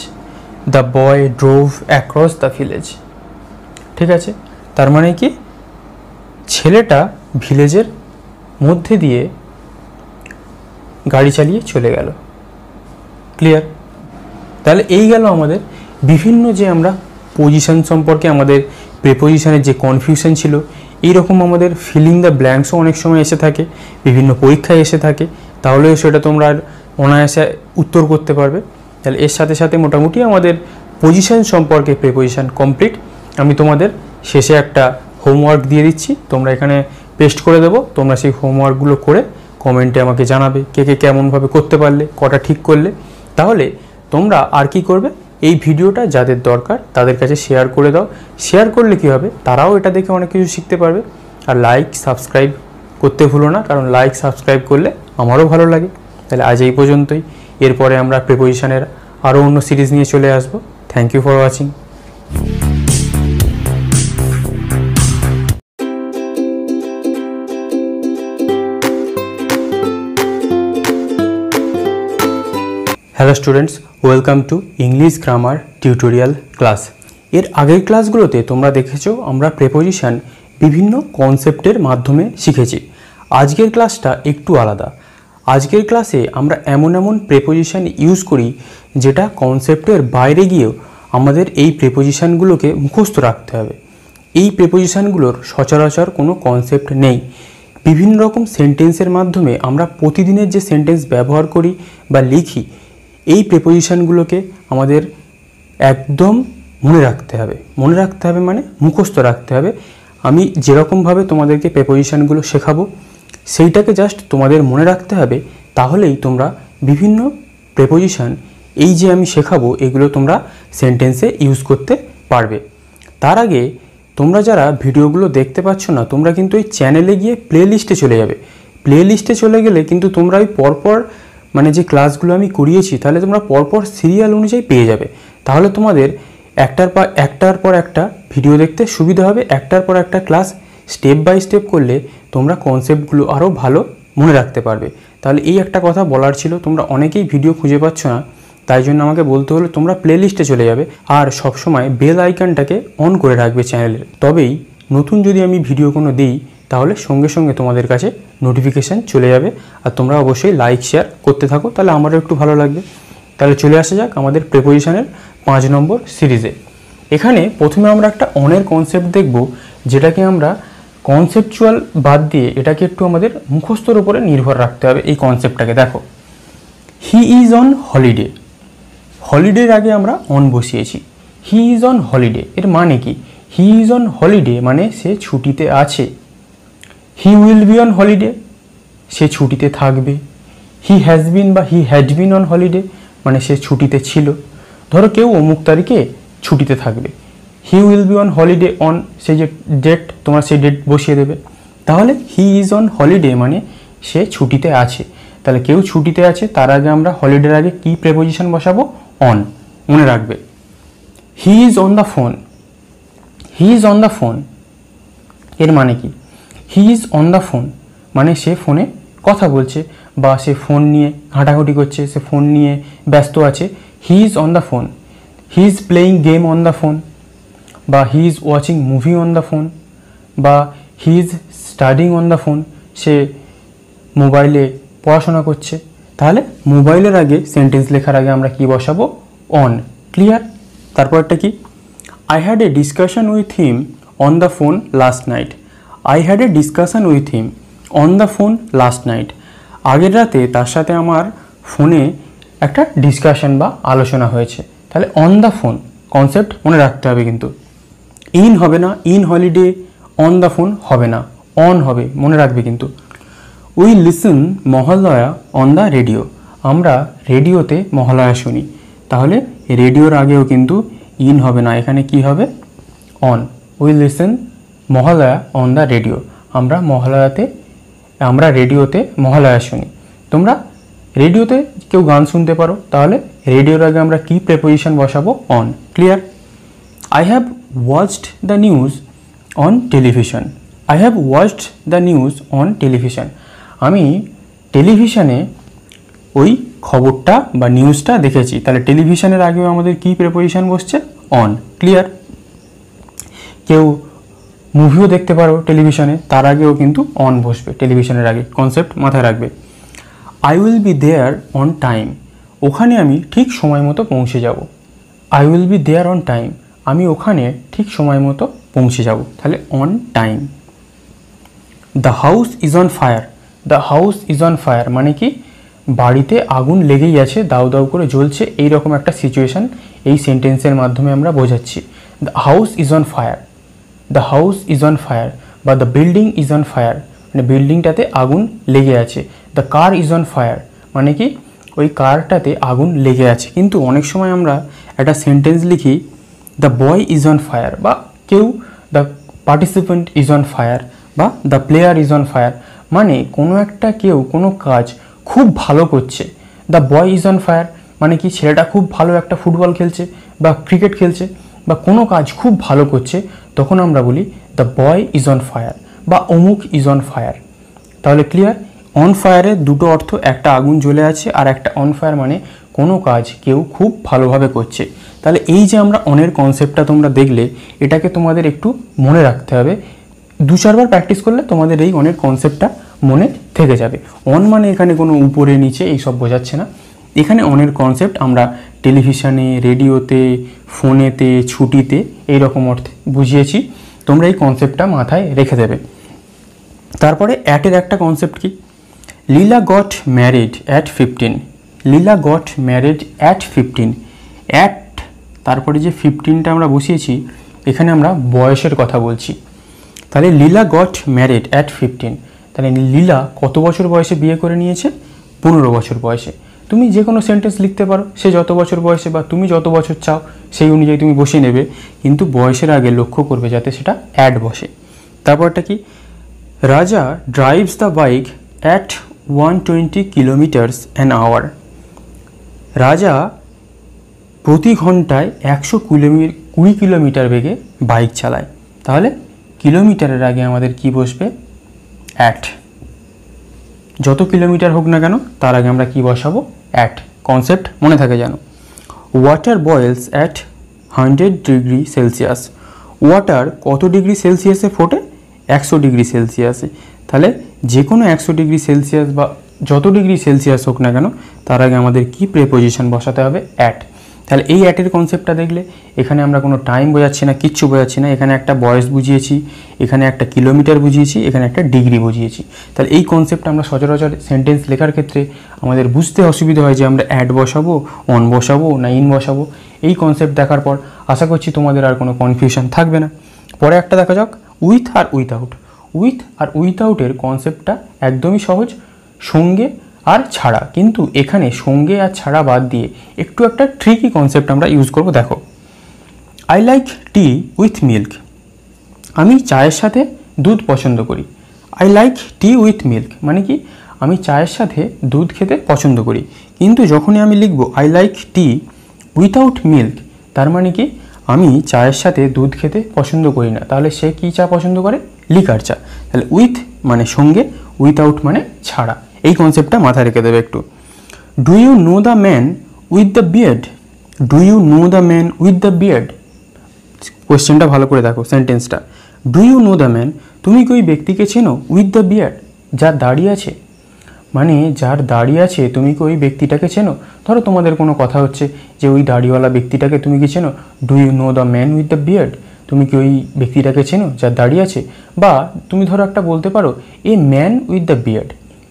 A: The boy drove across the village, ঠিক আছে? তার মানে কি? ছেলেটা ভিলেজের মধ্যে দিয়ে গাড়ি চালিয়ে চলে গেল। ক্লিয়ার? তাহলে এই গেল আমাদের বিভিন্ন যে আমরা পজিশন সম্পর্কে আমাদের প্রিপোজিশনের যে কনফিউশন ছিল, এইরকম আমাদের ফিলিং দ্য ব্ল্যাঙ্কসও অনেক সময় এসে থাকে, বিভিন্ন পরীক্ষায় এসে থাকে, তাহলেও সেটা তোমরা অনায়াসে উত্তর করতে পারবে। তাহলে এর সাথে সাথে মোটামুটি আমাদের পজিশন সম্পর্কে প্রিপোজিশন কমপ্লিট। আমি তোমাদের শেষে একটা হোমওয়ার্ক দিয়ে দিচ্ছি, তোমরা এখানে পেস্ট করে দেবো, তোমরা সেই হোমওয়ার্কগুলো করে কমেন্টে আমাকে জানাবে কে কে কেমনভাবে করতে পারলে, কটা ঠিক করলে। তাহলে তোমরা আর কি করবে, এই ভিডিওটা যাদের দরকার তাদের কাছে শেয়ার করে দাও। শেয়ার করলে কি হবে, তারাও এটা দেখে অনেক কিছু শিখতে পারবে। আর লাইক সাবস্ক্রাইব করতে ভুলো না, কারণ লাইক সাবস্ক্রাইব করলে আমারও ভালো লাগে। তাহলে আজ এই পর্যন্তই। এরপরে আমরা প্রিপোজিশনের আরও অন্য সিরিজ নিয়ে চলে আসব। Thank you for watching. Hello students, welcome to English grammar tutorial class. এর আগের ক্লাসগুলোতে তোমরা দেখেছো আমরা প্রিপোজিশন বিভিন্ন কনসেপ্টের মাধ্যমে শিখেছি। আজকের ক্লাসটা একটু আলাদা। আজকের ক্লাসে আমরা এমন এমন প্রিপোজিশন ইউজ করি যেটা কনসেপ্টের বাইরে গিয়েও আমাদের এই প্রিপোজিশনগুলোকে মুখস্থ রাখতে হবে। এই প্রিপোজিশনগুলোর সচরাচর কোনো কনসেপ্ট নেই। বিভিন্ন রকম সেন্টেন্সের মাধ্যমে আমরা প্রতিদিনের যে সেন্টেন্স ব্যবহার করি বা লিখি, এই প্রিপোজিশনগুলোকে আমাদের একদম মনে রাখতে হবে। মনে রাখতে হবে মানে মুখস্থ রাখতে হবে। আমি যেরকমভাবে তোমাদেরকে প্রিপোজিশনগুলো শেখাবো সেইটাকে জাস্ট তোমাদের মনে রাখতে হবে, তাহলেই তোমরা বিভিন্ন প্রিপোজিশন এই যে আমি শেখাবো এগুলো তোমরা সেন্টেন্সে ইউজ করতে পারবে। তার আগে তোমরা যারা ভিডিওগুলো দেখতে পাচ্ছ না, তোমরা কিন্তু এই চ্যানেলে গিয়ে প্লে লিস্টে চলে যাবে। প্লে লিস্টে চলে গেলে কিন্তু তোমরা ওই পরপর মানে যে ক্লাসগুলো আমি করিয়েছি তাহলে তোমরা পরপর সিরিয়াল অনুযায়ী পেয়ে যাবে। তাহলে তোমাদের একটার পর একটা ভিডিও দেখতে সুবিধা হবে। একটার পর একটা ক্লাস স্টেপ বাই স্টেপ করলে তোমরা কনসেপ্টগুলো আরও ভালো মনে রাখতে পারবে। তাহলে এই একটা কথা বলার ছিল। তোমরা অনেকেই ভিডিও খুঁজে পাচ্ছ না, তাই জন্য আমাকে বলতে হলো তোমরা প্লে লিস্টে চলে যাবে আর সবসময় বেল আইকনটাকে অন করে রাখবে চ্যানেলের। তবেই নতুন যদি আমি ভিডিও কোনো দিই তাহলে সঙ্গে সঙ্গে তোমাদের কাছে নোটিফিকেশান চলে যাবে। আর তোমরা অবশ্যই লাইক শেয়ার করতে থাকো, তাহলে আমারও একটু ভালো লাগবে। তাহলে চলে আসা যাক আমাদের প্রিপোজিশনের 5 নম্বর সিরিজে। এখানে প্রথমে আমরা একটা অনের কনসেপ্ট দেখব, যেটাকে আমরা কনসেপচুয়াল বাদ দিয়ে এটাকে একটু আমাদের মুখস্থর উপরে নির্ভর রাখতে হবে। এই কনসেপ্টটাকে দেখো, হি ইজ অন হলিডে। হলিডের আগে আমরা অন বসিয়েছি। হি ইজ অন হলিডে এর মানে কি? হি ইজ অন হলিডে মানে সে ছুটিতে আছে। He will be on holiday সে ছুটিতে থাকবে। হি হ্যাজ বিন বা he had been on holiday মানে সে ছুটিতে ছিল। ধরো কেউ অমুক তারিখে ছুটিতে থাকবে। He will be on holiday on সে যে ডেট, তোমরা সেই ডেট বসিয়ে দেবে। তাহলে হি ইজ অন হলিডে মানে সে ছুটিতে আছে। তাহলে কেউ ছুটিতে আছে, তার আগে আমরা হলিডের আগে কি প্রিপোজিশন বসাবো? অন। মনে রাখবে। হি is on the phone. He is on the phone এর মানে কি? He is on the phone মানে সে ফোনে কথা বলছে বা সে ফোন নিয়ে ঘাঁটাঘুঁটি করছে, সে ফোন নিয়ে ব্যস্ত আছে। He is on the phone. He is playing game on the phone, বা he is watching movie on the phone, বা he is studying on the phone সে মোবাইলে পড়াশোনা করছে। তাহলে মোবাইলের আগে সেন্টেন্স লেখার আগে আমরা কি বসাবো? অন। ক্লিয়ার? তারপরটা কি? I had a discussion with him on the phone last night. I had a discussion with him on the phone last night. আগের রাতে তার সাথে আমার ফোনে একটা ডিসকাশন বা আলোচনা হয়েছে। তাহলে অন দ্য ফোন কনসেপ্ট মনে রাখতে হবে কিন্তু। ইন হবে না, in holiday. On the phone হবে না, অন হবে, মনে রাখবে কিন্তু। We listen Mahalaya on the radio. আমরা রেডিওতে মহালয়া শুনি। তাহলে রেডিওর আগেও কিন্তু ইন হবে না, এখানে কি হবে? On. We listen Mahalaya on the radio. আমরা রেডিওতে মহালয়া শুনি। তোমরা রেডিওতে কেউ গান শুনতে পারো, তাহলে রেডিওর আগে আমরা কি প্রিপোজিশন বসাবো? On. Clear? I have watched the news on television. I have watched the news on television. আমি টেলিভিশনে ওই খবরটা বা নিউজটা দেখেছি। তাহলে টেলিভিশনের আগেও আমাদের কি প্রিপোজিশন বসছে? অন। ক্লিয়ার? কেউ মুভিও দেখতে পারো টেলিভিশনে, তার আগেও কিন্তু অন বসবে টেলিভিশনের আগে। কনসেপ্ট মাথায় রাখবে। I will be there on time. ওখানে আমি ঠিক সময় মতো পৌঁছে যাব। I will be there on time আমি ওখানে ঠিক সময় মতো পৌঁছে যাব। তাহলে on time. The house is on fire. The house is on fire মানে কি? বাড়িতে আগুন লেগেই আছে, দাউ দাউ করে জ্বলছে, এইরকম একটা সিচুয়েশান এই সেন্টেন্সের মাধ্যমে আমরা বোঝাচ্ছি। The house is on fire. The house is on fire বা the building is on fire মানে বিল্ডিংটাতে আগুন লেগে আছে। The car is on fire মানে কি? ওই কারটাতে আগুন লেগে আছে। কিন্তু অনেক সময় আমরা একটা সেন্টেন্স লিখি the boy is on fire, বা কেউ the participant is on fire, বা the player is on fire, মানে কোনো একটা কেউ কোনো কাজ খুব ভালো করছে। The boy is on fire মানে কি, ছেলেটা খুব ভালো একটা ফুটবল খেলছে বা ক্রিকেট খেলছে বা কোনো কাজ খুব ভালো করছে, তখন আমরা বলি the boy is on fire বা অমুক ইজ অন ফায়ার। তাহলে ক্লিয়ার? অন ফায়ারের দুটো অর্থ, একটা আগুন জ্বলে আছে আর একটা অন ফায়ার মানে কোনো কাজ কেউ খুব ভালোভাবে করছে। তাহলে এই যে আমরা অনের কনসেপ্টটা তোমরা দেখলে, এটাকে তোমাদের একটু মনে রাখতে হবে। 2-4 বার প্র্যাকটিস করলে তোমাদের এই অনের কনসেপ্টটা মনে থেকে যাবে। অন মানে এখানে কোনো উপরে নিচে এইসব বোঝাচ্ছে না। এখানে অনের কনসেপ্ট আমরা টেলিভিশনে, রেডিওতে, ফোনেতে, ছুটিতে এইরকম অর্থে বুঝিয়েছি। তোমরা এই কনসেপ্টটা মাথায় রেখে দেবে। তারপরে অ্যাটের একটা কনসেপ্ট কি, Leela got married at 15। Leela got married at 15। At তারপরে যে 15টা আমরা বসিয়েছি, এখানে আমরা বয়সের কথা বলছি। তাহলে লীলা গট ম্যারিড অ্যাট 15, তাহলে লীলা কত বছর বয়সে বিয়ে করে নিয়েছে? 15 বছর বয়সে। তুমি যে কোনো সেন্টেন্স লিখতে পারো, সে যত বছর বয়সে বা তুমি যত বছর চাও সেই অনুযায়ী তুমি বসিয়ে নেবে, কিন্তু বয়সের আগে লক্ষ্য করবে যাতে সেটা অ্যাট বসে। তারপরটা কি, Raja drives the bike at 120 kilometres an hour. Raja প্রতি ঘন্টায় 120 কিলোমিটার বেগে বাইক চালায়। তাহলে কিলোমিটারের আগে আমাদের কি বসবে? অ্যাট। যত কিলোমিটার হোক না কেন তার আগে আমরা কি বসাবো? অ্যাট। কনসেপ্ট মনে থাকে যেন। Water বয়েলস at 100 degree Celsius. Water কত ডিগ্রি সেলসিয়াসে ফোটে? 100 ডিগ্রি সেলসিয়াসে। তাহলে যে কোনো 100 ডিগ্রি সেলসিয়াস বা যত ডিগ্রি সেলসিয়াস হোক না কেন তার আগে আমাদের কি প্রেপোজিশন বসাতে হবে? অ্যাট। তাহলে এই অ্যাটের কনসেপ্টটা দেখলে এখানে আমরা কোনো টাইম বোঝাচ্ছি না, কিচ্ছু বোঝাচ্ছি না। এখানে একটা বয়স বুঝিয়েছি, এখানে একটা কিলোমিটার বুঝিয়েছি, এখানে একটা ডিগ্রি বুঝিয়েছি। তাহলে এই কনসেপ্টটা আমরা সচরাচর সেন্টেন্স লেখার ক্ষেত্রে আমাদের বুঝতে অসুবিধা হয় যে আমরা অ্যাট বসাবো, অন বসাবো না ইন বসাবো। এই কনসেপ্ট দেখার পর আশা করছি তোমাদের আর কোনো কনফিউশন থাকবে না। পরে একটা দেখা যাক, উইথ আর উইথআউট। উইথ আর উইথআউটের কনসেপ্টটা একদমই সহজ, সঙ্গে আর ছাড়া। কিন্তু এখানে সঙ্গে আর ছাড়া বাদ দিয়ে একটু একটা ট্রিকি কনসেপ্ট আমরা ইউজ করব। দেখো, I like tea with milk. আমি চায়ের সাথে দুধ পছন্দ করি। I like tea with milk মানে কি, আমি চায়ের সাথে দুধ খেতে পছন্দ করি। কিন্তু যখনই আমি লিখব I like tea without milk, তার মানে কি আমি চায়ের সাথে দুধ খেতে পছন্দ করি না। তাহলে সে কী চা পছন্দ করে? লিকার চা। তাহলে উইথ মানে সঙ্গে, উইথআউট মানে ছাড়া। এই কনসেপ্টটা মাথায় রেখে দেবে একটু। Do you know the man with the beard? Do you know the man with the beard? কোয়েশ্চেনটা ভালো করে দেখো, সেন্টেন্সটা। Do you know the man, তুমি কি ওই ব্যক্তিকে চেনো? উইথ দ্য বিয়ার্ড, যার দাড়ি আছে। মানে যার দাড়ি আছে তুমি কি ওই ব্যক্তিটাকে চেনো? ধরো তোমাদের কোনো কথা হচ্ছে যে ওই দাড়িওয়ালা ব্যক্তিটাকে তুমি কি চেনো? Do you know the man with the beard, তুমি কি ওই ব্যক্তিটাকে চেনো যার দাড়ি আছে? বা তুমি ধরো একটা বলতে পারো a man with the beard,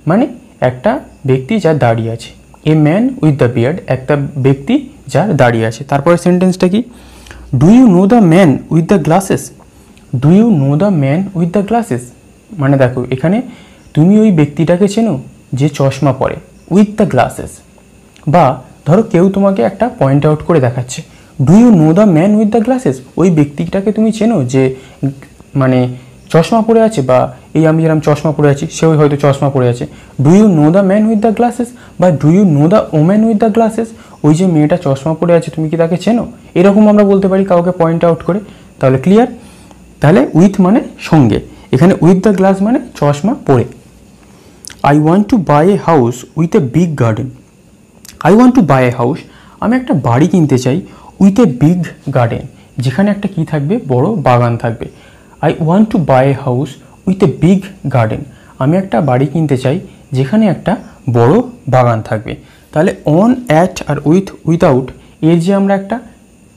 A: মানে একটা ব্যক্তি যার দাড়ি আছে। A man with the beard, একটা ব্যক্তি যার দাড়ি আছে। তারপরে সেন্টেন্সটা কি, do you know the man with the glasses? Do you know the man with the glasses মানে দেখো এখানে তুমি ওই ব্যক্তিটাকে চেনো যে চশমা পরে, উইথ দ্য গ্লাসেস। বা ধরো কেউ তোমাকে একটা পয়েন্ট আউট করে দেখাচ্ছে, do you know the man with the glasses, ওই ব্যক্তিটাকে তুমি চেনো যে মানে চশমা পরে আছে, বা এই আমি যেরকম চশমা পরে আছি সেও হয়তো চশমা পরে আছে। Do you know the man with the glasses বা do you know the woman with the glasses, ওই যে মেয়েটা চশমা পরে আছে তুমি কি তাকে চেনো? এরকম আমরা বলতে পারি কাউকে পয়েন্ট আউট করে। তাহলে ক্লিয়ার? তাহলে উইথ মানে সঙ্গে, এখানে উইথ দ্য গ্লাস মানে চশমা পরে। I want to buy a house with a big garden. I want to buy a house, আমি একটা বাড়ি কিনতে চাই, উইথ এ বিগ গার্ডেন, যেখানে একটা কি থাকবে? বড় বাগান থাকবে। I want to buy a house with a big garden, আমি একটা বাড়ি কিনতে চাই যেখানে একটা বড় বাগান থাকবে। তাহলে অন, অ্যাট আর উইথ, উইথআউট এর যে আমরা একটা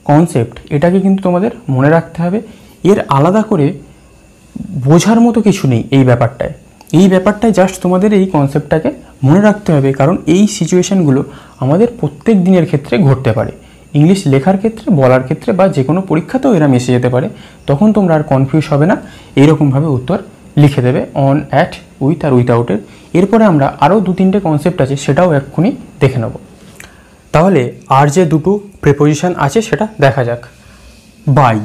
A: কনসেপ্ট, এটাকে কিন্তু তোমাদের মনে রাখতে হবে। এর আলাদা করে বোঝার মতো কিছু নেই এই ব্যাপারটায়। এই ব্যাপারটায় জাস্ট তোমাদের এই কনসেপ্টটাকে মনে রাখতে হবে, কারণ এই সিচুয়েশানগুলো আমাদের প্রত্যেক দিনের ক্ষেত্রে ঘটতে পারে। ইংলিশ লেখার ক্ষেত্রে, বলার ক্ষেত্রে বা যে কোনো পরীক্ষাতেও এরা মিশে যেতে পারে। তখন তোমরা আর কনফিউজ হবে না, এইরকমভাবে উত্তর লিখে দেবে অন, অ্যাট, উইথ আর উইথআউটের। এরপরে আমরা আরও 2-3টে কনসেপ্ট আছে সেটাও এক্ষুনি দেখে নেব। তাহলে আর যে দুটো প্রিপোজিশন আছে সেটা দেখা যাক। বাই,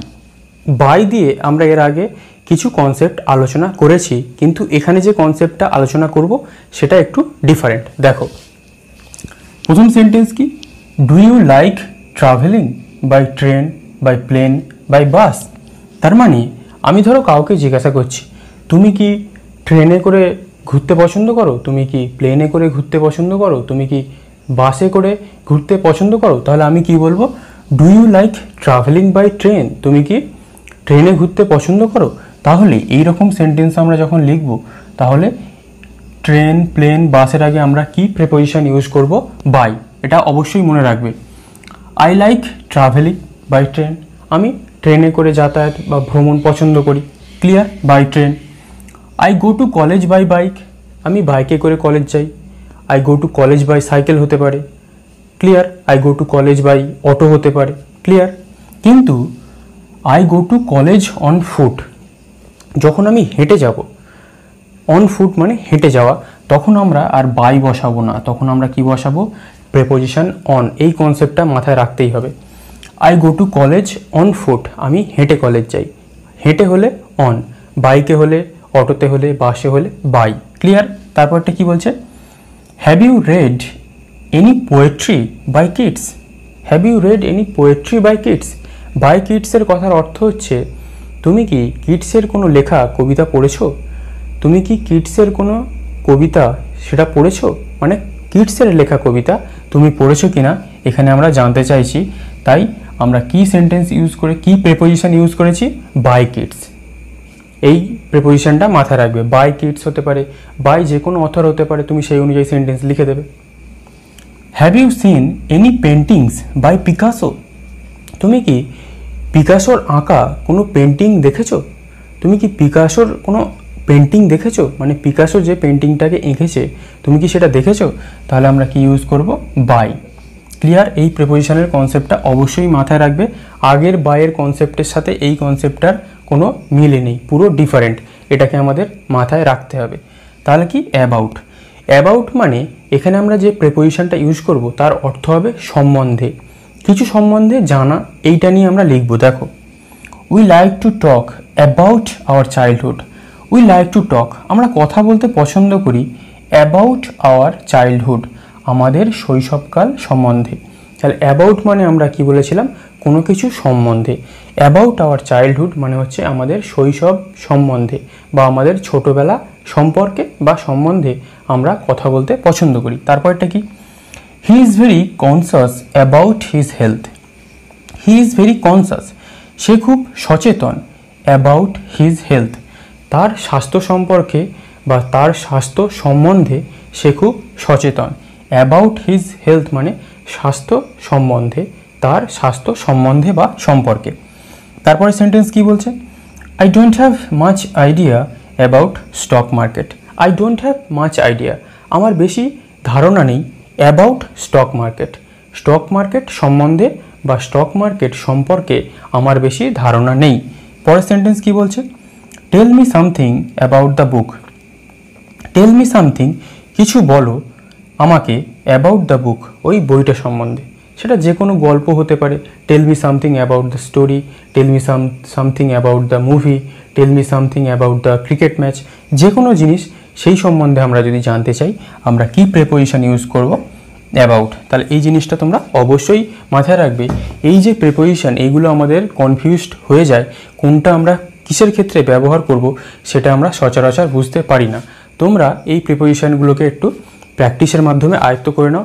A: বাই দিয়ে আমরা এর আগে কিছু কনসেপ্ট আলোচনা করেছি, কিন্তু এখানে যে কনসেপ্টটা আলোচনা করব সেটা একটু ডিফারেন্ট। দেখো, প্রথম সেন্টেন্স কি, do you like travelling by train, by plane, by bus. তার মানে আমি ধরো কাউকে জিজ্ঞাসা করছি, তুমি কি ট্রেনে করে ঘুরতে পছন্দ করো, তুমি কি প্লেনে করে ঘুরতে পছন্দ করো, তুমি কি বাসে করে ঘুরতে পছন্দ করো, তাহলে আমি কি বলবো, do you like travelling by train, তুমি কি ট্রেনে ঘুরতে পছন্দ করো। তাহলে এই রকম সেন্টেন্স আমরা যখন লিখব, তাহলে ট্রেন, প্লেন, বাসের আগে আমরা কি প্রিপোজিশন ইউজ করব, বাই। এটা অবশ্যই মনে রাখবে। I like travelling by train, আমি ট্রেনে করে যাতায়াত বা ভ্রমণ পছন্দ করি, clear, by train. I go to college by bike, আমি বাইকে করে কলেজ যাই। I go to college by cycle হতে পারে, clear. I go to college by auto হতে পারে, ক্লিয়ার। কিন্তু I go to college on foot, যখন আমি হেঁটে যাব, অন ফুট মানে হেঁটে যাওয়া, তখন আমরা আর বাই বসাবো না, তখন আমরা কি বসাবো, প্রিপোজিশন অন। এই কনসেপ্টটা মাথায় রাখতেই হবে। I go to college on foot, আমি হেঁটে কলেজ যাই। হেঁটে হলে অন, বাইকে হলে, অটোতে হলে, বাসে হলে বাই, ক্লিয়ার। তারপরটা কি বলছে, have you read any poetry by kids, have you read any poetry by kids. By কিডসের কথার অর্থ হচ্ছে, তুমি কি কিডসের কোনো লেখা কবিতা পড়েছো, তুমি কি কিডসের কোনো কবিতা সেটা পড়েছো, মানে কিডসের লেখা কবিতা তুমি পড়েছো কিনা এখানে আমরা জানতে চাইছি। তাই আমরা কি সেন্টেন্স ইউজ করে, কি প্রিপোজিশন ইউজ করেছি, বাই কিডস। এই প্রিপোজিশনটা মাথায় রাখবে। বাই কিডস হতে পারে, বাই যে কোনো অথর হতে পারে, তুমি সেই অনুযায়ী সেন্টেন্স লিখে দেবে। Have you seen any paintings by Picasso, তুমি কি পিকাসোর আঁকা কোনো পেন্টিং দেখেছো, তুমি কি পিকাসোর কোনো পেন্টিং দেখেছো, মানে পিকাসো যে পেন্টিংটাকে এঁকেছে তুমি কি সেটা দেখেছো, তাহলে আমরা কি ইউজ করব, বাই, ক্লিয়ার। এই প্রিপোজিশনের কনসেপ্টটা অবশ্যই মাথায় রাখবে। আগের বাইয়ের কনসেপ্টের সাথে এই কনসেপ্টটার কোনো মিলে নেই, পুরো ডিফারেন্ট, এটাকে আমাদের মাথায় রাখতে হবে। তাহলে কি, অ্যাবাউট, অ্যাবাউট মানে এখানে আমরা যে প্রিপোজিশনটা ইউজ করব তার অর্থ হবে সম্বন্ধে, কিছু সম্বন্ধে জানা, এইটা নিয়ে আমরা লিখব। দেখো, we like to talk about our childhood, we like to talk, আমরা কথা বলতে পছন্দ করি, অ্যাবাউট আওয়ার চাইল্ডহুড, আমাদের শৈশবকাল সম্বন্ধে। তাহলে অ্যাবাউট মানে আমরা কি বলেছিলাম, কোনো কিছু সম্বন্ধে। অ্যাবাউট আওয়ার চাইল্ডহুড মানে হচ্ছে আমাদের শৈশব সম্বন্ধে বা আমাদের ছোটোবেলা সম্পর্কে বা সম্বন্ধে আমরা কথা বলতে পছন্দ করি। তারপরটা কি, he is very conscious about his health, he is very conscious, সে খুব সচেতন, অ্যাবাউট হিজ হেলথ, তার স্বাস্থ্য সম্পর্কে বা তার স্বাস্থ্য সম্বন্ধে সে খুব সচেতন। অ্যাবাউট হিজ হেলথ মানে স্বাস্থ্য সম্বন্ধে, তার স্বাস্থ্য সম্বন্ধে বা সম্পর্কে। তারপরে সেন্টেন্স কি বলছে, I don't have much idea about stock market, I don't have much idea, আমার বেশি ধারণা নেই, about stock market, stock market সম্বন্ধে বা স্টক মার্কেট সম্পর্কে আমার বেশি ধারণা নেই। পরের সেন্টেন্স কি বলছে, tell me something about the book, tell me something, কিছু বলো আমাকে, অ্যাবাউট দ্য বুক, ওই বইটা সম্বন্ধে, সেটা যে কোনো গল্প হতে পারে। Tell me something about the story, tell me something about the movie, tell me something about the cricket match, যে কোনো জিনিস সেই সম্বন্ধে আমরা যদি জানতে চাই আমরা কি প্রিপোজিশন ইউজ করব, অ্যাবাউট। তাহলে এই জিনিসটা তোমরা অবশ্যই মাথায় রাখবে। এই যে প্রিপোজিশন, এইগুলো আমাদের কনফিউজড হয়ে যায়, কোনটা আমরা কিসের ক্ষেত্রে ব্যবহার করব সেটা আমরা সচরাচর বুঝতে পারি না। তোমরা এই প্রিপোজিশনগুলোকে একটু প্র্যাকটিসের মাধ্যমে আয়ত্ত করে নাও।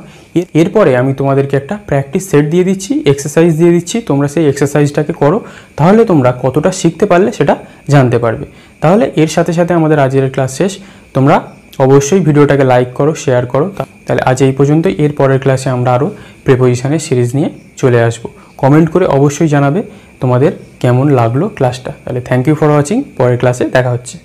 A: এরপরে আমি তোমাদেরকে একটা প্র্যাকটিস সেট দিয়ে দিচ্ছি, এক্সারসাইজ দিয়ে দিচ্ছি, তোমরা সেই এক্সারসাইজটাকে করো, তাহলে তোমরা কতটা শিখতে পারলে সেটা জানতে পারবে। তাহলে এর সাথে সাথে আমাদের আজকের ক্লাস শেষ। তোমরা অবশ্যই ভিডিওটাকে লাইক করো, শেয়ার করো। তাহলে আজ এই পর্যন্তই, এর পরের ক্লাসে আমরা আরও প্রিপোজিশনের সিরিজ নিয়ে চলে আসব। কমেন্ট করে অবশ্যই জানাবে তোমাদের কেমন লাগলো ক্লাসটা। তাহলে থ্যাংক ইউ ফর ওয়াচিং, পরের ক্লাসে দেখা হচ্ছে।